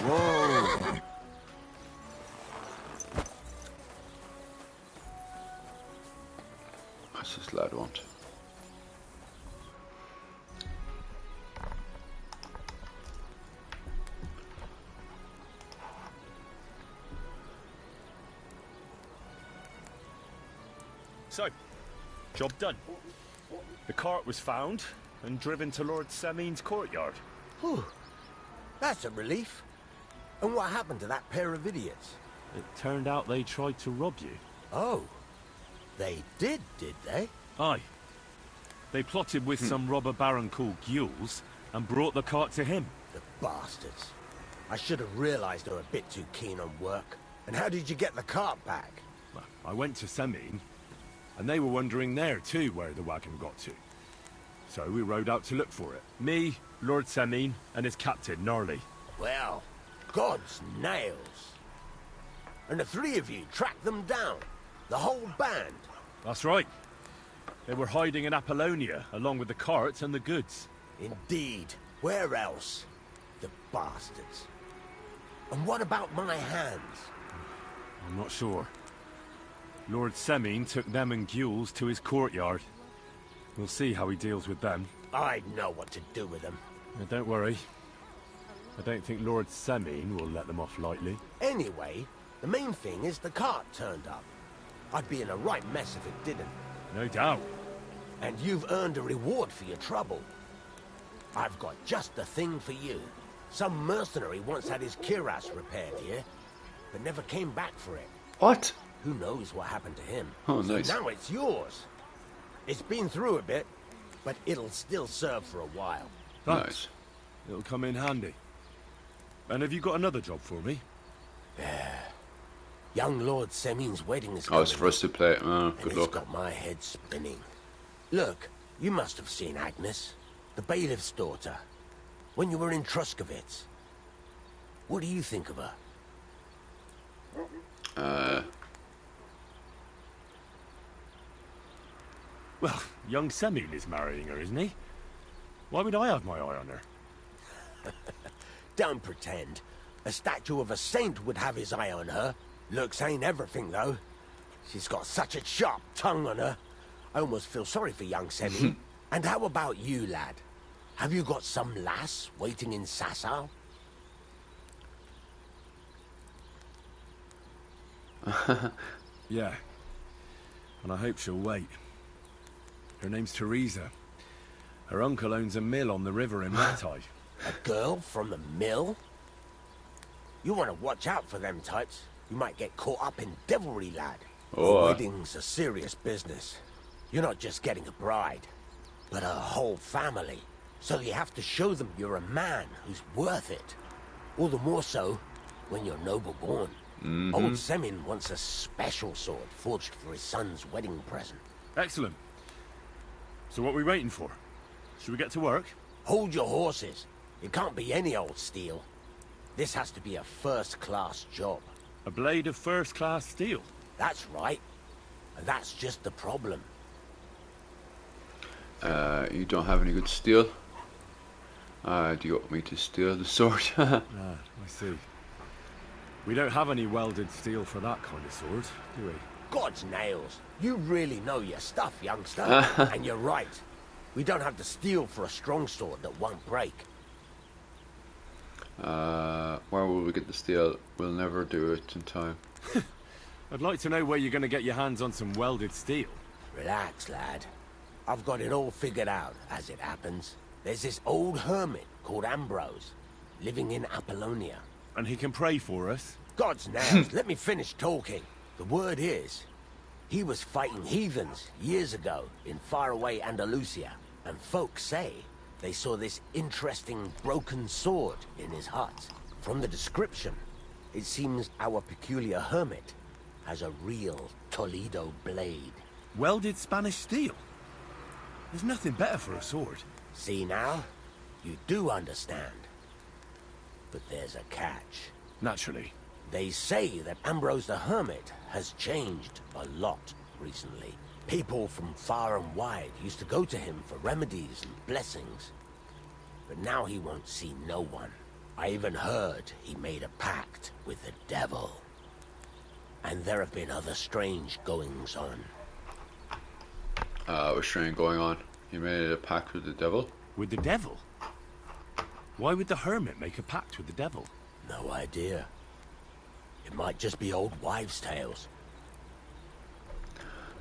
Whoa! What's this lad want? So, job done. The cart was found and driven to Lord Semin's courtyard. Whew. That's a relief. And what happened to that pair of idiots? It turned out they tried to rob you. Oh. They did they? Aye. They plotted with some robber baron called Gules and brought the cart to him. The bastards. I should have realized they were a bit too keen on work. And how did you get the cart back? Well, I went to Semin, and they were wondering there too where the wagon got to. So we rode out to look for it. Me, Lord Semin, and his captain, Gnarly. Well, God's nails. And the three of you tracked them down. The whole band. That's right. They were hiding in Apollonia, along with the cart and the goods. Indeed. Where else? The bastards. And what about my hands? I'm not sure. Lord Semin took them and Gules to his courtyard. We'll see how he deals with them. I know what to do with them. Don't worry. I don't think Lord Semin will let them off lightly. Anyway, the main thing is the cart turned up. I'd be in a right mess if it didn't. No doubt. And you've earned a reward for your trouble. I've got just the thing for you. Some mercenary once had his cuirass repaired here, but never came back for it. What? Who knows what happened to him? Oh, nice. So now it's yours. It's been through a bit, but it'll still serve for a while. Thanks. Nice. It'll come in handy. And have you got another job for me? Young Lord Semin's wedding is Oh, coming. it's for us to play. Oh, good and luck. It's got my head spinning. Look, you must have seen Agnes, the bailiff's daughter, when you were in Truscovitz. What do you think of her? Well, young Semin is marrying her, isn't he? Why would I have my eye on her? Don't pretend. A statue of a saint would have his eye on her. Looks ain't everything, though. She's got such a sharp tongue on her. I almost feel sorry for young Semin. And how about you, lad? Have you got some lass waiting in Sasau? Yeah. And I hope she'll wait. Her name's Teresa. Her uncle owns a mill on the river in Rattay. A girl from the mill? You want to watch out for them types. You might get caught up in devilry, lad. Oh, A wedding's a serious business. You're not just getting a bride, but a whole family. So you have to show them you're a man who's worth it. All the more so when you're noble born. Old Semin wants a special sword forged for his son's wedding present. Excellent. So what are we waiting for? Should we get to work? Hold your horses. It can't be any old steel. This has to be a first-class job. A blade of first-class steel? That's right. And that's just the problem. You don't have any good steel? Do you want me to steal the sword? I see. We don't have any welded steel for that kind of sword, do we? God's nails. You really know your stuff, youngster. And you're right. We don't have the steel for a strong sword that won't break. Where will we get the steel? We'll never do it in time. I'd like to know where you're going to get your hands on some welded steel. Relax, lad. I've got it all figured out, as it happens. There's this old hermit called Ambrose, living in Apollonia. And he can pray for us? God's nails, let me finish talking. The word is, he was fighting heathens years ago in faraway Andalusia, and folks say they saw this interesting broken sword in his hut. From the description, it seems our peculiar hermit has a real Toledo blade. Welded Spanish steel? There's nothing better for a sword. See now? You do understand. But there's a catch. Naturally. They say that Ambrose the Hermit has changed a lot recently. People from far and wide used to go to him for remedies and blessings. but now he won't see no one. I even heard he made a pact with the devil. And there have been other strange goings on. What's strange going on? He made a pact with the devil? With the devil? Why would the hermit make a pact with the devil? No idea. It might just be old wives' tales.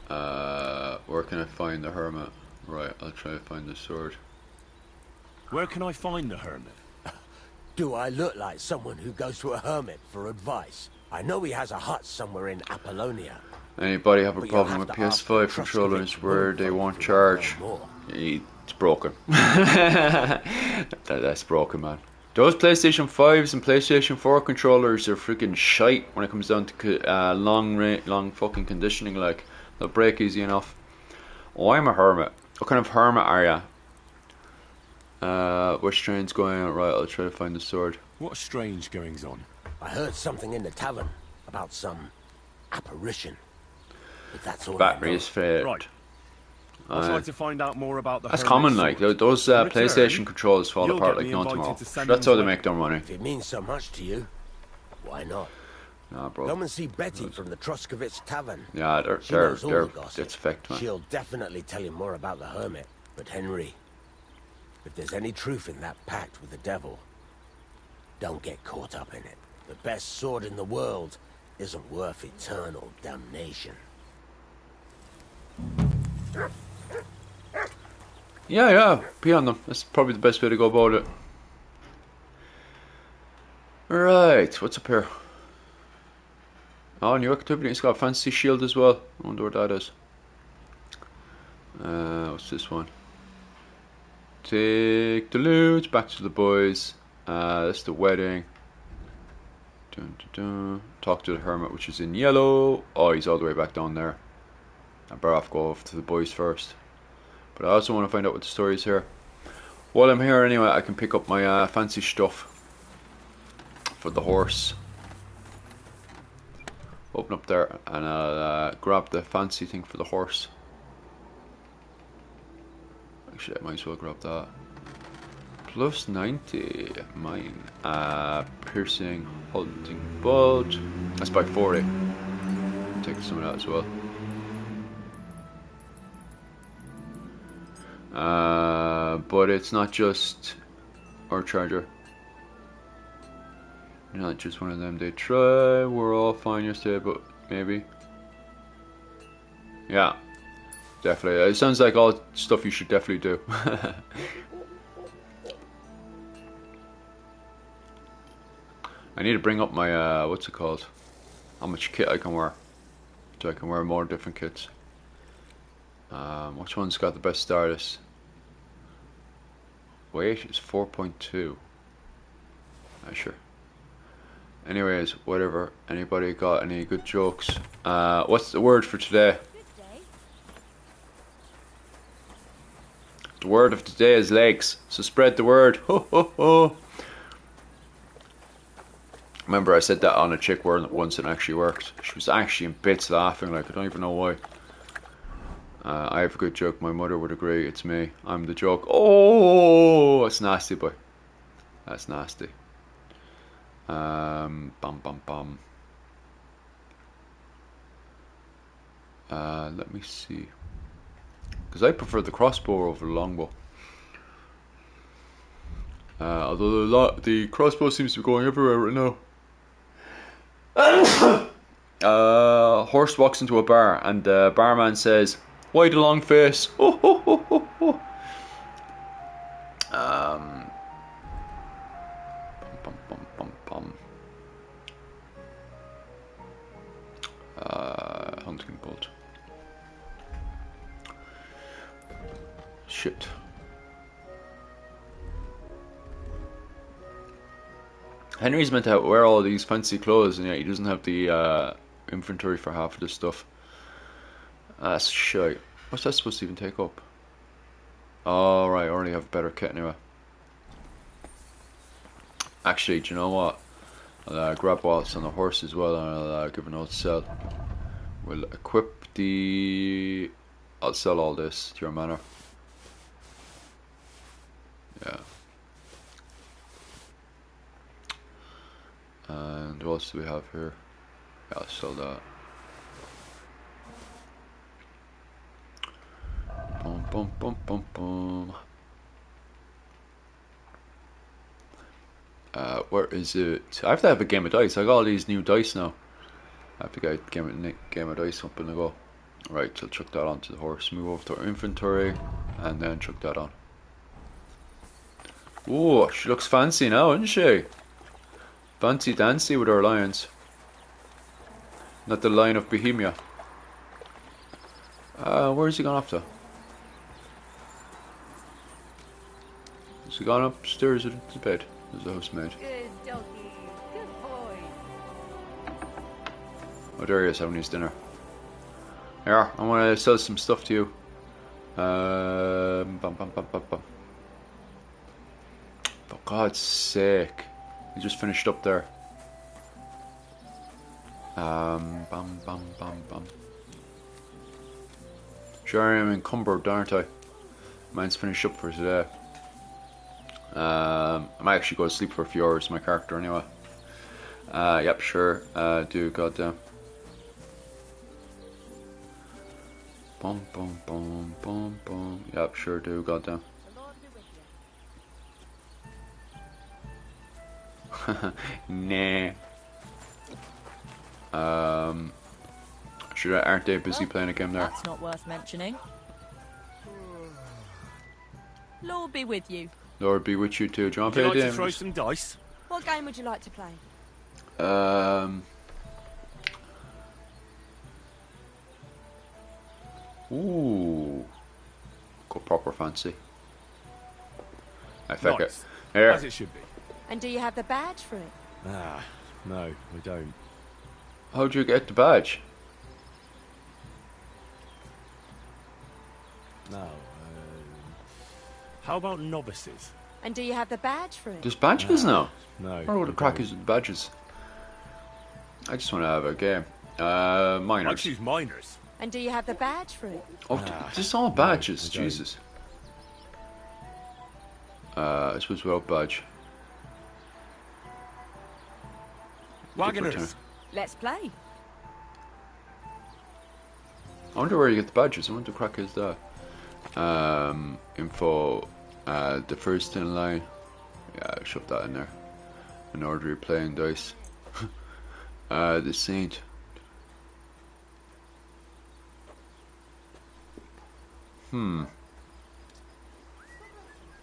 Where can I find the hermit? Right, I'll try to find the sword. Where can I find the hermit? Do I look like someone who goes to a hermit for advice? I know he has a hut somewhere in Apollonia. Anybody have a problem with PS5 controllers where they won't charge? It's broken. That's broken, man. Those PlayStation 5s and PlayStation 4 controllers are freaking shite when it comes down to long fucking conditioning. Like, they'll break easy enough. Oh, I'm a hermit. What kind of hermit are ya? Which train's going on? Right, I'll try to find the sword. What strange goings on? I heard something in the tavern about some apparition. But that's all Battery is failed. Right. I'll try to find out more about the That's hermit's common, sword. like. Those PlayStation controllers fall you'll apart get like me no invited tomorrow. to send That's them how they to make their money. If it means so much to you, why not? Nah, bro. Come and see Betty from the Truskovitz Tavern. Yeah, She knows all the they're gossip. it's fact, man. She'll definitely tell you more about the hermit. But Henry, if there's any truth in that pact with the devil, don't get caught up in it. The best sword in the world isn't worth eternal damnation. Yeah, pee on them. That's probably the best way to go about it. Right, what's up here? Oh, new activity. It's got a fancy shield as well. I wonder what that is. What's this one? Take the loot. Back to the boys. That's the wedding. Dun, dun, dun. Talk to the hermit, which is in yellow. Oh, he's all the way back down there. I better off go off to the boys first. But I also want to find out what the story is here. While I'm here anyway, I can pick up my fancy stuff for the horse. Open up there and I'll grab the fancy thing for the horse. Actually, I might as well grab that. Plus 90, mine. Piercing, hunting bolt. That's by 40. Take some of that as well. But it's not just our charger. Not just one of them they try. We're all fine yesterday, but maybe. Yeah, definitely. It sounds like all stuff you should definitely do. I need to bring up my what's it called? How much kit I can wear, so I can wear more different kits. Which one's got the best Stardust? Weight is 4.2. Sure. Anyways, whatever. Anybody got any good jokes? What's the word for today? The word of today is legs. So spread the word. Ho ho ho. Remember, I said that on a chick word once and it actually worked. She was actually in bits laughing, like I don't even know why. I have a good joke. My mother would agree. It's me. I'm the joke. Oh, that's nasty, boy. That's nasty. Bum bum bum. Let me see. Because I prefer the crossbow over the longbow. Although the crossbow seems to be going everywhere right now. Horse walks into a bar and the barman says, "Why the long face?" Oh, oh, oh, oh, oh. Bum, bum, bum, bum. Hunting bolt. Shit. Henry's meant to wear all these fancy clothes, and yet he doesn't have the inventory for half of this stuff. That's shite. What's that supposed to even take up? Oh, right, I already have better kit anyway. Actually, do you know what? I'll grab what's on the horse as well, and I'll give a note to sell. We'll equip the... I'll sell all this to your manor. Yeah. And what else do we have here? Yeah, I'll sell that. Boom, boom, boom, boom, boom. Where is it? I have to have a game of dice. I got all these new dice now. I have to get a game of dice up and go. Right, so chuck that onto the horse. Move over to our inventory, and then chuck that on. Oh, she looks fancy now, isn't she? Fancy dancy with our lions. Not the Lion of Bohemia. Where's he gone up to? Has he gone upstairs to the bed? There's a housemaid. Good doggy. Good boy. Oh, there he is having his dinner. Here, I want to sell some stuff to you. Bum, bum, bum, bum, bum. For God's sake. He just finished up there. Bum, bum, bum, bum. Sure, I'm encumbered, aren't I? Mine's finished up for today. I might actually go to sleep for a few hours, my character, anyway. Yep, sure. Do, goddamn. Boom, boom, boom, boom, boom. Yep, sure do, goddamn. Nah. Aren't they busy playing a game there? That's not worth mentioning. Lord be with you. Lord be with you too. Do you want Would you to play like a to throw some dice? What game would you like to play? Ooh. Go proper fancy. I fuck Nice. it. Here. As it should be. And do you have the badge for it? Ah, no, we don't. How'd you get the badge? No. How about novices? And do you have the badge for it? There's badges now? No. Or the crack is with badges? I just want to have a game. Miners. I choose miners. And do you have the badge for it? Oh, just all badges. I don't. Jesus. I suppose without badge. Wagoners. Let's play. I wonder where you get the badges. I wonder the crack is that. Info. The first in line. Yeah, shove that in there. In order you're playing dice. The Saint.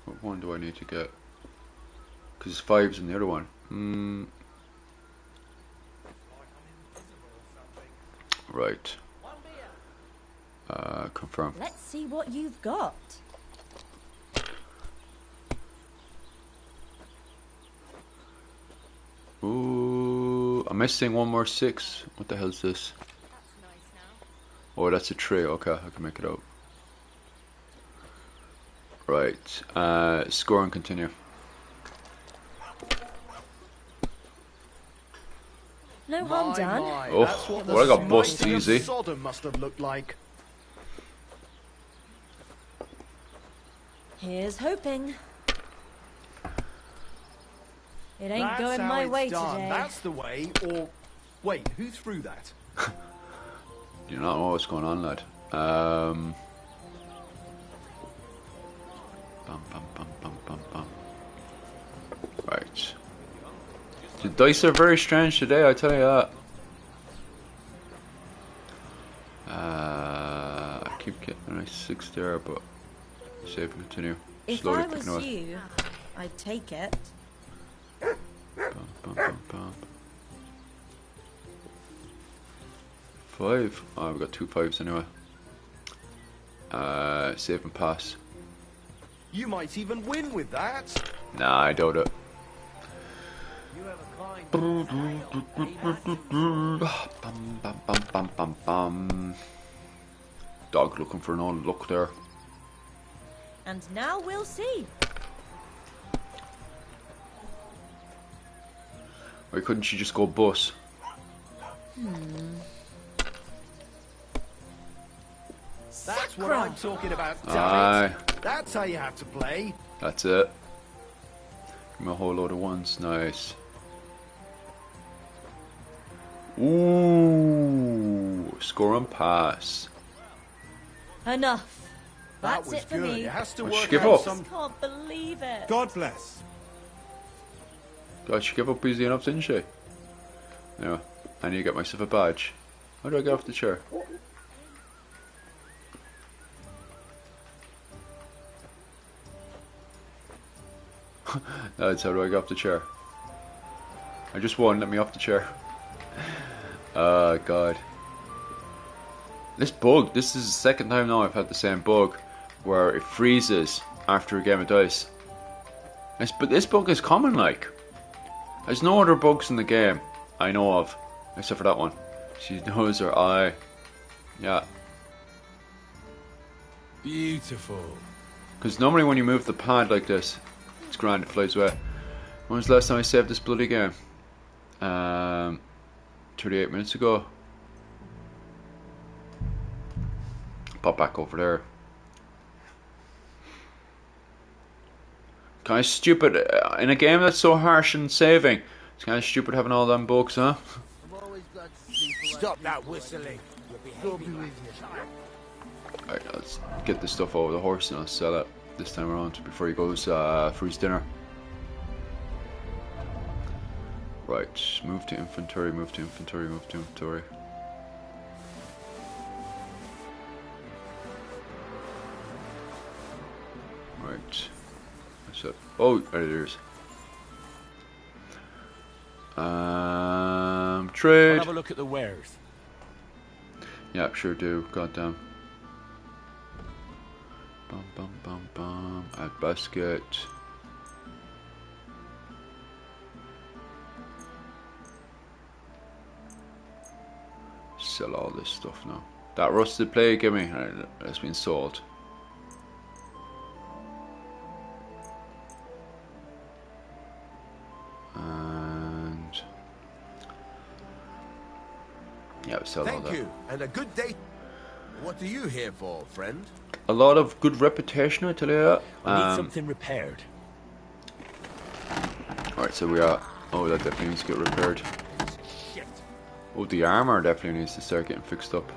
What one do I need to get? Because 5's in the other one. Right. Confirm. Let's see what you've got. Ooh, I'm missing one more 6. What the hell is this? Oh, that's a tray. Okay, I can make it out. Right. Score and continue. No harm done. Oh, That's what well, I got the bust smiting of easy. Sodom must have looked like. Here's hoping. It ain't That's going how my it's way done. today. That's the way, or... Wait, who threw that? Do not know what's going on, lad. Bum, bum, bum, bum, bum, bum. Right. The dice are very strange today, I tell you that. I keep getting a nice 6 there, but save and continue. If Slowly I picking was away. you, I'd take it. Bum, bum, bum, bum. 5. Oh, we've got 2 5s anyway. Save and pass. You might even win with that. Nah, I doubt it. Bum, bum, bum, bum, bum, bum. Dog looking for an old look there. And now we'll see. Why couldn't she just go bus? That's what I'm talking about, damn Aye. it. That's how you have to play. That's it. Give me a whole load of ones. Nice. Ooh, score and pass. Enough. That That's was it for good. me. It has to Well, work give out up. some. Can't believe it. God bless. God, she gave up easy enough, didn't she? Yeah, I need to get myself a badge. How do I get off the chair? That's how do I get off the chair? I just won, let me off the chair. Oh god. This bug, this is the second time now I've had the same bug where it freezes after a game of dice. But this bug is common, like. There's no other bugs in the game I know of, except for that one. She knows her eye. Yeah. Beautiful. Because normally when you move the pad like this, it's grand, it flies away. When was the last time I saved this bloody game? 38 minutes ago. Pop back over there. Kind of stupid in a game that's so harsh and saving. It's kind of stupid having all them bugs, huh? Stop that whistling. Alright, let's get this stuff over the horse and I'll sell it this time around before he goes for his dinner. Right, move to inventory, move to inventory, move to inventory. Right. That's it. Oh, there it is. Trade. I'll have a look at the wares. Yeah, sure do. Goddamn. Bum bum bum bum. Add basket. Sell all this stuff now. That rusted plate, give me. It's been sold. And yeah, we sell all Thank that. you, and a good day. What are you here for, friend? A lot of good reputation, I tell you that. I need something repaired. Alright, so we are. Oh, that definitely needs to get repaired. Oh, the armor definitely needs to start getting fixed up.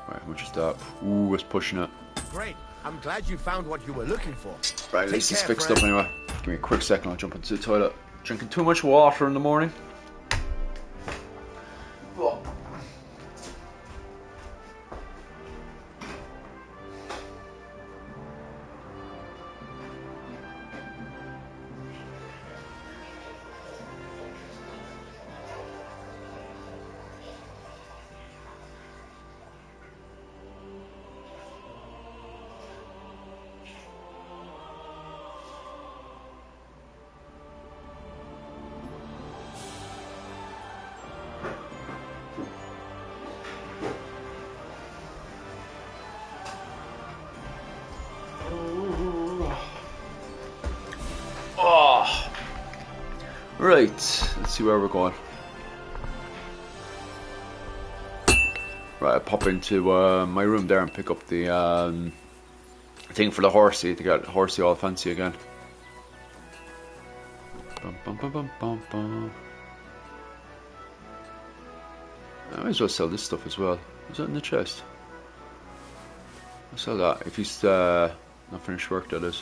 Right, how much is that? Ooh, it's pushing it. Great. I'm glad you found what you were looking for. Right, at least Take it's care, fixed friend. up anyway. Give me a quick second, I'll jump into the toilet. Drinking too much water in the morning. Oh. Right, let's see where we're going. Right, I'll pop into my room there and pick up the thing for the horsey to get horsey all fancy again. Bum, bum, bum, bum, bum, bum. I might as well sell this stuff as well. Is that in the chest? I'll sell that if he's not finished work, that is.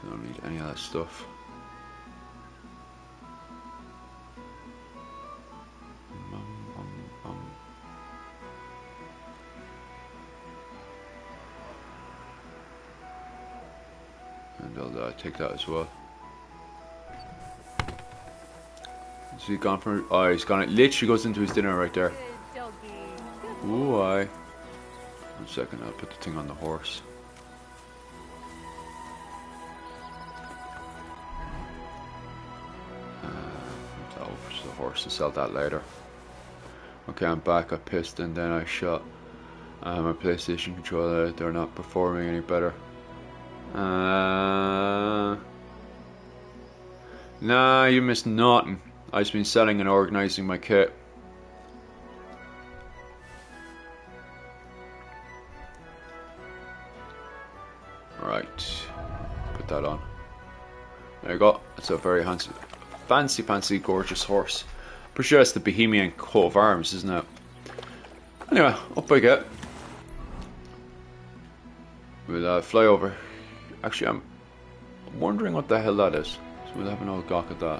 I don't need any of that stuff. And I'll take that as well. Is he gone for? Oh, he's gone. It literally goes into his dinner right there. Ooh, aye. 1 second, I'll put the thing on the horse. To the horse to sell that later. Okay, I'm back. I pissed and then I shot my PlayStation controller. They're not performing any better. Nah, you missed nothing. I've been selling and organising my kit. There you go. It's a very fancy, gorgeous horse. Pretty sure that's the Bohemian coat of arms, isn't it? Anyway, up I get. We'll fly over. Actually, I'm wondering what the hell that is. So we'll have another gawk at that.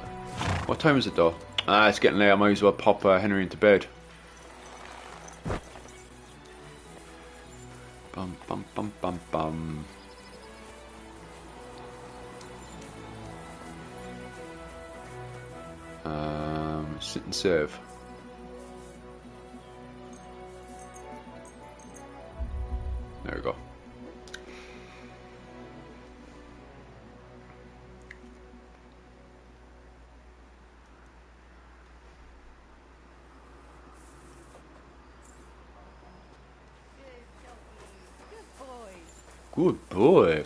What time is it though? Ah, it's getting late. I might as well pop Henry into bed. Bum bum bum bum bum. Sit and save. There we go. Good boy.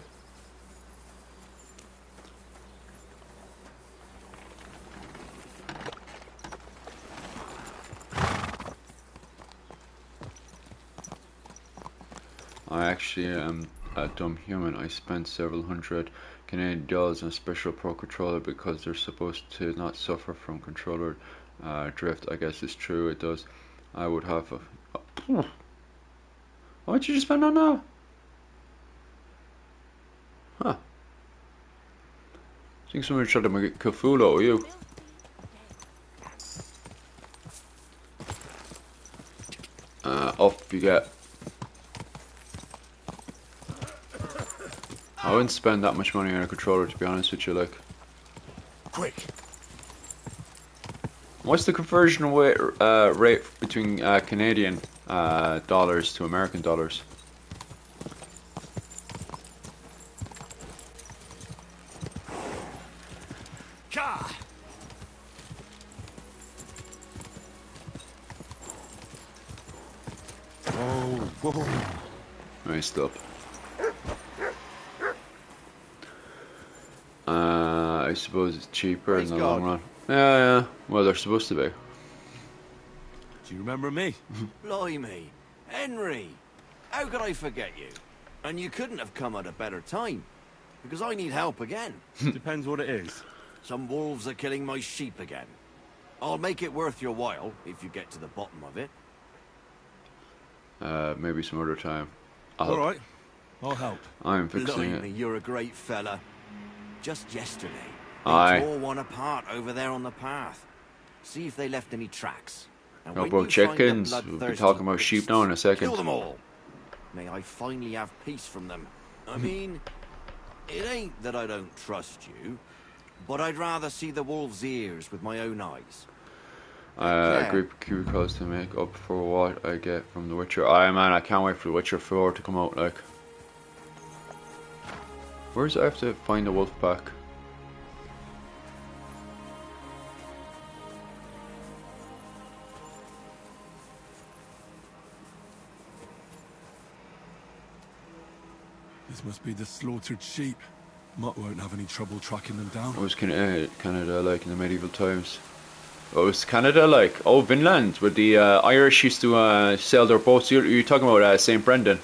I actually am a dumb human. I spent several hundred Canadian dollars on a special pro controller because they're supposed to not suffer from controller drift. I guess it's true, it does. I would have a... Why'd you just spend on that? Huh. I think someone tried to make Cthulhu, you. Off you get. I wouldn't spend that much money on a controller, to be honest with you, like. Quick. What's the conversion rate between Canadian dollars to American dollars? Oh, whoa. Nice up. I suppose it's cheaper in the long run. Yeah. Well, they're supposed to be. Do you remember me? Blimey. Henry! How could I forget you? And you couldn't have come at a better time. Because I need help again. Depends what it is. Some wolves are killing my sheep again. I'll make it worth your while, if you get to the bottom of it. Maybe some other time. Alright. I'll help. I'm fixing Blimey, it. you're a great fella. Just yesterday, they Aye. tore one apart over there on the path. See if they left any tracks. And How when about you find the chickens? We'll be bloodthirsty talking about beasts, sheep now in a second. kill them all. May I finally have peace from them. I mean, it ain't that I don't trust you, but I'd rather see the wolf's ears with my own eyes. A group of cubicles to make up for what I get from The Witcher. Aye man, I can't wait for The Witcher 4 to come out, like. Where's I have to find the wolf pack? This must be the slaughtered sheep. Mutt won't have any trouble tracking them down. What was Canada like in the medieval times? What was Canada like? Oh, Vinland, where the Irish used to sail their boats. You're talking about St. Brendan.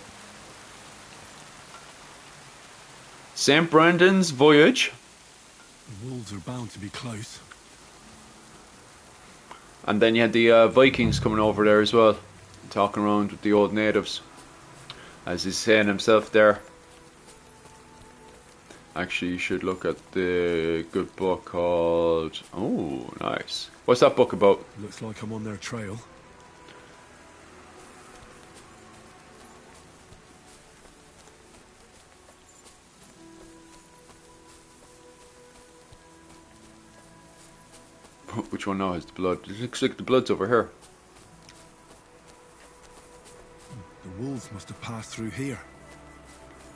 St. Brendan's voyage. The wolves are bound to be close. And then you had the Vikings coming over there as well, talking around with the old natives, as he's saying himself there. Actually, you should look at the good book called... Oh, nice. What's that book about? Looks like I'm on their trail. Which one now has the blood? It looks like the blood's over here. The wolves must have passed through here.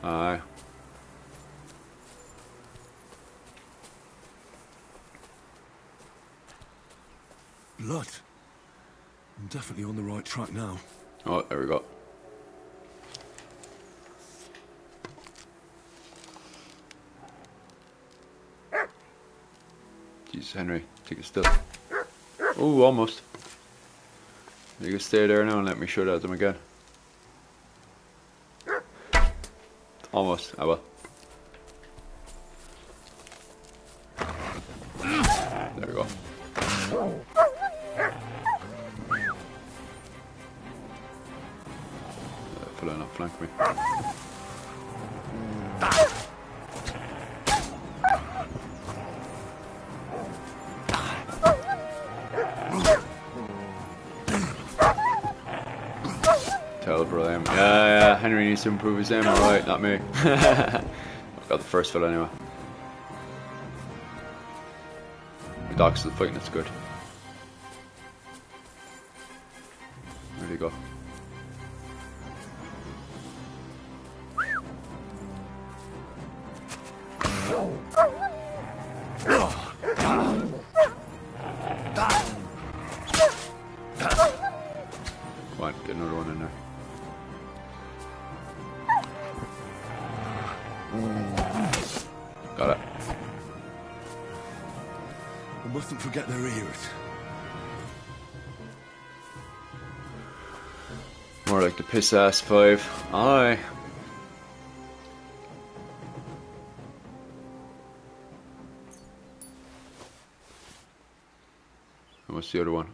Aye. Blood. I'm definitely on the right track now. Oh, there we go. Jesus, Henry, take it still. Oh, almost. You can stay there now and let me shoot at them again. Almost, I will. we go. Fella not flank me. Terrible aim. Yeah, Henry needs to improve his aim, alright, not me. I've got the first fella anyway. The dog's still fighting, that's good. Where'd he go? Come on, get another one in there. Got it. We mustn't forget their ears. More like the piss ass 5. Aye. And what's the other one?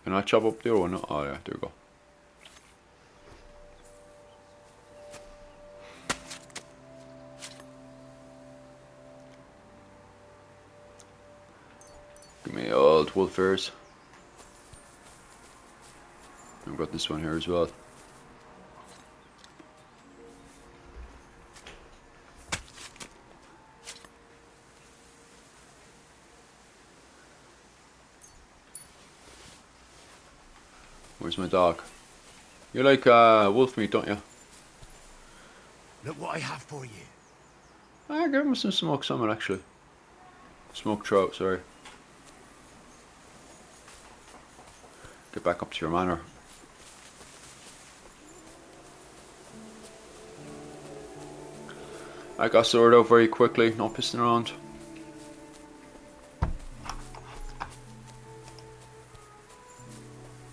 Can I chop up the other one? Oh yeah, there we go. Give me old wolf ears. I've got this one here as well. Where's my dog? You like wolf meat, don't you? Look what I have for you. I give him some smoked salmon actually. Smoked trout, sorry. Get back up to your manor. I got sorted out very quickly, no pissing around.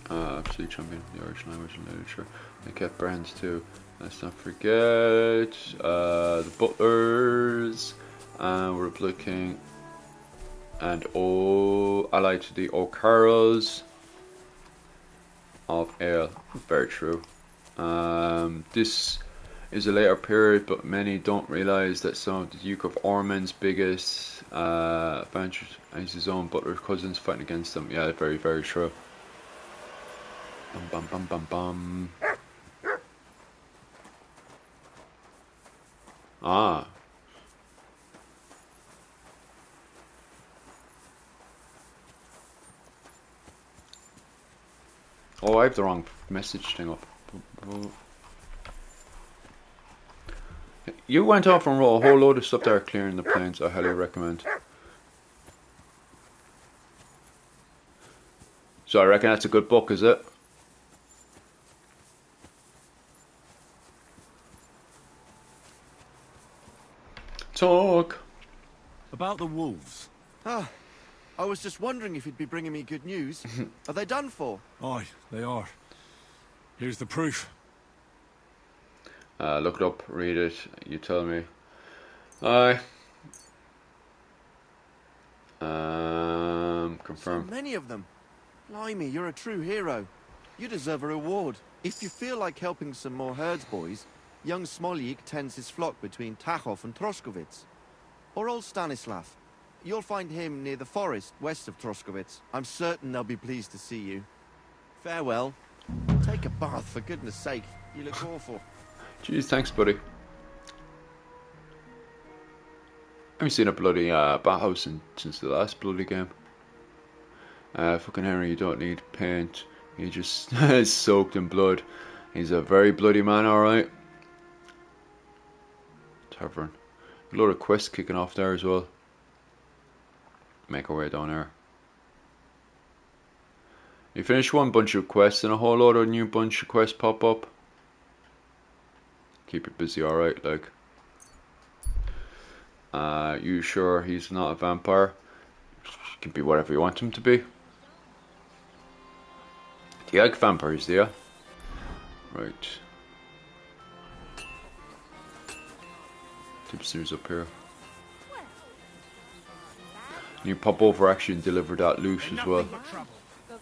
Absolute champion of the Irish language and literature. They kept brands too. Let's not forget the butlers, we're King, and allied to the O'Carrolls of Ale. Very true. This is a later period, but many don't realise that some of the Duke of Ormond's biggest adventures is his own butler cousins fighting against them. Yeah, very, very true. Bum bum bum bum bum. Ah. Oh, I have the wrong message thing up. You went off and wrote a whole load of stuff there clearing the plains. I highly recommend. So I reckon that's a good book, is it? Talk. About the wolves. Ah, I was just wondering if you'd be bringing me good news. Are they done for? Aye, they are. Here's the proof. Look it up, read it, you tell me. Aye. Confirm. So many of them. Blimey, you're a true hero. You deserve a reward. If you feel like helping some more herds boys, young Smoljik tends his flock between Tachov and Troskowitz. Or old Stanislav. You'll find him near the forest west of Troskowitz. I'm certain they'll be pleased to see you. Farewell. Take a bath, for goodness sake. You look awful. Jeez, thanks, buddy. I haven't seen a bloody bathhouse since the last bloody game. Fucking Henry, you don't need paint. He just is soaked in blood. He's a very bloody man, alright. Tavern. A lot of quests kicking off there as well. Make our way down there. You finish one bunch of quests and a whole lot of new bunch of quests pop up. Keep it busy, alright, like. You sure he's not a vampire? He can be whatever you want him to be. Do you like vampires, do you? Right. Tipsters up here. You pop over actually and deliver that loot as well.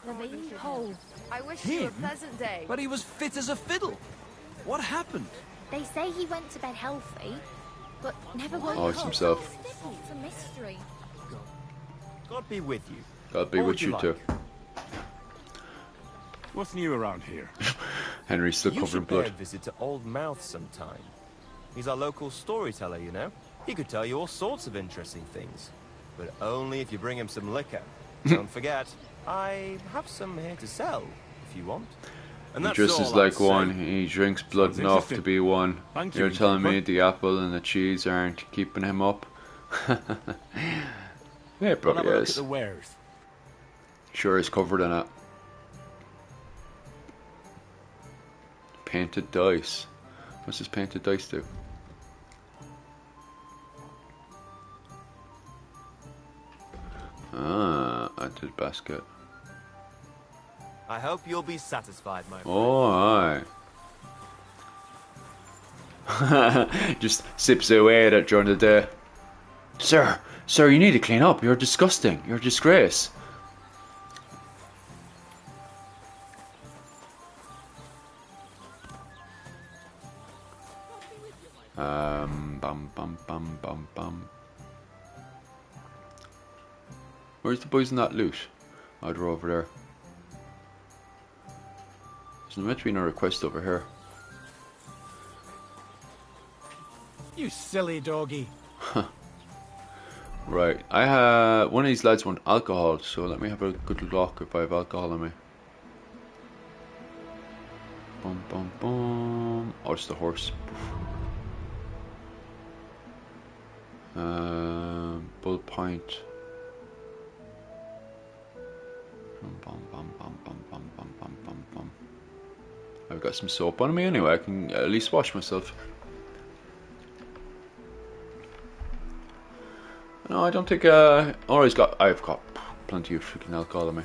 The beanpole. I wish you a pleasant day. But he was fit as a fiddle. What happened? They say he went to bed healthy, but never woke Oh, up. it's himself. It's a mystery. God be with you. God be What with would you you too. What's new around here? Henry's still You covered in should pay a blood. visit to Old Mouth sometime. He's our local storyteller, you know. He could tell you all sorts of interesting things. But only if you bring him some liquor. Don't forget, I have some here to sell, if you want. And He that's dresses all I'll like say. one. He drinks blood Sounds enough to interesting. be one. Thank You're you, telling me Cooper. the apple and the cheese aren't keeping him up? Yeah, it We'll have probably a look at is. the wares. Sure is covered in it. Painted dice. What's this painted dice do? Ah, added basket. I hope you'll be satisfied, my friend. Oh, aye. Just sips away at it during the day. Sir, you need to clean up. You're disgusting. You're a disgrace. Bum, bum, bum, bum, bum. Where's the boys in that loot? Oh, they're over there. There's meant to be no request over here. You silly doggy. Right, one of these lads want alcohol, so let me have a good look if I have alcohol on me. Bum bum bum. Oh, it's the horse. Bull pint. Bum bum bum bum bum bum bum bum bum. I've got some soap on me anyway. I can at least wash myself. No, I don't think. I've got plenty of freaking alcohol on me.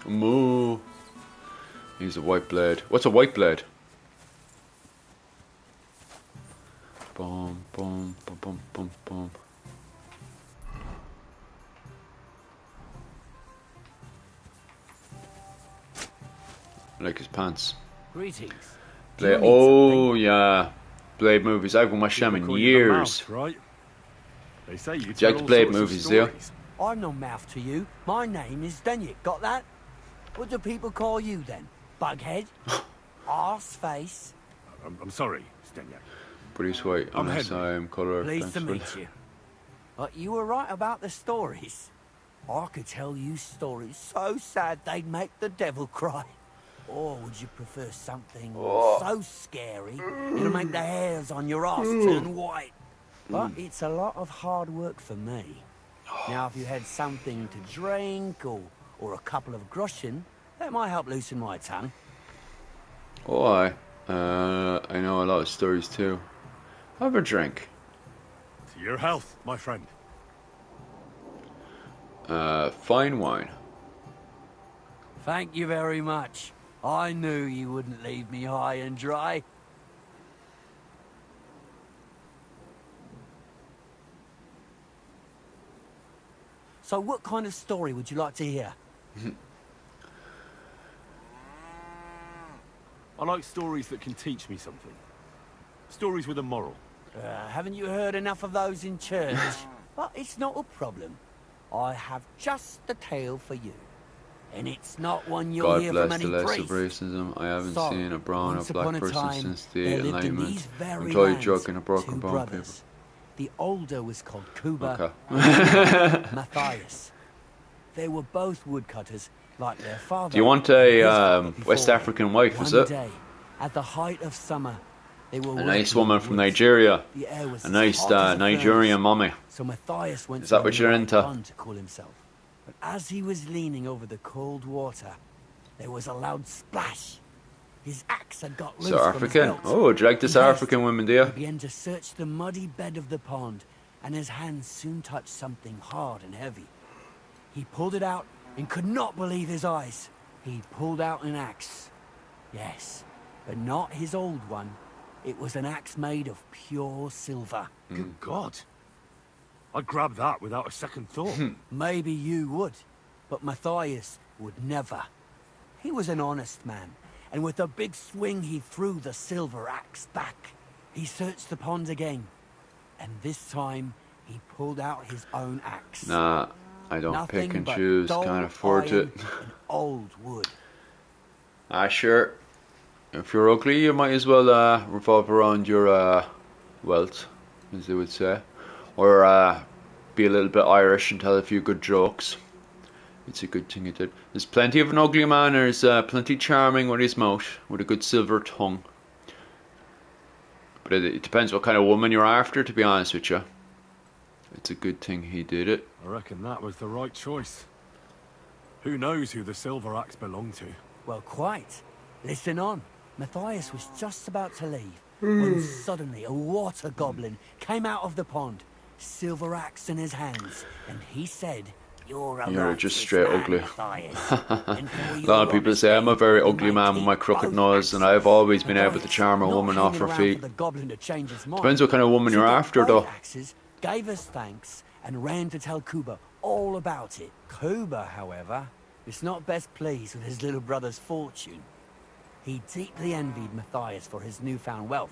Moo. He's a white blade. What's a white blade? Boom, boom, boom, boom, boom, boom. I like his pants. Greetings. Blade. Oh yeah, Blade movies. I haven't watched them in years. Right? They say you Do you tell like the all Blade sorts of movies, do you? stories. I'm no mouth to you. My name is Dunyek. Got that? What do people call you then? Bughead? Arseface? I'm sorry, Stenyak. But he's white I'm unless Henry. I'm colour. Pleased to meet you. But you were right about the stories. I could tell you stories so sad they'd make the devil cry. Or would you prefer something so scary it'll make the hairs on your ass turn white? But it's a lot of hard work for me. Now, if you had something to drink or a couple of groschen, that might help loosen my tongue. Oh, I know a lot of stories too. Have a drink. To your health, my friend. Fine wine. Thank you very much. I knew you wouldn't leave me high and dry. So what kind of story would you like to hear? I like stories that can teach me something. Stories with a moral. Haven't you heard enough of those in church? But it's not a problem. I have just the tale for you. And it's not one you'll God hear bless from any the less priest. of racism. I haven't So, seen a brown or once black upon a person time, since the there lived in Enlightenment. these very Until you lands joke in a broken two bone, people. brothers. The older was called Kuba, Okay. Matthias. They were both woodcutters, like their father. Do you want a West African wife, is One it? day, at the height of summer, they were A nice working in woman the from woods. Nigeria. The air was A as nice hot as a Nigerian furnace. mummy. So Matthias went Is that to what the you're nearby into? pond to cool himself. But as he was leaning over the cold water, there was a loud splash. His axe had got loose South from his African. belt. Oh, do you like the He South hissed. African women, do you? He began to search the muddy bed of the pond, and his hands soon touched something hard and heavy. He pulled it out and could not believe his eyes. He pulled out an axe. Yes, but not his old one. It was an axe made of pure silver. Good God. I'd grab that without a second thought. Maybe you would, but Matthias would never. He was an honest man, and with a big swing he threw the silver axe back. He searched the pond again, and this time he pulled out his own axe. Nah, I don't Nothing pick and but choose, dull can't afford it. iron and old wood. Ah, sure. If you're ugly, you might as well revolve around your wealth, as they would say. Or be a little bit Irish and tell a few good jokes. It's a good thing he did. There's plenty of an ugly man, there's plenty charming with his mouth, with a good silver tongue. But it depends what kind of woman you're after, to be honest with you. It's a good thing he did it. I reckon that was the right choice. Who knows who the silver axe belonged to? Well, quite. Listen on. Matthias was just about to leave when suddenly a water goblin came out of the pond, silver axe in his hands, and he said, "You're just straight man, ugly." Matthias, and for A your lot of people say I'm a very ugly man with my crooked nose, and I've always been able to charm a not woman off her hanging around feet. for the goblin to change his mind. Depends what kind of woman you're Took after, both though. axes, gave us thanks, and ran to tell Kuba all about it. Kuba, however, is not best pleased with his little brother's fortune. He deeply envied Matthias for his newfound wealth.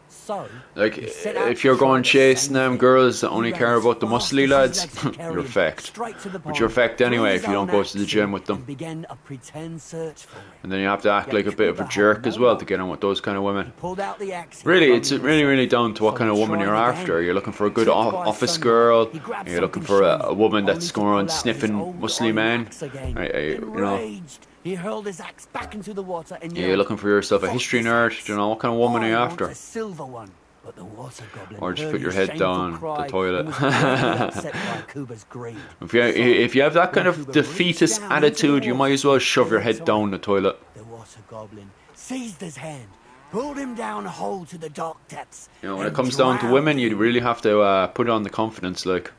So, Like, he set out if to you're try going the chasing same them thing. girls that only He care ran as about the fast muscly as his lads, legs could carry you're him fecked. straight to the But you're pond, fecked threw anyway his if you don't own go to the axe gym in, with them. and began a pretend search for it. And then you have to act Yet like a bit of a Kuba had jerk no as well luck. to get on with those kind of women. Pulled out the axe. Really, it's really down to what kind of woman you're after. You're looking for a good office girl, and you're looking for a woman that's going around sniffing muscly men. You know, Enraged, he hurled his axe back into the water and you're yelled, looking for yourself a history nerd. You know, what kind of woman are you "I want after? a silver one." But the water goblin Or just heard put your his head shameful down cry the toilet. and was greatly upset by Kuba's greed. If you have that kind of Kuba defeatist reached down into attitude, the you might water as well shove your and head saw down the toilet. The water goblin seized his hand, pulled him down a hole to the dark depths. You know, when it and comes down to drowned women, him. you really have to put on the confidence. Like,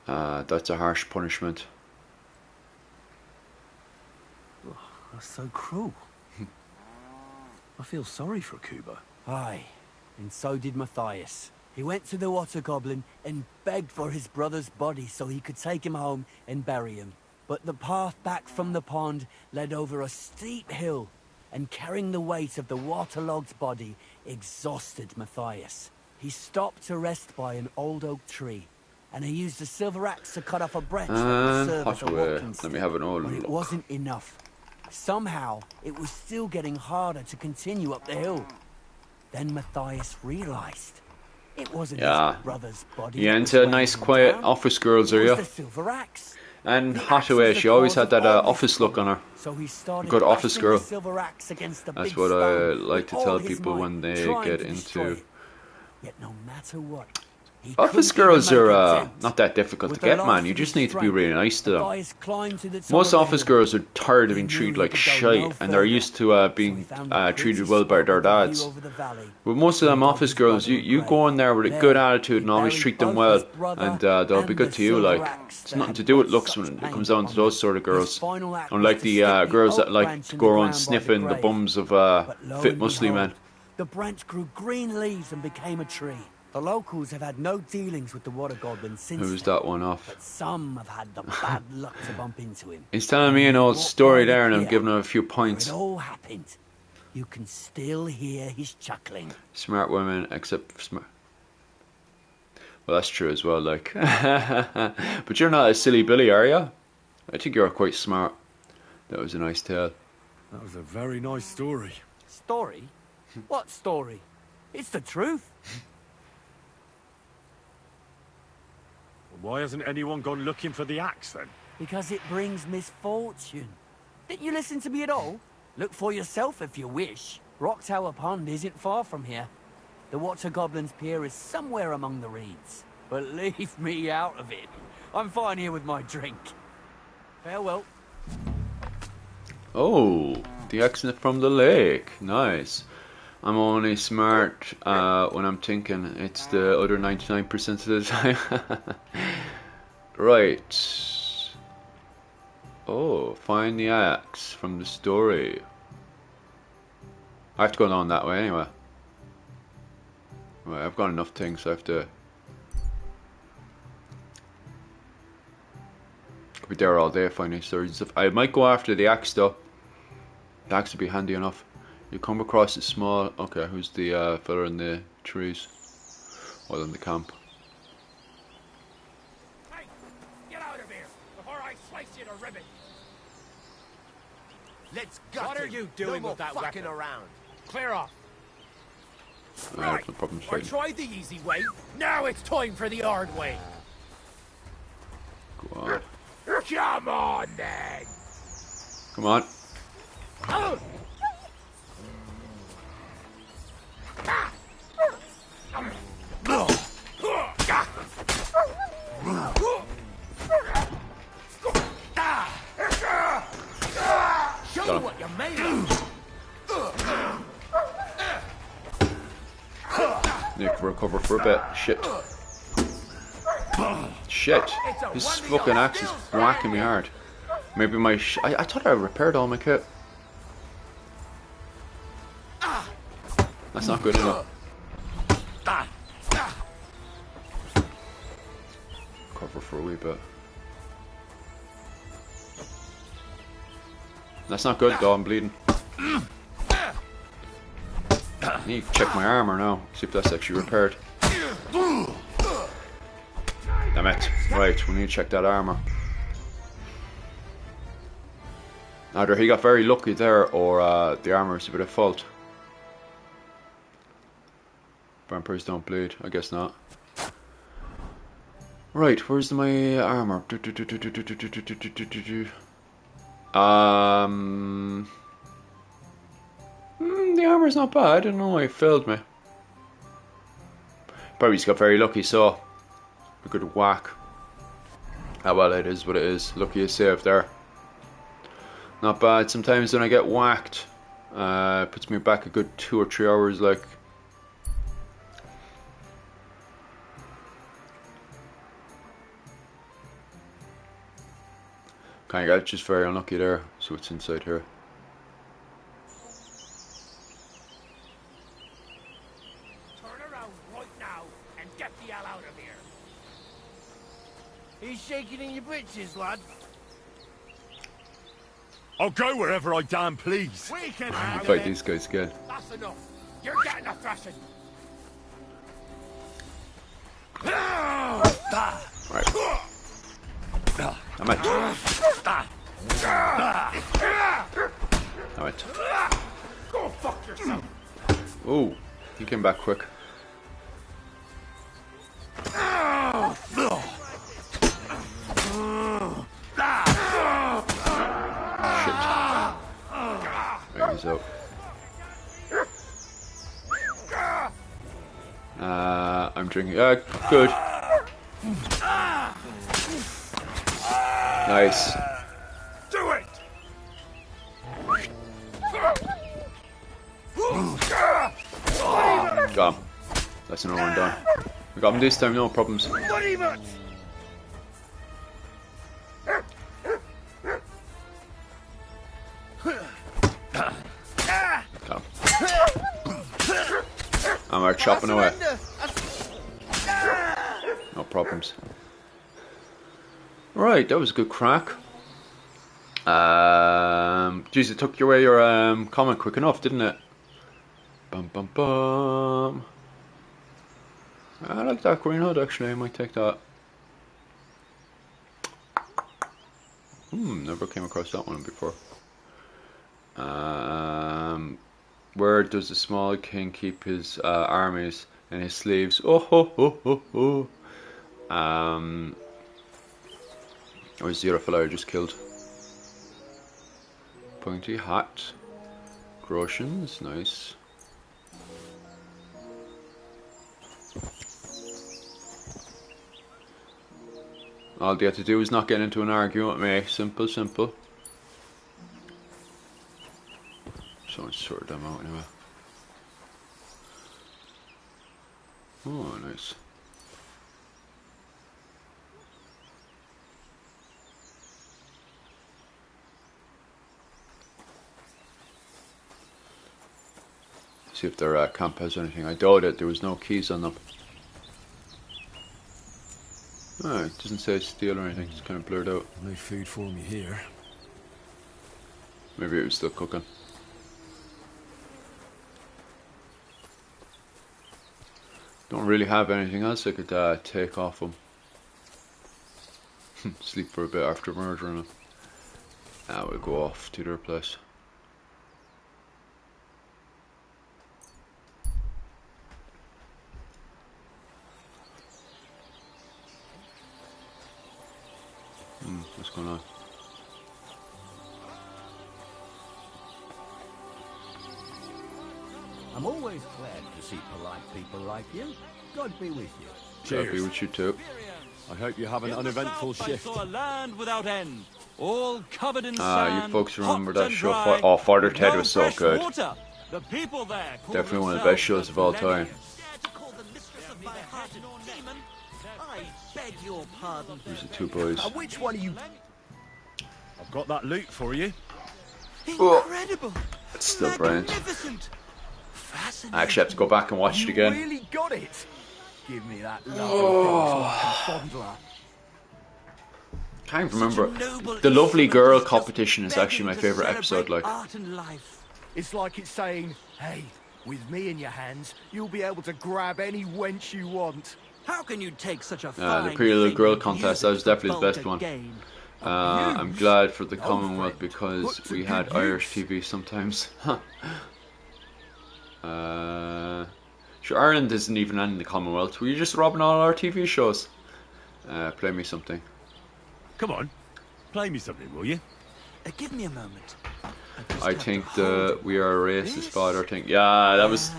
that's a harsh punishment. That's so cruel. I feel sorry for Kuba. Aye, and so did Matthias. He went to the water goblin and begged for his brother's body so he could take him home and bury him. But the path back from the pond led over a steep hill, and carrying the weight of the waterlogged body exhausted Matthias. He stopped to rest by an old oak tree, and he used a silver axe to cut off a branch that would And serve as hot a away. walking Let stick. me have an old But it look. wasn't enough. Somehow, it was still getting harder to continue up the hill. Then Matthias realized it wasn't Yeah. his brother's body. You that was into weighing nice, him quiet down. office girls, It are was you? the silver axe. And The hot axe was away. the She always cause had that of all office this look on her. So he started Good office bashing girl. the silver axe against the That's big what I stone like with to all tell his people might, when they trying get to destroy into. it. Yet no matter what, he Office couldn't even girls make are a dent. not that difficult to With the get, last man. You of just his need to be strength, really nice to them. Matthias climbed to the top Most of the office hill. girls are tired of He being knew treated he like could go shite, no and they're further, used to being treated well by their dads. But most of them office girls, you go in there with a good attitude and always treat them well, and they'll be good to you. Like, it's nothing to do with looks when it comes down to those sort of girls. Unlike the girls that like to go around sniffing the bums of fit muscly men. The branch grew green leaves and became a tree. The locals have had no dealings with the water goblin since Who's then, that one off? but some have had the bad luck to bump into him. He's telling me an old story there, and I'm Here, giving him a few where points. it all happened. You can still hear his chuckling. Smart women, except smart. Well, that's true as well. Like, but you're not a silly Billy, are you? I think you're quite smart. That was a nice tale. That was a very nice story. Story? What story? It's the truth. Why hasn't anyone gone looking for the axe then? Because it brings misfortune. Didn't you listen to me at all? Look for yourself if you wish. Rock Tower Pond isn't far from here. The Water Goblin's Pier is somewhere among the reeds. But leave me out of it. I'm fine here with my drink. Farewell. Oh, the accent from the lake. Nice. I'm only smart when I'm thinking. It's the other 99% of the time. Right. Oh, find the axe from the story. I have to go down that way anyway. Right, I've got enough things, so I have to... Could be there all day finding stories and stuff. I might go after the axe though. The axe would be handy enough. You come across a small... Okay, who's the fella in the trees? Well, in the camp. Hey, get out of here before I slice you to ribbons. Let's go. What are you doing no with that fucking weapon? around. Clear off. I have no problems I fighting. tried the easy way. Now it's time for the hard way. Go on. Come on, then. Come on. Oh. Show me what you're made of. Need to recover for a bit. Shit. Shit. This fucking axe is whacking me hard. Maybe my I thought I repaired all my kit. That's not good enough. Cover for a wee bit. That's not good though, I'm bleeding. I need to check my armor now, see if that's actually repaired. Damn it. Right, we need to check that armor. Either he got very lucky there, or the armor is a bit of fault. Vampires don't bleed, I guess not. Right, where's my armor? The armor's not bad. I don't know why it failed me. Probably just got very lucky, so a good whack. Ah well, it is what it is. Lucky you saved there. Not bad. Sometimes when I get whacked, it puts me back a good 2 or 3 hours, like. Kind of got just very unlucky there. So what's inside here? He's shaking in your britches, lad. I'll go wherever I damn please. We can Fight these guys again. That's enough. You're getting a thrashing. Right. I'm at. Alright. Go fuck yourself. Oh, he came back quick. There he's out. I'm drinking. Good. Nice. Do it. Got him. That's another one done. We got him this time, no problems. Got him. I'm chopping away. No problems. Right, that was a good crack. Geez, it took you away your comment quick enough, didn't it? Bum bum bum. I like that green hood actually, I might take that. Never came across that one before. Where does the small king keep his armies in his sleeves? Oh ho ho ho ho. Where's the other fellow I just killed? Pointy hat. Groshans, nice. All they have to do is not get into an argument with me. Simple, simple. So let's sort them out anyway. Oh, nice. See if their camp has anything. I doubt it. There was no keys on them. Oh, it doesn't say steal or anything. It's kind of blurred out. No food for me here. Maybe it was still cooking. Don't really have anything else I could take off them. Sleep for a bit after murdering them. Now we'll go off to their place. What's going on? I'm always glad to see polite people like you. God be with you. God be with you too. I hope you have an uneventful shift. I saw a land without end, all covered in Ah, sand, you folks remember hot that and show? dry, Oh, Father with Ted no was so fresh good. water. The people there call Definitely one of the best shows of all time. I beg your pardon. These are two boys. Which one of you? I've got that loot for you. Incredible. It's still brilliant. Magnificent. I actually have to go back and watch it again. Really got it. Give me that Oh. fondler. Can't remember. The Lovely Girl competition is actually my favourite episode. Like, Art and life. It's like it's saying, hey, with me in your hands, you'll be able to grab any wench you want. How can you take such a the Pretty Little Girl contest, that was definitely the best one. I'm glad for the Commonwealth because we had Irish TV sometimes. Sure, Ireland isn't even in the Commonwealth. Were you just robbing all our TV shows? Play me something. Come on, play me something, will you? Give me a moment. I think the We Are a Racist Father thing. Yeah, that was.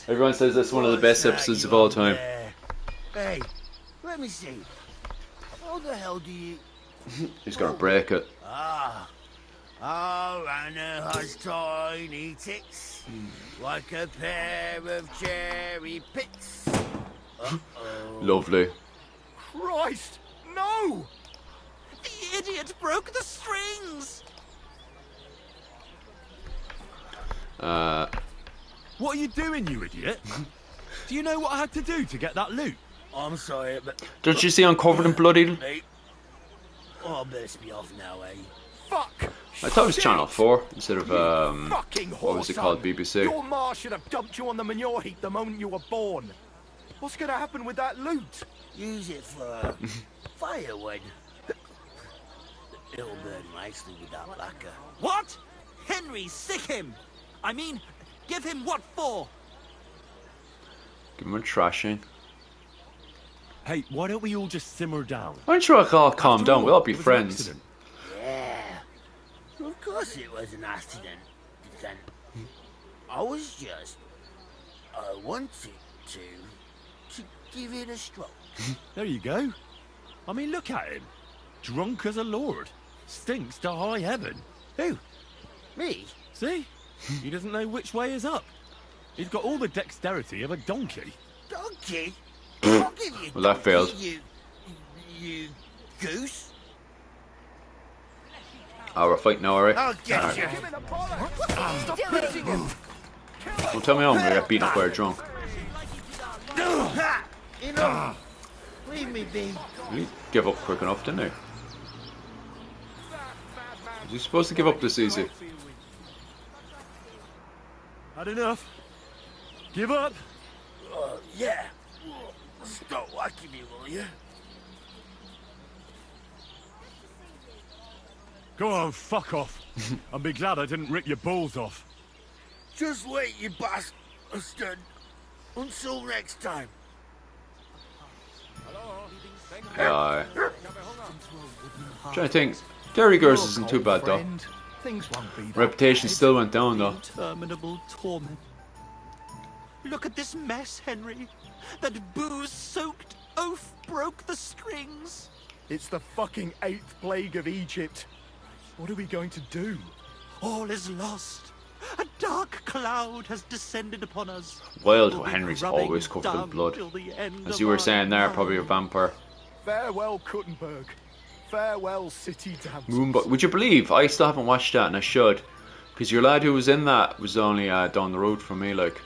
Everyone says that's one of the best episodes of all time. Hey, let me see. How the hell do you... He's gonna break it. Ah. Oh, Anna has tiny tits, like a pair of cherry pits. Uh-oh. Lovely. Christ, no! The idiot broke the strings! What are you doing, you idiot? Do you know what I had to do to get that loot? I'm sorry, but... Don't you see I'm covered in blood? Hey. Oh, best be off now, eh? Fuck! I thought it was Channel 4 instead of Fucking what was it called? BBC. Your ma should have dumped you on the manure heap the moment you were born. What's gonna happen with that loot? Use it for firewood. It'll burn nicely with that lacquer. What? Henry, sick him! I mean, give him what for? Give him a trashing. Hey, why don't we all just simmer down? Why don't you all calm down? We'll all be friends. Yeah. Of course it was an accident. Then I was just... I wanted to give it a stroke. There you go. I mean, look at him. Drunk as a lord. Stinks to high heaven. Who? Me? See? He doesn't know which way is up. He's got all the dexterity of a donkey. Donkey? I'll give you Well, that failed. You goose? Oh, we're fighting now, alright? I'll get Alright. you. Don't tell me I'm gonna get beaten up by a drunk. Enough. Leave me be. He give up quick enough, didn't he? Was he supposed to give up this easy? Had enough? Give up? Yeah. Stop whacking me, will you? Go on, fuck off. And be glad I didn't rip your balls off. Just wait, you bastard. Until next time. Yeah. I'm trying to think. Dairy Girls isn't too bad though. Reputation still went down though. Interminable torment. Look at this mess, Henry. That booze-soaked oaf broke the strings. It's the fucking 8th plague of Egypt. What are we going to do? All is lost. A dark cloud has descended upon us. Wild We'll how be Henry's grubbing always covered in dung blood. till the end As of you were our saying there, lives. probably a vampire. Farewell, Kuttenberg. Farewell, City Dance. Moonbug. Would you believe I still haven't watched that and I should? Because your lad who was in that was only down the road from me, like.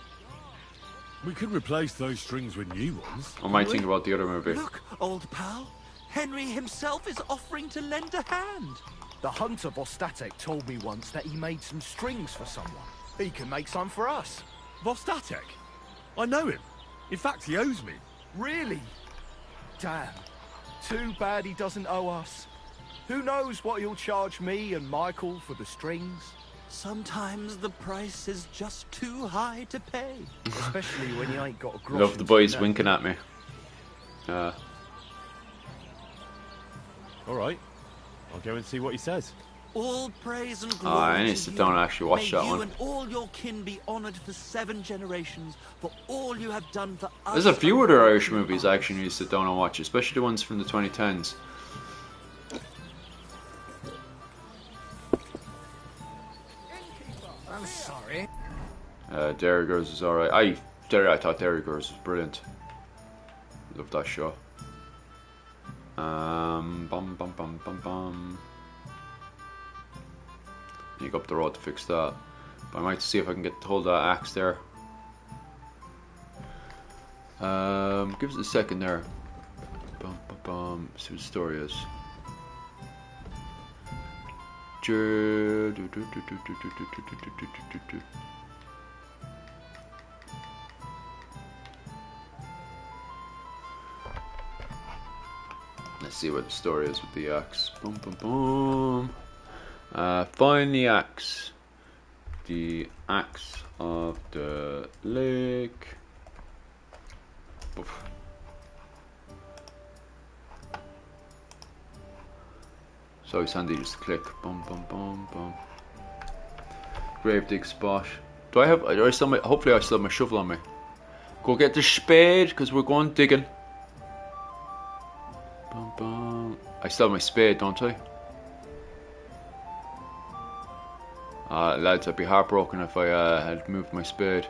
We could replace those strings with new ones. I might think about the other movie. Look, old pal. Henry himself is offering to lend a hand. The hunter Vostatek told me once that he made some strings for someone. He can make some for us. Vostatek? I know him. In fact, he owes me. Really? Damn. Too bad he doesn't owe us. Who knows what he'll charge me and Michael for the strings? Sometimes the price is just too high to pay. Especially when you ain't got a grosh. Love the boys winking at me. Alright. I'll go and see what he says. All praise and Oh, glory I need to to sit you. down and actually watch May that you one. and all your kin be honoured for 7 generations for all you have done for us. There's a few other Irish movies I actually need to sit down and watch, especially the ones from the 2010s. I'm sorry. Dairy Girls is alright. I thought Dairy Girls was brilliant. Love that show. Bum bum bum bum bum. You go up the road to fix that. But I might see if I can get hold of that axe there. Give us a second there. Bum bum bum. See what the story is. Let's see what the story is with the axe. Boom, boom, boom. Find the axe. The axe of the lake. Oof. So it's handy just to click. Boom, boom, boom, boom. Grave dig spot. Do I still hopefully I still have my shovel on me. Go get the spade, because we're going digging. Boom, boom. I still have my spade, don't I? Lads, I'd be heartbroken if I had moved my spade.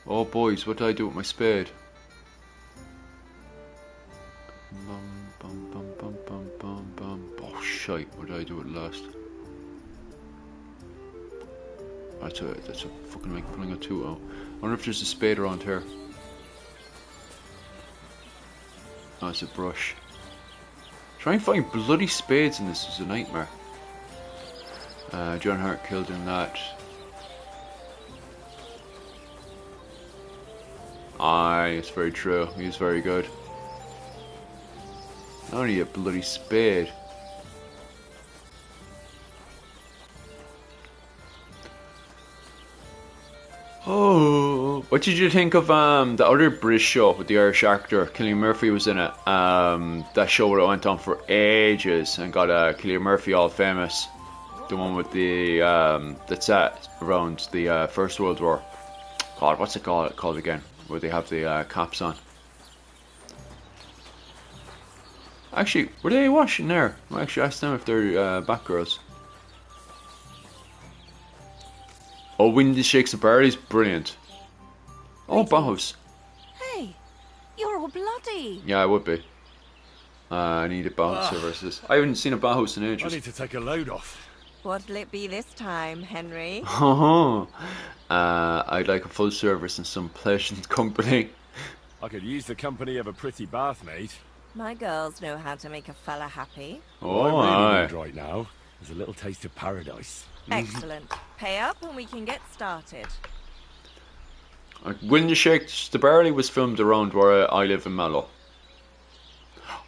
Oh boys, what did I do with my spade? Bum, bum, bum, bum, bum, bum, bum. Oh shite, what did I do with it last? That's a fucking like pulling a 2-0. I wonder if there's a spade around here. Oh, it's a brush. Trying to find bloody spades in this is a nightmare. John Hart killed in that. Aye, it's very true. He's very good. I need a bloody spade. Oh, what did you think of the other British show with the Irish actor? Cillian Murphy was in it. That show that went on for ages and got Cillian Murphy all famous. The one with the that's set around the First World War. God, what's it called again? Where they have the caps on. Actually, were they washing there? I actually asked them if they're Batgirls. Oh, Windy Shakes the Barley's brilliant. Oh, Bauhaus. Hey, you're all bloody. Yeah, I would be. I need a Bauhaus services. I haven't seen a Bauhaus in ages. I need to take a load off. What'll it be this time, Henry? I'd like a full service and some pleasant company. I could use the company of a pretty bath maid. My girls know how to make a fella happy. Oh, I really need right now is a little taste of paradise. Excellent. Pay up and we can get started. Windy Shakes the Barley was filmed around where I live in Mallow.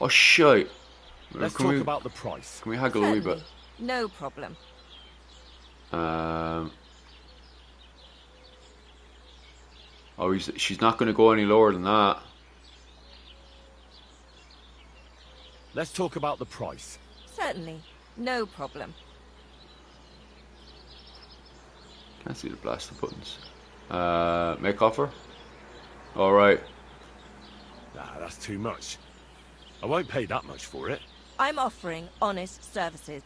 Oh, shite. Let's talk about the price. Can we haggle a wee bit? No problem. Oh, she's not going to go any lower than that. Let's talk about the price. Certainly. No problem. Can't see the blaster buttons. Make offer? Alright. Nah, that's too much. I won't pay that much for it. I'm offering honest services.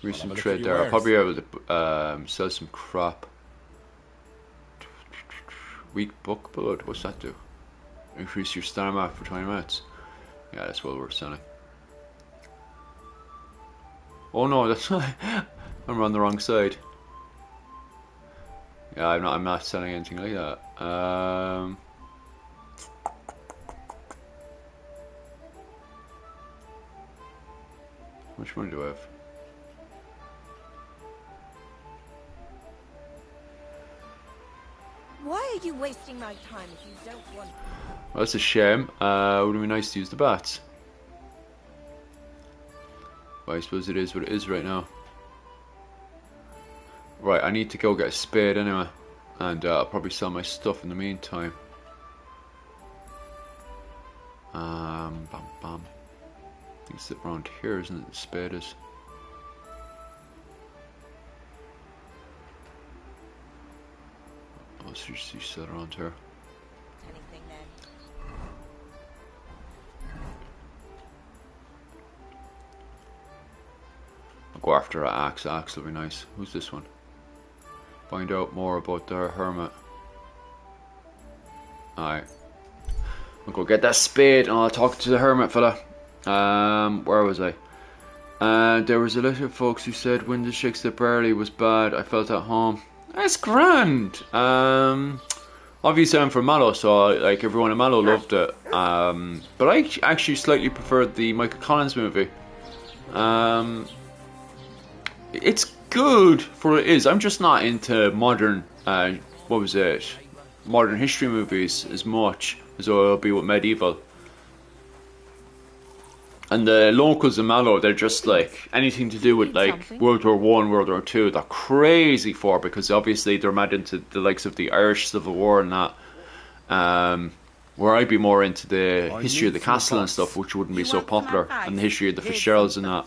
Recent trade there. I'll probably be able to sell some crap. Weak book blood. What's that do? Increase your stamina for 20 minutes. Yeah, that's well worth selling. Oh no, that's not. I'm on the wrong side. Yeah, I'm not selling anything like that. How much money do I have? Why are you wasting my time if you don't want... Well, that's a shame. Would it be nice to use the bats? Well, I suppose it is what it is right now. Right, I need to go get a spade anyway. And I'll probably sell my stuff in the meantime. Bam, bam. I think it's around here, isn't it? The spade is. Oh, so you sell around here. Anything then? I'll go after that axe. Axe will be nice. Who's this one? Find out more about the hermit. Alright. I'll go get that spade and I'll talk to the hermit fella. Where was I? There was a lot of folks who said when the Shakespeare barley was bad, I felt at home. That's grand. Obviously I'm from Mallow, so like everyone in Mallow loved it. But I actually slightly preferred the Michael Collins movie. It's good for what it is. I'm just not into modern, what was it? Modern history movies as much as I'll be with medieval. And the locals in Mallow, they're just like anything to do with like World War One, World War Two. They're crazy for, because obviously they're mad into the likes of the Irish Civil War and that. Where I'd be more into the history of the castle and stuff, which wouldn't be so popular, and the history of the Fitzgeralds and that.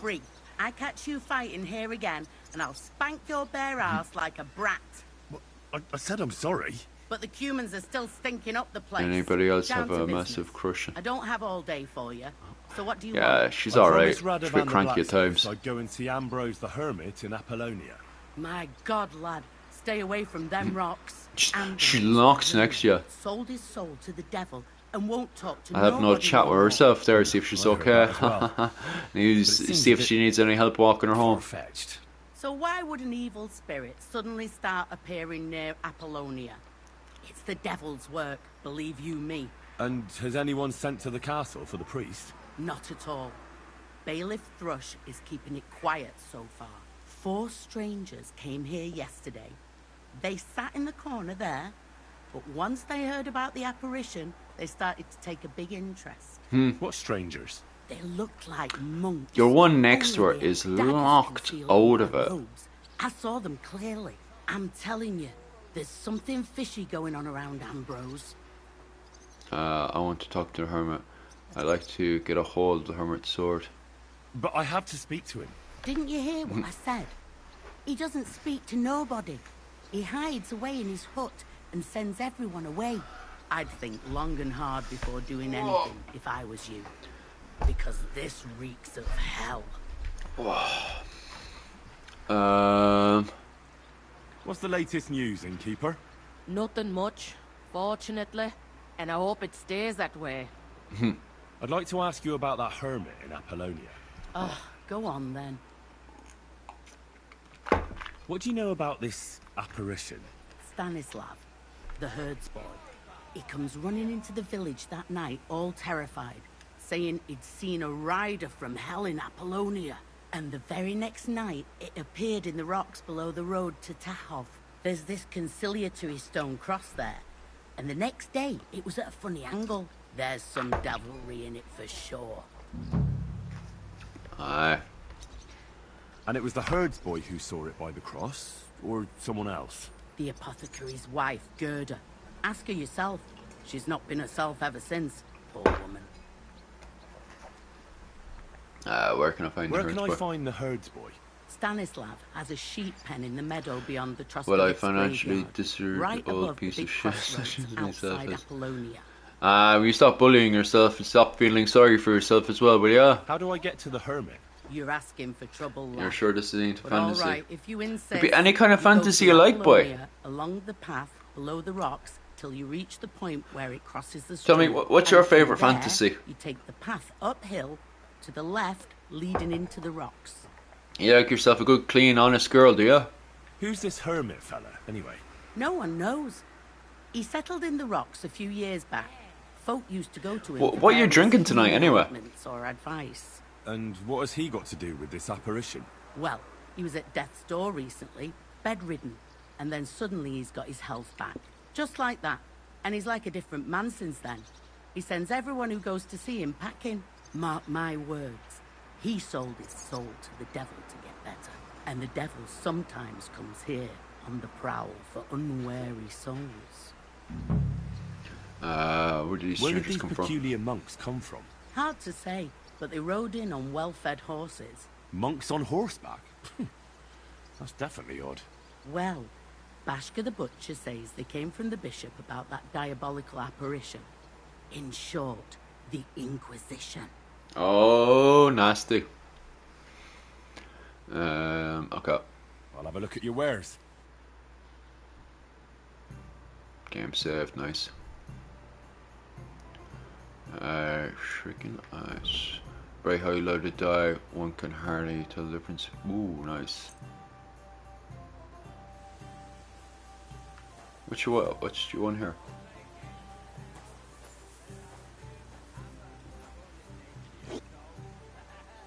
I catch you fighting here again, and I'll spank your bare ass like a brat. I said I'm sorry. But the Cumans are still stinking up the place. Anybody else Down have to a business. massive crush? I don't have all day for you. So what do you Yeah, want? she's alright. She's a bit cranky at times. I'd go and see Ambrose the Hermit in Apollonia. My God, lad, stay away from them rocks. She knocks next to you. Sold his soul to the devil and won't talk to I'll have no nobody chat with no more. herself there, see if she's okay. See if she needs any help walking her home. So why would an evil spirit suddenly start appearing near Apollonia? It's the devil's work, believe you me. And has anyone sent to the castle for the priest? Not at all. Bailiff Thrush is keeping it quiet so far. 4 strangers came here yesterday. They sat in the corner there, but once they heard about the apparition, they started to take a big interest. What strangers? They looked like monks. Your one next to her Only is their daggers locked concealed out in of their it. robes. I saw them clearly. I'm telling you, there's something fishy going on around Ambrose. I want to talk to the hermit. I'd like to get a hold of the hermit's sword. But I have to speak to him. Didn't you hear what I said? He doesn't speak to nobody. He hides away in his hut and sends everyone away. I'd think long and hard before doing anything if I was you. Because this reeks of hell. What's the latest news, innkeeper? Nothing much, fortunately. And I hope it stays that way. I'd like to ask you about that hermit in Apollonia. Go on then. What do you know about this apparition? Stanislav, the herds boy. He comes running into the village that night, all terrified, saying he'd seen a rider from hell in Apollonia. And the very next night, it appeared in the rocks below the road to Tahov. There's this conciliatory stone cross there. And the next day, it was at a funny angle. There's some devilry in it for sure. Aye. And it was the herds boy who saw it by the cross, or someone else? The apothecary's wife, Gerda. Ask her yourself. She's not been herself ever since, poor woman. Where can I find the herds boy? Where can I find the herds boy? Stanislav has a sheep pen in the meadow beyond the Troskovitz Well, I financially graveyard, disturbed right old above piece the of big shit. crossroads outside Apollonia. Will you stop bullying yourself and stop feeling sorry for yourself as well, will ya? How do I get to the hermit? You're asking for trouble, lad. You're sure this ain't But fantasy? all right, if you insist, Could be any kind of you go fantasy to you like, boy. Apollonia, along the path below the rocks till you reach the point where it crosses the Tell me, stream. what's your And from favourite there, fantasy? You take the path uphill to the left, leading into the rocks. You like yourself a good, clean, honest girl, do you? Who's this hermit fella, anyway? No one knows. He settled in the rocks a few years back. Folk used to go to him. What are you drinking tonight, anyway? Or advice. And what has he got to do with this apparition? Well, he was at death's door recently, bedridden, and then suddenly he's got his health back. Just like that. And he's like a different man since then. He sends everyone who goes to see him packing. Mark my words. He sold his soul to the devil to get better. And the devil sometimes comes here on the prowl for unwary souls. Where did these strangers come from? Peculiar monks come from? Hard to say, but they rode in on well-fed horses. Monks on horseback? That's definitely odd. Well, Bashka the Butcher says they came from the bishop about that diabolical apparition. In short, the Inquisition. Oh, nasty. Okay. I'll have a look at your wares. Game saved, nice. Shrieking Ice. Very high loaded die, one can hardly tell the difference. Ooh, nice. Which do you want here?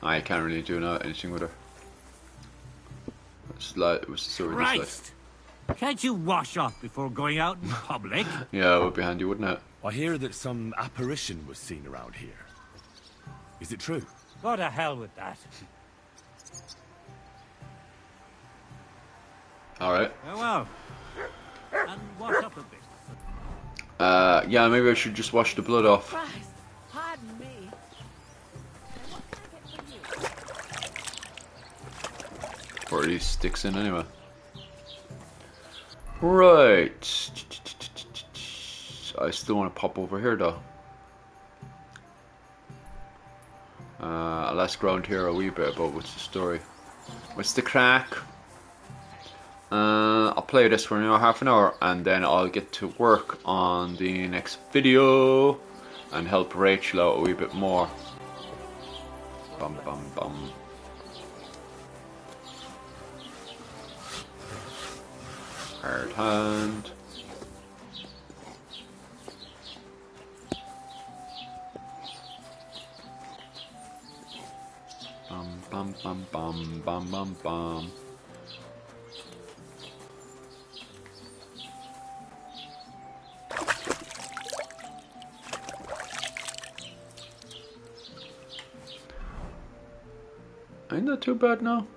I can't really do anything with her. It was the sword. Christ! Can't you wash off before going out in public? Yeah, it would be handy, wouldn't it? I hear that some apparition was seen around here. Is it true? Go to hell with that. Alright. Well, and wash up a bit. Yeah, maybe I should just wash the blood off. Christ, pardon me. Or at least sticks in anyway. Right. I still want to pop over here though. Let's ground here a wee bit about what's the story. What's the crack? I'll play this for another half an hour and then I'll get to work on the next video and help Rachel out a wee bit more. Bum bum bum. Hard hand. Bum bum bum bum bum bum. Ain't that too bad now?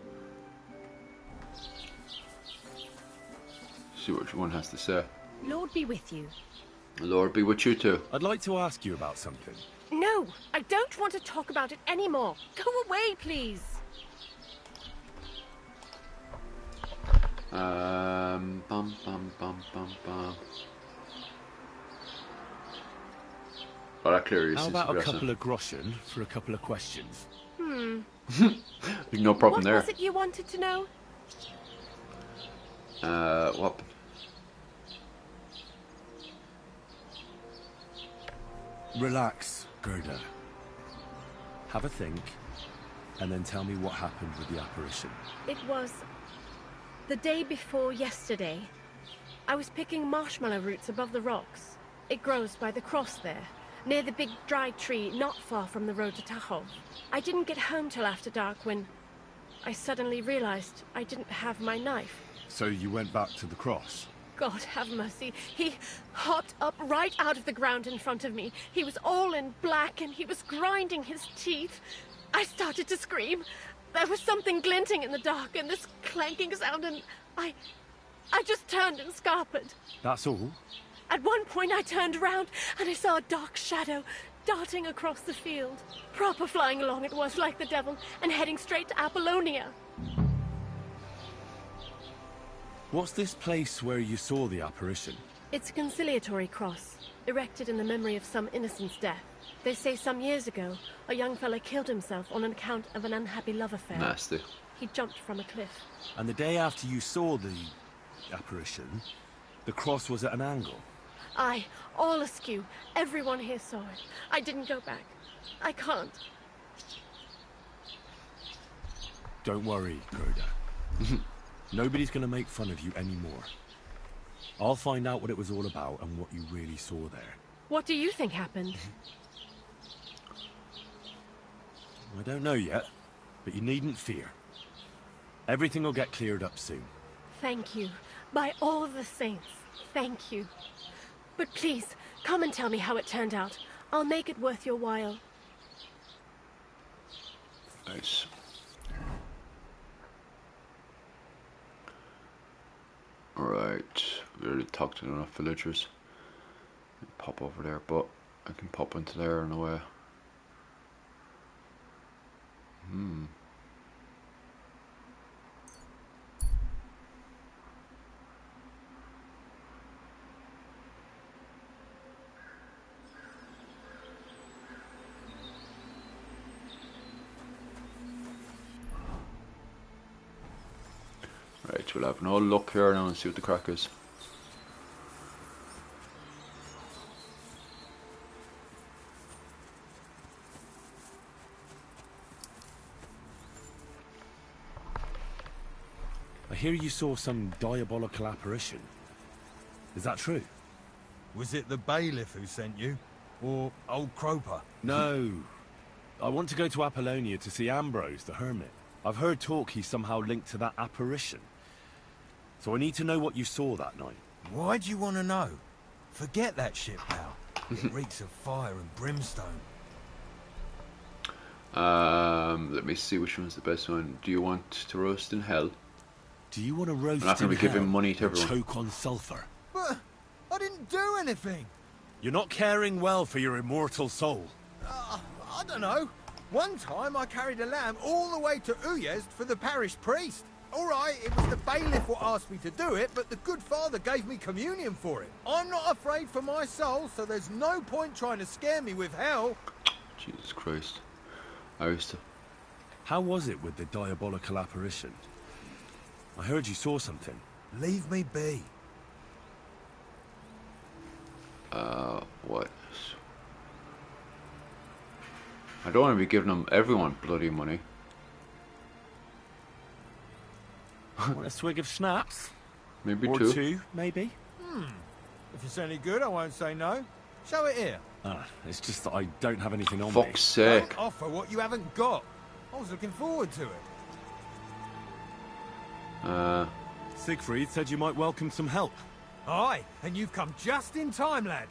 See what one has to say. Lord be with you. Lord be with you too. I'd like to ask you about something. No, I don't want to talk about it anymore. Go away, please. Bum bum bum bum bum. Oh, that clearly How is about a aggressive. couple of groschen for a couple of questions? There's no problem What there. was it you wanted to know? What? Relax, Gerda. Have a think, and then tell me what happened with the apparition. It was the day before yesterday. I was picking marshmallow roots above the rocks. It grows by the cross there, near the big dry tree not far from the road to Tahoe. I didn't get home till after dark when I suddenly realized I didn't have my knife. So you went back to the cross? God have mercy. He hopped up right out of the ground in front of me. He was all in black and he was grinding his teeth. I started to scream. There was something glinting in the dark and this clanking sound and I just turned and scarpered. That's all? At one point I turned around and I saw a dark shadow darting across the field. Proper flying along it was like the devil and heading straight to Apollonia. What's this place where you saw the apparition? It's a conciliatory cross, erected in the memory of some innocent's death. They say some years ago, a young fella killed himself on account of an unhappy love affair. Nasty. He jumped from a cliff. And the day after you saw the apparition, the cross was at an angle? Aye, all askew. Everyone here saw it. I didn't go back. I can't. Don't worry, Gerda. Nobody's gonna make fun of you anymore. I'll find out what it was all about and what you really saw there. What do you think happened? I don't know yet, but you needn't fear. Everything will get cleared up soon. Thank you. By all the saints, thank you. But please, come and tell me how it turned out. I'll make it worth your while. Nice. Alright, we already talked to enough villagers. Pop over there, but I can pop into there in a way. Right, we'll have no luck here now and see what the crack is. I hear you saw some diabolical apparition. Is that true? Was it the bailiff who sent you? Or old Croper? No. I want to go to Apollonia to see Ambrose, the hermit. I've heard talk he's somehow linked to that apparition. So I need to know what you saw that night. Why do you want to know? Forget that shit, pal. It reeks of fire and brimstone. Let me see which one's the best one. Do you want to roast in hell? Do you want to roast I'm not going to in be giving hell money to and everyone. choke on sulphur? But I didn't do anything. You're not caring well for your immortal soul. I don't know. One time I carried a lamb all the way to Uyezd for the parish priest. All right, it was the bailiff who asked me to do it, but the good father gave me communion for it. I'm not afraid for my soul, so there's no point trying to scare me with hell. Jesus Christ. I used to... How was it with the diabolical apparition? I heard you saw something. Leave me be. What? I don't want to be giving them everyone bloody money. Want a swig of schnapps? Maybe or two. two, maybe? If it's any good, I won't say no. Show it here. It's just that I don't have anything on me. Fuck's sake. Don't offer what you haven't got. I was looking forward to it. Siegfried said you might welcome some help. Aye, and you've come just in time, lad.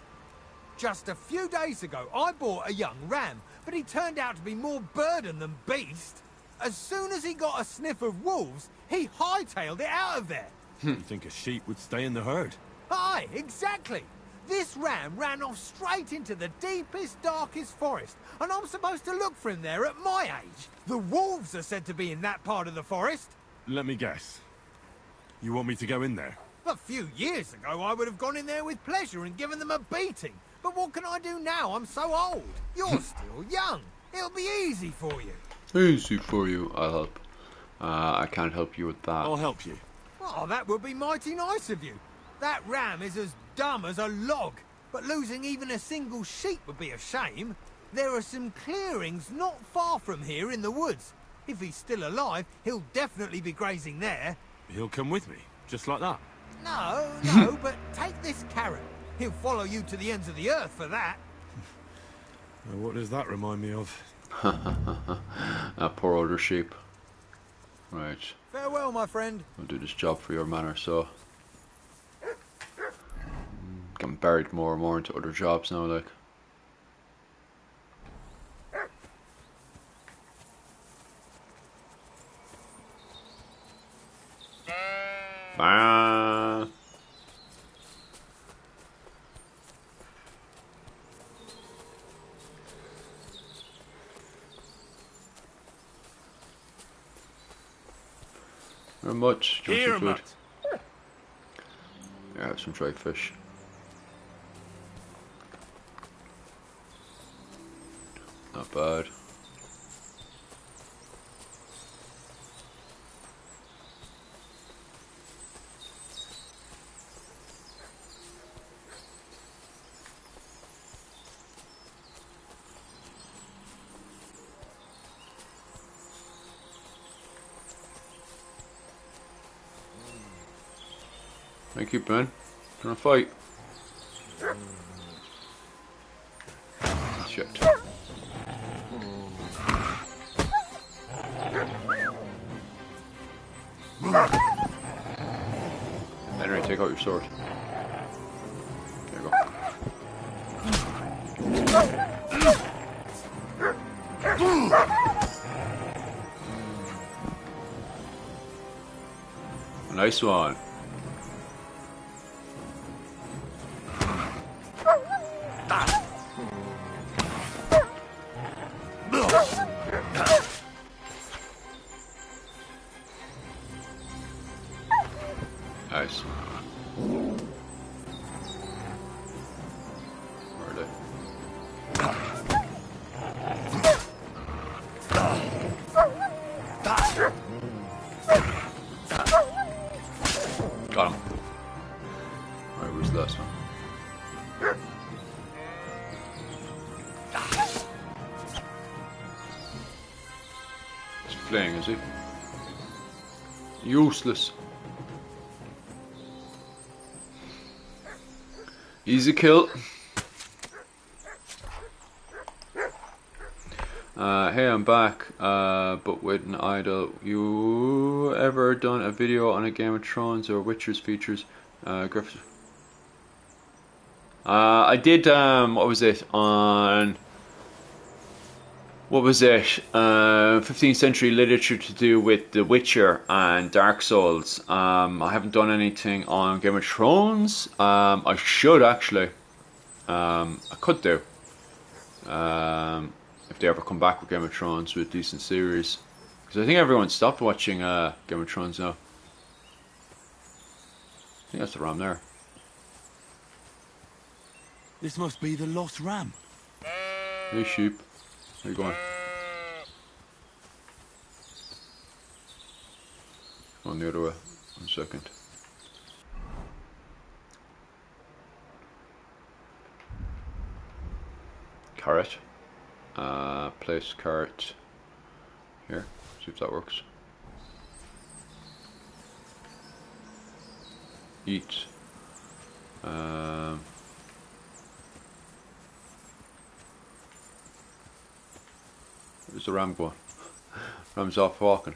Just a few days ago, I bought a young ram, but he turned out to be more burden than beast. As soon as he got a sniff of wolves, he hightailed it out of there. You think a sheep would stay in the herd? Aye, exactly. This ram ran off straight into the deepest, darkest forest, and I'm supposed to look for him there at my age. The wolves are said to be in that part of the forest. Let me guess. You want me to go in there? A few years ago, I would have gone in there with pleasure and given them a beating. But what can I do now? I'm so old. You're still young. It'll be easy for you. Easy for you. I'll help. I can't help you with that. I'll help you. Oh, that would be mighty nice of you. That ram is as dumb as a log, but losing even a single sheep would be a shame. There are some clearings not far from here in the woods. If he's still alive, he'll definitely be grazing there. He'll come with me, just like that. No, but take this carrot. He'll follow you to the ends of the earth for that. Now, what does that remind me of? That poor older sheep. Right. Farewell, my friend. I'll do this job for your manor, so... Getting buried more and more into other jobs now, like. Ah. Very much. Do you want some food? Yeah, have some dried fish. Not bad. Thank you, Ben. Gonna fight. Shit. Henry, take out your sword. There you go. Nice one. Nice. Where are they? Got him. Alright, where's the last one? He's fleeing, is he? Useless. Easy kill. Hey, I'm back, but with an idol. You ever done a video on a Game of Thrones or Witcher's features? Griffith. I did, what was it, on... What was it? 15th century literature to do with The Witcher and Dark Souls. I haven't done anything on Game of Thrones. I should actually. I could do. If they ever come back with Game of Thrones with a decent series. Because I think everyone stopped watching Game of Thrones now. I think that's the ram there. This must be the lost ram. Hey sheep. Where you going? On the other way. 1 second. Carrot. Place carrot here. See if that works. Eat. Where's the ram going? Ram's off walking.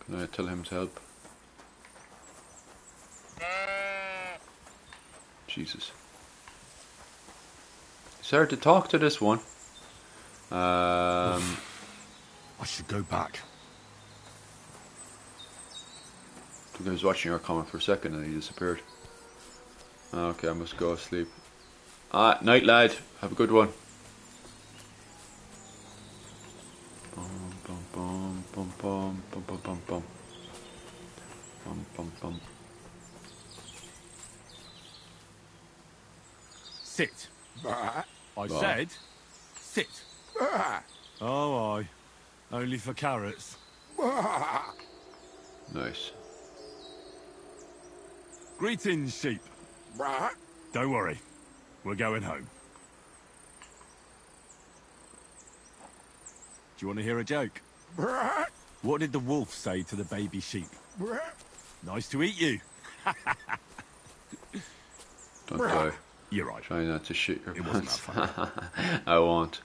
Can I tell him to help? Jesus. It's hard to talk to this one. I should go back. I think I was watching your comment for a second and he disappeared. Okay, I must go sleep. Night lad, have a good one. Bum bum bum bum bum bum bum bum bum. Bum bum bum. Sit. I said, sit. Oh, aye. Only for carrots. Nice. Greetings, sheep. Don't worry. We're going home. Do you want to hear a joke? What did the wolf say to the baby sheep? Nice to eat you. Don't die. You're right. Try not to shit your It wasn't pants. that funny. I won't.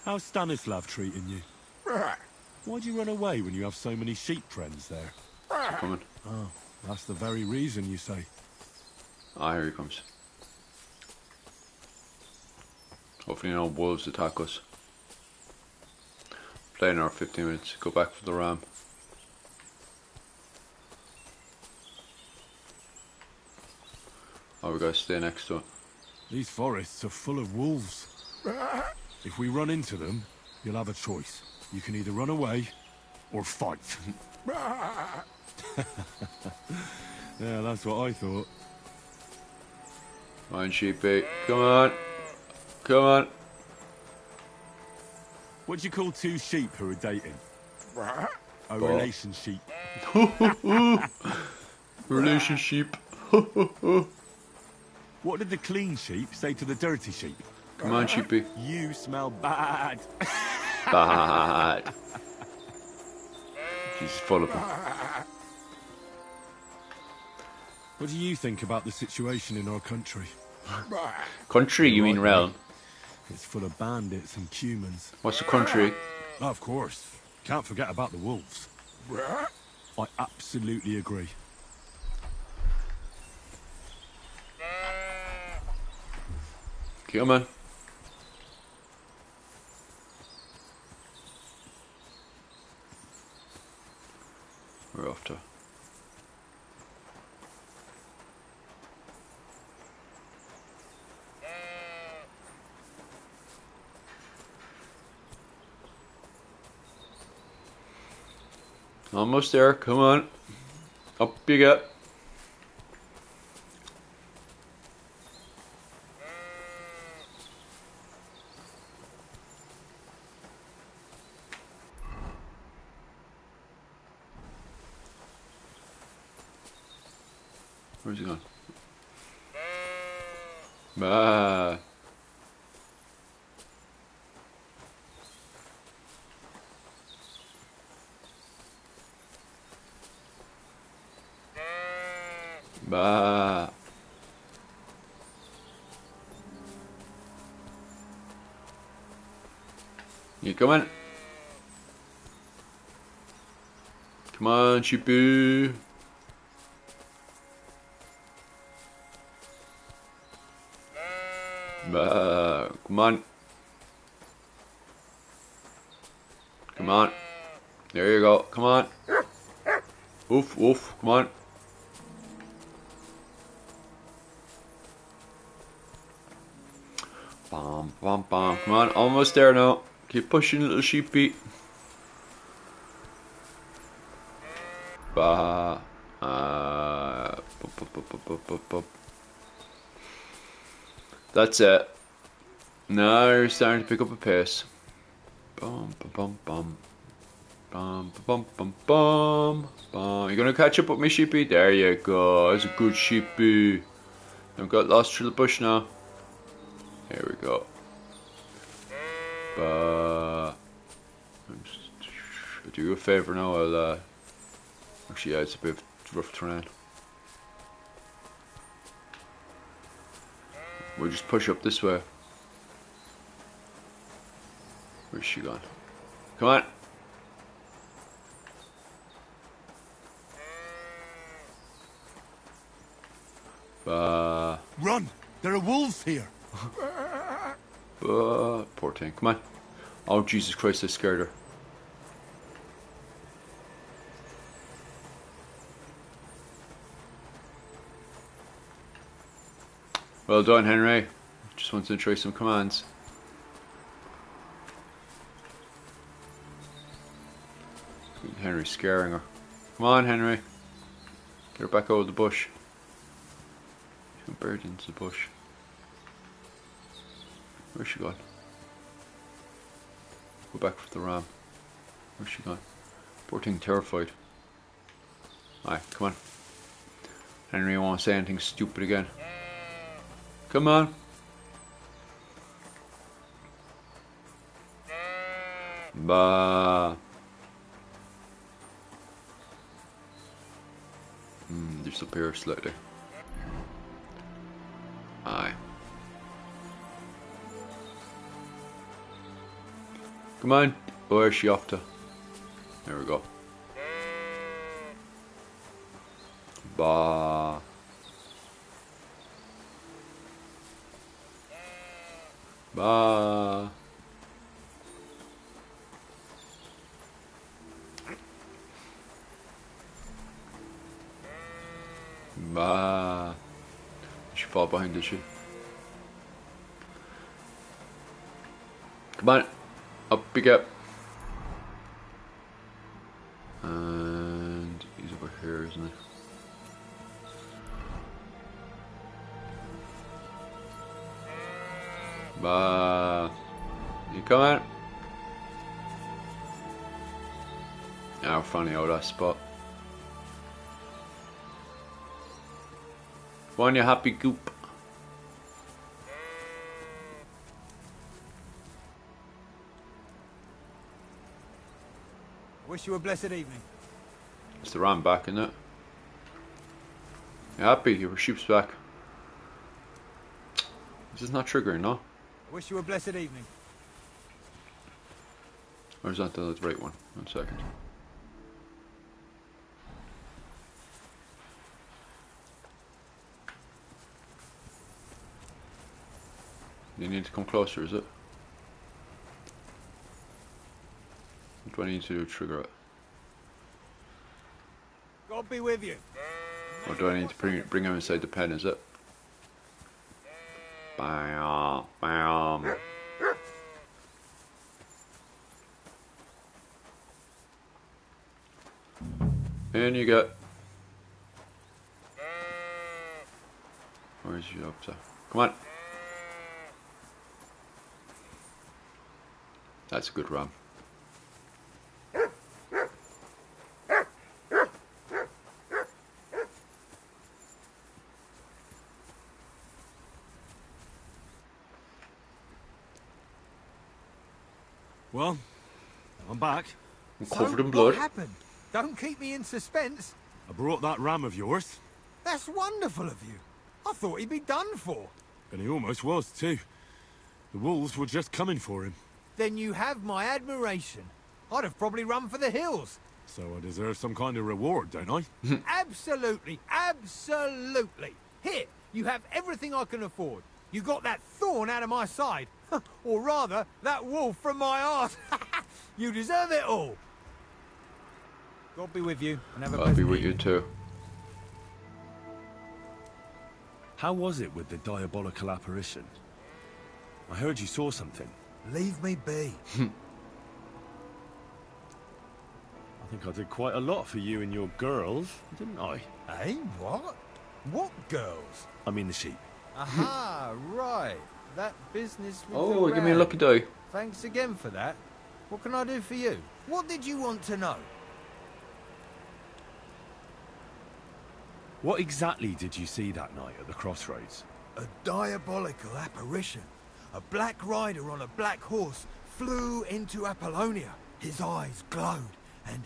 How's Stanislav treating you? Why'd you run away when you have so many sheep friends there? Coming. Oh, that's the very reason, you say. Ah, here he comes. Hopefully no wolves attack us. Play another 15 minutes. Go back for the ram. Oh, we gotta stay next to it. These forests are full of wolves. If we run into them, you'll have a choice. You can either run away or fight. Yeah, that's what I thought. Come on, sheepy. Come on. Come on. What do you call two sheep who are dating? A Ball. relationship. Relationship. What did the clean sheep say to the dirty sheep? Come on, sheepy. You smell bad. Bad. He's full of them. What do you think about the situation in our country? Country, you mean realm? It's full of bandits and humans. What's the country? Of course. Can't forget about the wolves. I absolutely agree. Come on. We're off to. Almost there, come on. Up you get. Where's he gone? Bah. Bah. You coming? Come on, sheepy. Bah. Come on. Come on. There you go. Come on. Woof, woof. Come on. Bom, bom, bom. Come on. Almost there now. Keep pushing, little sheepy. Bah. That's it. Now you're starting to pick up a pace. Bum, bum, bum, bum, bum, bum, bum, bum. You're gonna catch up with me, sheepy. There you go. That's a good sheepy. I've got lost through the bush now. Here we go. I'll do you a favour now. I'll actually, yeah, it's a bit of rough terrain. We'll just push up this way. Where's she gone? Come on. Run! There are wolves here. Poor thing. Come on. Oh, Jesus Christ, I scared her. Well done, Henry. Just wanted to try some commands. Henry's scaring her. Come on, Henry. Get her back out of the bush. She's been buried into the bush. Where's she gone? Go back for the ram. Where's she gone? Poor thing, terrified. Alright, come on. Henry won't say anything stupid again. Come on. Bah. Just up here slightly. Aye. Come on. Where's she off to? There we go. Bah. Bah. Bah. Did she fall behind, did she? Come on. Up we go. And he's over here, isn't he? Bah. You coming? Now we're finally out of that spot. Go on, you happy goop. Wish you a blessed evening. It's the ram back, isn't it? You happy? Your sheep's back. This is not triggering, no? I wish you a blessed evening. Or is that the right one? 1 second. You need to come closer, is it? What do I need to do to trigger it? God be with you. Or do I need to bring him inside the pen, is it? Bam, bam. And you get. Where's you up to? Come on. That's a good ram. Well, I'm back. I'm covered in blood. What happened? Don't keep me in suspense. I brought that ram of yours. That's wonderful of you. I thought he'd be done for. And he almost was, too. The wolves were just coming for him. Then you have my admiration. I'd have probably run for the hills. So I deserve some kind of reward, don't I? Absolutely, absolutely. Here, you have everything I can afford. You got that thorn out of my side. Or rather, that wolf from my arse. You deserve it all. God be with you, and have a I'll be with you too. How was it with the diabolical apparition? I heard you saw something. Leave me be. I think I did quite a lot for you and your girls, didn't I? Eh? What? What girls? I mean the sheep. Aha, right. That business with Oh, the give me a ram. lucky die. Thanks again for that. What can I do for you? What did you want to know? What exactly did you see that night at the crossroads? A diabolical apparition. A black rider on a black horse flew into Apollonia. His eyes glowed, and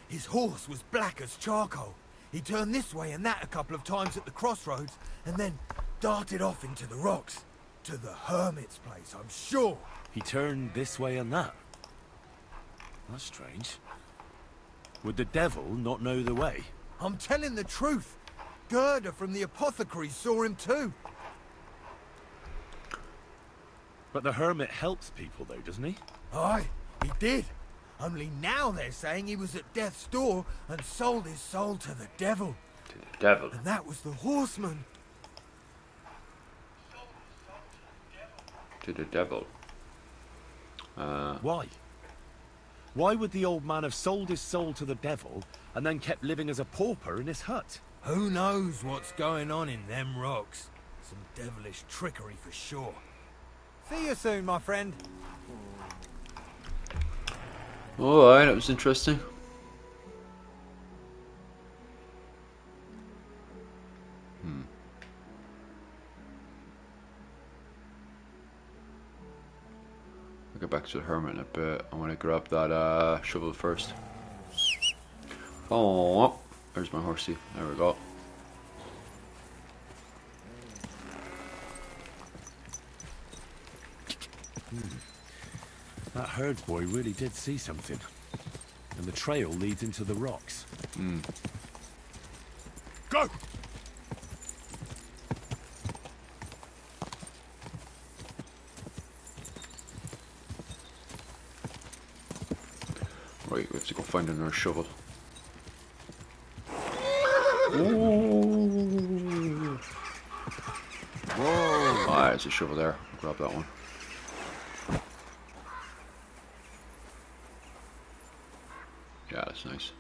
his horse was black as charcoal. He turned this way and that a couple of times at the crossroads, and then darted off into the rocks. To the hermit's place, I'm sure. He turned this way and that. That's strange. Would the devil not know the way? I'm telling the truth. Gerda from the apothecary saw him too. But the hermit helps people though, doesn't he? Aye, he did. Only now they're saying he was at death's door and sold his soul to the devil. To the devil? And that was the horseman. To the devil. Why? Why would the old man have sold his soul to the devil and then kept living as a pauper in his hut? Who knows what's going on in them rocks? Some devilish trickery for sure. See you soon, my friend. Alright, that was interesting. I'll get back to the hermit in a bit. I want to grab that shovel first. Oh, there's my horsey. There we go. That herds boy really did see something. And the trail leads into the rocks. Go! Right, we have to go find another shovel. Ooh. Whoa! Ah, there's a shovel there. I'll grab that one. Yeah, that's nice.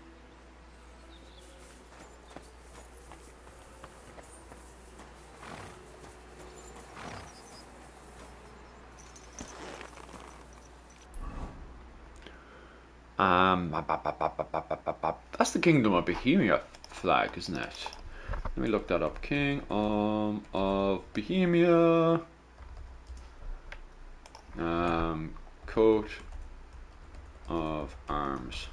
That's the Kingdom of Bohemia flag, isn't it? Let me look that up. King of Bohemia. Coat of arms.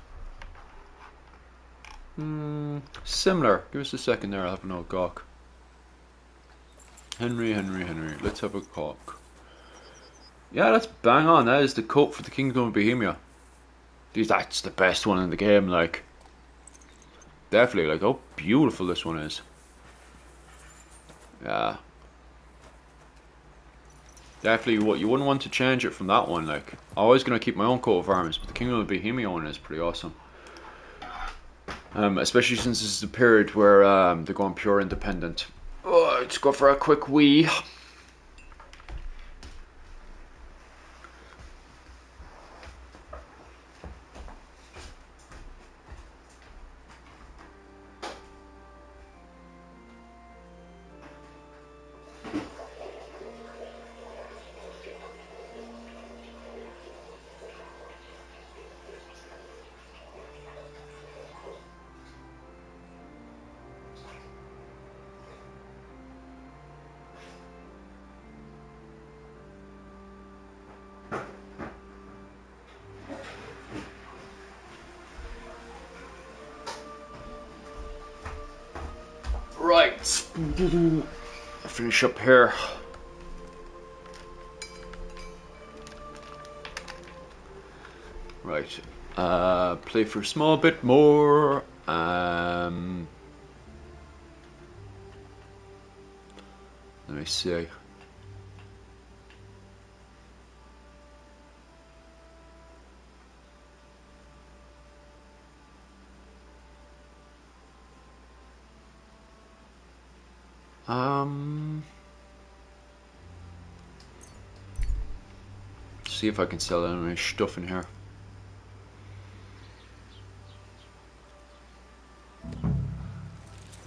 Similar. Give us a second there, I'll have an old gawk. Henry. Let's have a gawk. Yeah, that's bang on. That is the coat for the Kingdom of Bohemia. Dude, that's the best one in the game, like. Definitely, like, how beautiful this one is. Yeah. Definitely, what you wouldn't want to change it from that one, like. I'm always going to keep my own coat of arms, but the Kingdom of Bohemia one is pretty awesome. Especially since this is the period where they're going pure independent. Oh, let's go for a quick wee. Right, finish up here. Right, play for a small bit more. Let me see. See if I can sell any stuff in here.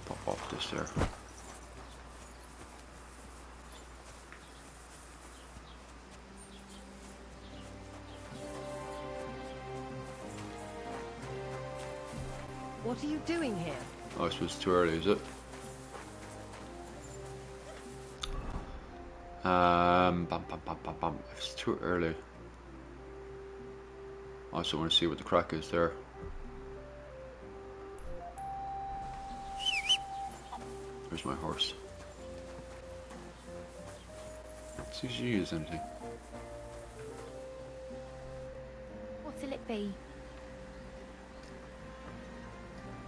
Pop off this there. What are you doing here? Oh, I suppose it's too early, is it? If it's too early. I also want to see what the crack is there. Where's my horse? Let's see if she uses anything. What'll it be?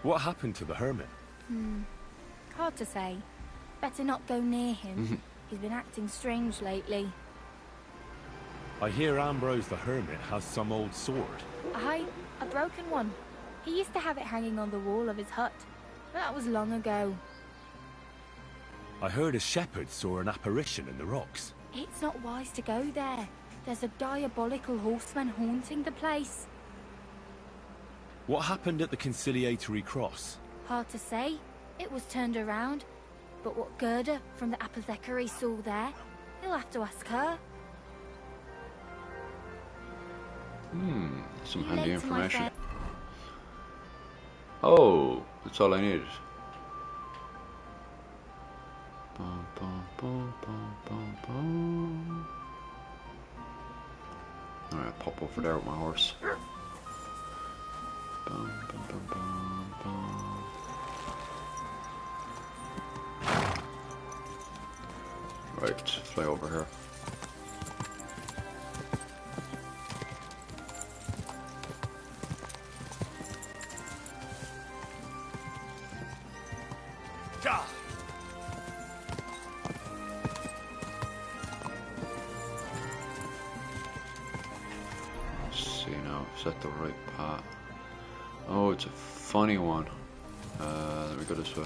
What happened to the hermit? Hard to say. Better not go near him. He's been acting strange lately. I hear Ambrose the hermit has some old sword. Aye, a broken one. He used to have it hanging on the wall of his hut, but that was long ago. I heard a shepherd saw an apparition in the rocks. It's not wise to go there. There's a diabolical horseman haunting the place. What happened at the conciliatory cross? Hard to say. It was turned around. But what Gerda from the apothecary saw there, you'll have to ask her. Some handy information. Oh, that's all I needed. Alright, pop over there with my horse. Right, fly over here. Let's see now, is that the right path? Oh, it's a funny one. Let me go this way.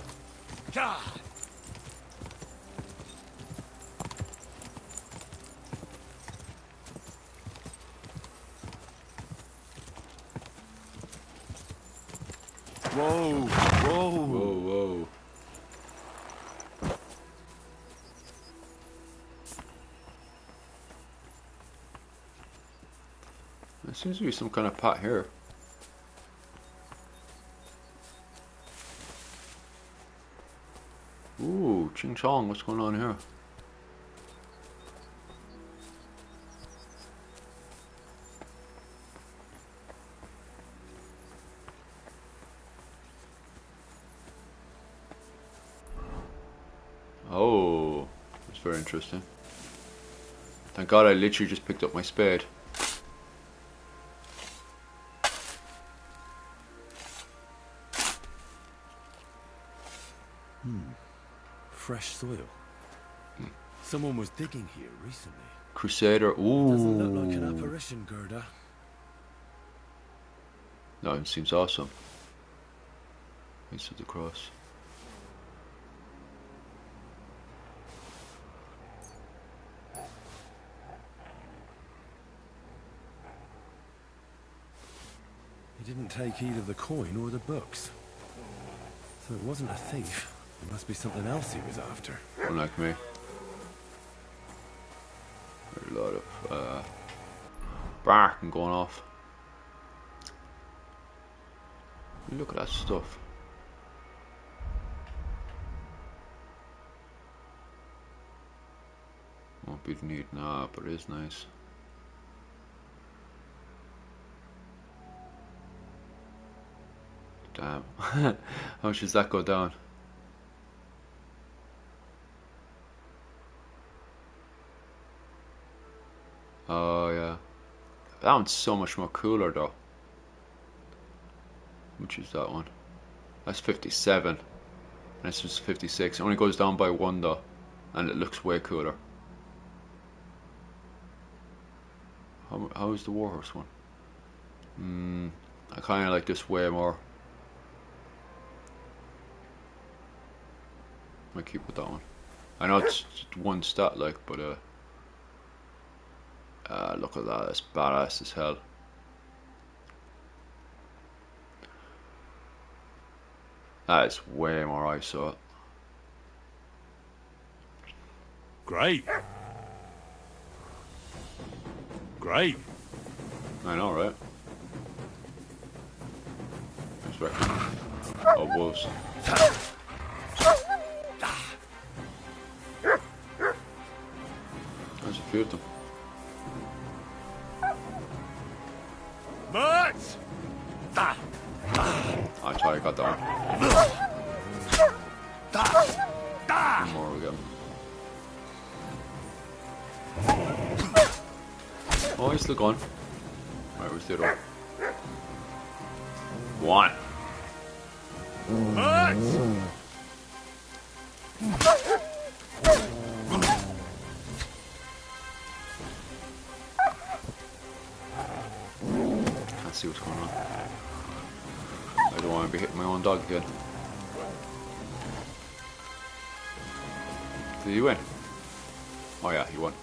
Whoa, whoa. Whoa, whoa. There seems to be some kind of pot here. Ooh, ching chong, what's going on here? very interesting. Thank God I literally just picked up my spade. Fresh soil. Someone was digging here recently. Crusader. Ooh. Doesn't look like an apparition, Gerda. No, it seems awesome. Piece of the cross. He didn't take either the coin or the books. So it wasn't a thief. It must be something else he was after. Unlike me. There's a lot of barking going off. Look at that stuff. Won't be the need now, but it is nice. Damn. How much does that go down? Oh yeah. That one's so much more cooler though. Which is that one? That's 57. And this was 56. It only goes down by 1 though. And it looks way cooler. How is the Warhorse one? I kinda like this way more. Might keep with that one. I know it's just one stat like, but look at that, it's badass as hell. That is way more ISO. Great. Great. I know, right? Just reckon. Oh, wolves. There's a few of them. Much. I thought I got that one. One more we got. Oh, he's still gone. Right, where's the other one? Can't see what's going on. I don't want to be hitting my own dog again. Did he win? Oh yeah, he won.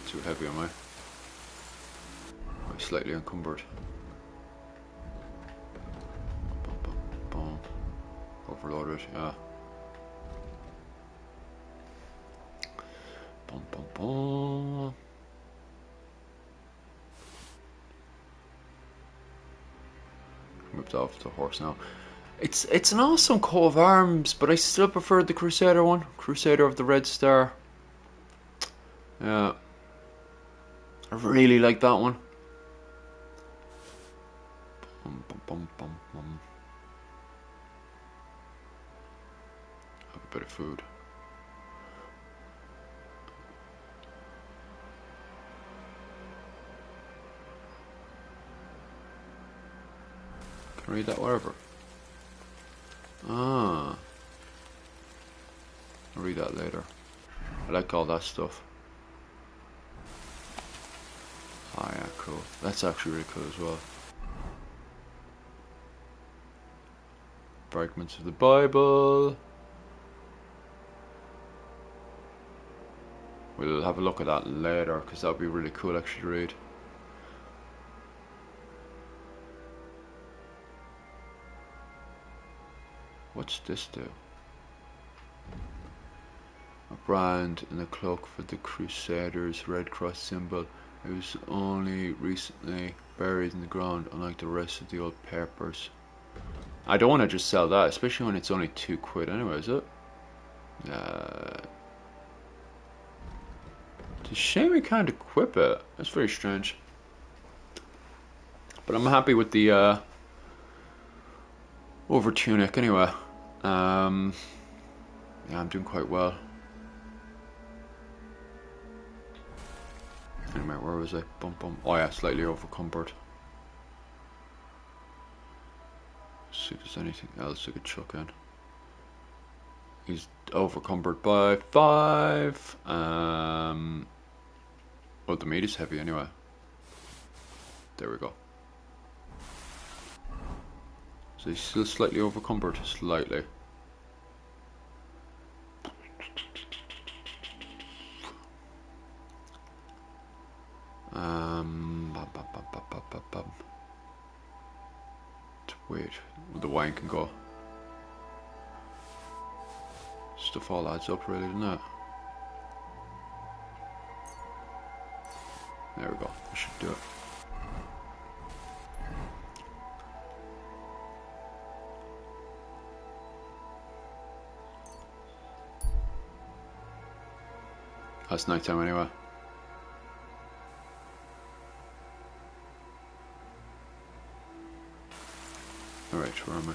Too heavy, am I? I'm slightly encumbered. Boom. Overloaded, yeah. Boom, boom, boom. Moved off the horse now. It's an awesome coat of arms, but I still prefer the Crusader one. Crusader of the Red Star. Yeah. I really like that one. Bum, bum, bum, bum, bum. Have a bit of food. Can I read that? Whatever. Ah. I'll read that later. I like all that stuff. Oh yeah, cool. That's actually really cool as well. Fragments of the Bible. We'll have a look at that later because that would be really cool actually to read. What's this do? a brand and a cloak for the Crusaders' Red Cross symbol. It was only recently buried in the ground, unlike the rest of the old papers. I don't want to just sell that, especially when it's only £2 anyway, is it? It's a shame we can't equip it. That's very strange. But I'm happy with the over tunic anyway. Yeah, I'm doing quite well. Anyway, where was I? Bum bum. Oh yeah, slightly overcumbered. See if there's anything else I could chuck in. He's overcumbered by 5. Well, the meat is heavy anyway. There we go. So he's still slightly overcumbered, slightly. Wait, the wine can go. Stuff all adds up really, doesn't it? There we go, I should do it. That's night time anyway. Alright, where am I?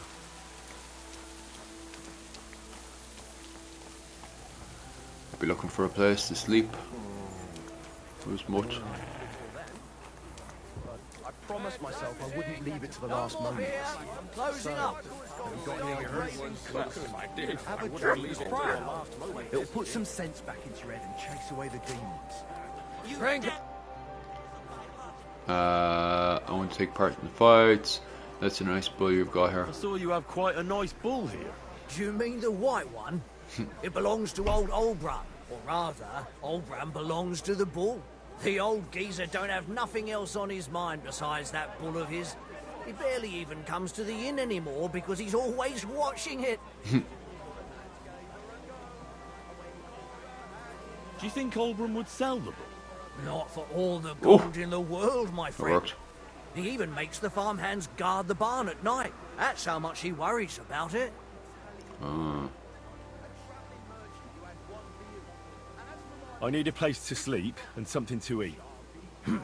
I'll be looking for a place to sleep. Who's much? I promised myself I wouldn't leave it to the last moment. I'm closing up. Have you got any ideas? If I did, Have I a would drink. at least It's try. It'll put some sense back into your head and chase away the demons. Drink. I want to take part in the fights. That's a nice bull you've got here. I saw you have quite a nice bull here. Do you mean the white one? It belongs to old Olbram. Or rather, Olbram belongs to the bull. The old geezer don't have nothing else on his mind besides that bull of his. He barely even comes to the inn anymore because he's always watching it. Do you think Olbram would sell the bull? Not for all the gold in the world, my friend. worked. He even makes the farmhands guard the barn at night. That's how much he worries about it. I need a place to sleep and something to eat. We'll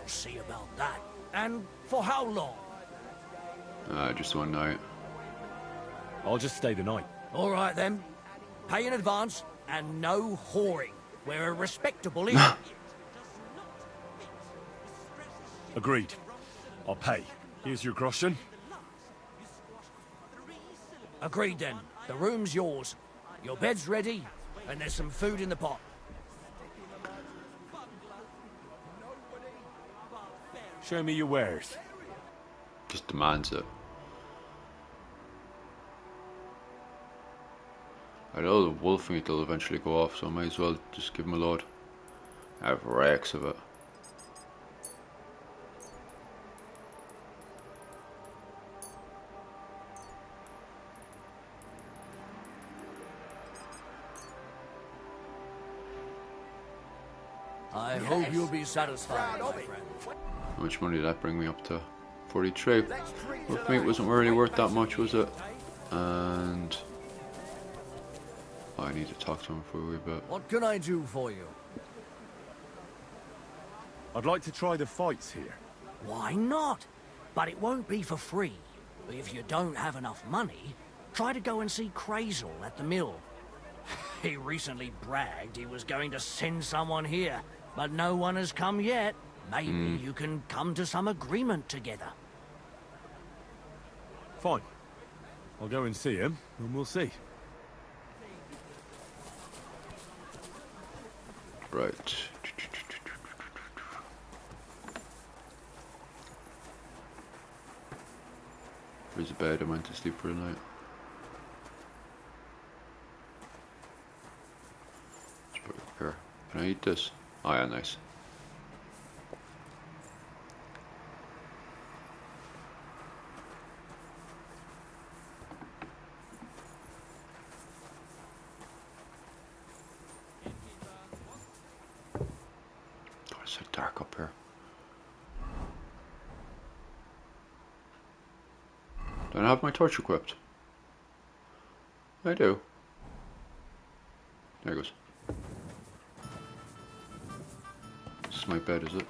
see about that. And for how long? Just one night. I'll just stay the night. All right, then. Pay in advance and no whoring. We're a respectable inn. Agreed. I'll pay. Here's your groschen. Agreed, then. The room's yours. Your bed's ready, and there's some food in the pot. Show me your wares. Just demands it. I know the wolf meat will eventually go off, so I might as well just give him a load. I have racks of it. I hope you'll be satisfied, my friend. How much money did that bring me up to? 43. Wolf meat wasn't really worth that much, was it? And I need to talk to him for a wee bit. What can I do for you? I'd like to try the fights here. Why not? But it won't be for free. If you don't have enough money, try to go and see Crazel at the mill. He recently bragged he was going to send someone here, but no one has come yet. Maybe you can come to some agreement together. Fine. I'll go and see him, and we'll see. Right. Where's the bed? I went to sleep for the night. Let's put it up here. Can I eat this? Oh yeah, nice. so dark up here. Don't I have my torch equipped? I do. There it goes. This is my bed, is it?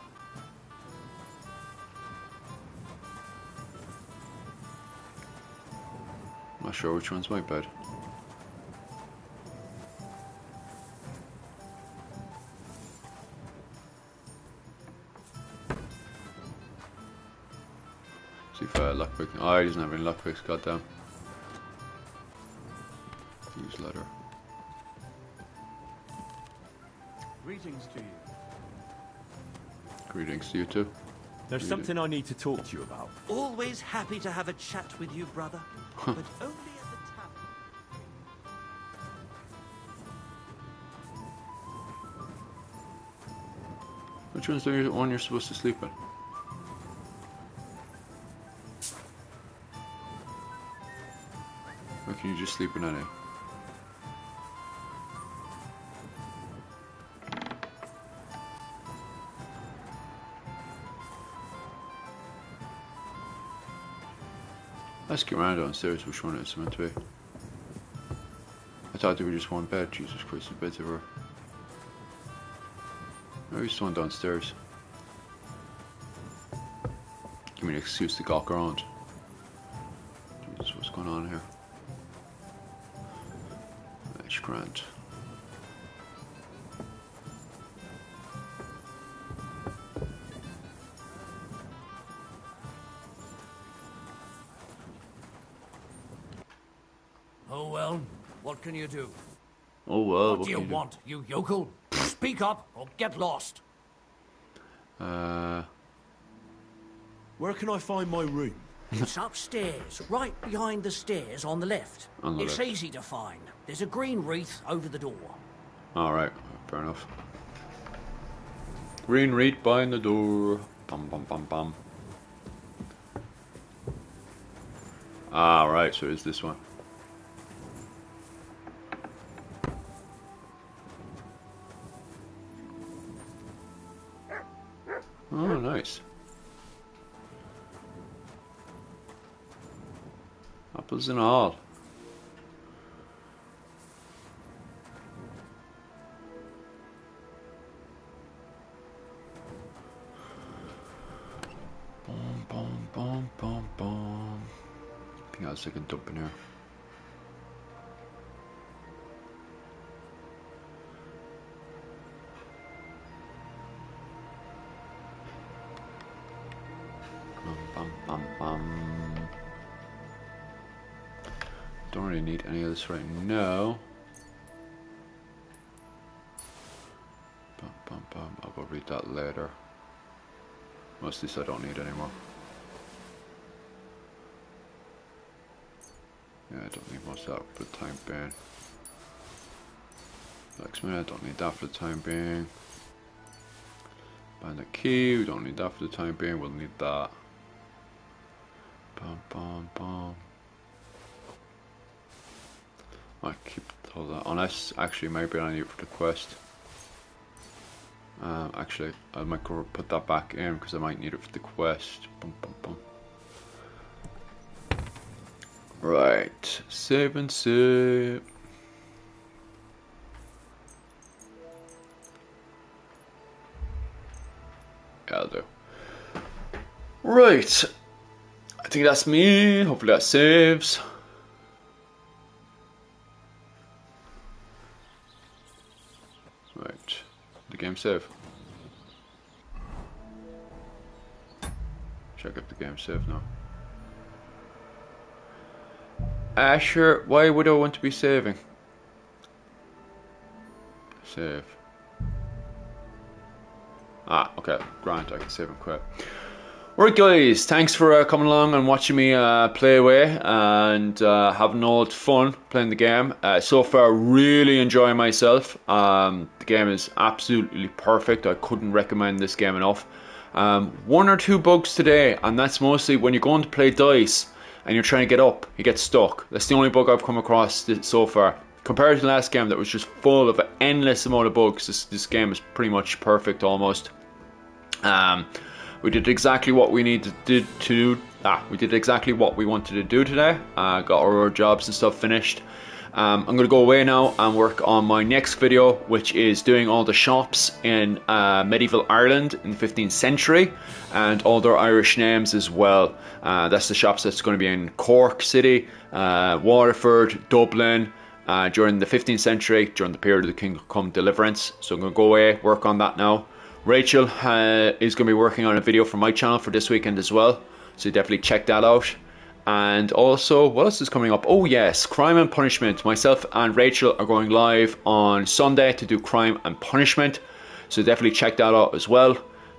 I'm not sure which one's my bed. See if lockpick. Oh, he doesn't have any lockpicks, goddamn. Use leather. Greetings to you. Greetings to you too. There's something I need to talk to you about. Always happy to have a chat with you, brother. But only at the tavern. Which one's the one you're supposed to sleep in? Or can you just sleep in any? Let's get around downstairs which one it's meant to be. I thought they were just one bed. Jesus Christ, the beds everywhere. Maybe it's one downstairs. Give me an excuse to gawk around. Jesus, what's going on here? That's grand. Oh well, what can you do? Oh well, what do you want, you yokel? Speak up or get lost. Where can I find my room? It's upstairs, right behind the stairs on the left. On the it's left. easy to find. There's a green wreath over the door. Alright, fair enough. Green wreath behind the door. Bum bum bum bum. Alright, so it's this one. Oh, nice. Apples and all. Boom, boom, boom, boom, boom. I think I was like a dump in here. Bum, bum, bum. Don't really need any of this right now. Bum, bum, bum. I'll go read that later. Most of this I don't need anymore. Yeah, I don't need most of that for the time being. Blacksmith, I don't need that for the time being. Bandit key, we don't need that for the time being, we'll need that. Bum, bum, bum. I keep all that, unless actually maybe I need it for the quest. Actually, I might go put that back in because I might need it for the quest. Bum, bum, bum. Right, save and save. Yeah, I'll do. Right, I think that's me. Hopefully that saves. Right, the game save. Check if the game saved now. Sure, why would I want to be saving? Save. Ah, okay, Grant, I can save and quit. Alright guys, thanks for coming along and watching me play away and having all the fun playing the game. So far, really enjoying myself. The game is absolutely perfect. I couldn't recommend this game enough. One or two bugs today, and that's mostly when you're going to play dice and you're trying to get up, you get stuck. That's the only bug I've come across so far. Compared to the last game that was just full of an endless amount of bugs, this game is pretty much perfect almost. We did exactly what we needed to do. We did exactly what we wanted to do today. Got our jobs and stuff finished. I'm going to go away now and work on my next video, which is doing all the shops in medieval Ireland in the 15th century and all their Irish names as well. That's the shops that's going to be in Cork City, Waterford, Dublin, during the 15th century, during the period of the Kingdom Deliverance. So I'm going to go away, work on that now. Rachel is going to be working on a video for my channel for this weekend as well. So definitely check that out. And also, what else is coming up? Oh yes, Crime and Punishment. Myself and Rachel are going live on Sunday to do Crime and Punishment. So definitely check that out as well.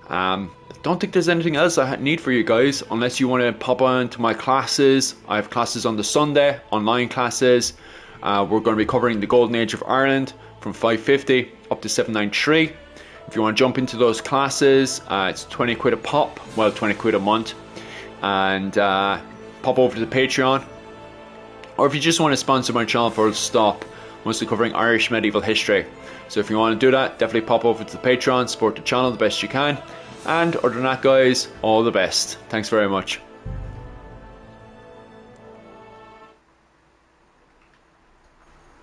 Don't think there's anything else I need for you guys, unless you want to pop on to my classes. I have classes on the Sunday, online classes. We're going to be covering the Golden Age of Ireland from 550 up to 793. If you want to jump into those classes, it's 20 quid a pop, well 20 quid a month. And pop over to the Patreon, or if you just want to sponsor my channel for a stop, mostly covering Irish medieval history. So if you want to do that, definitely pop over to the Patreon, support the channel the best you can. And other than that guys, all the best. Thanks very much.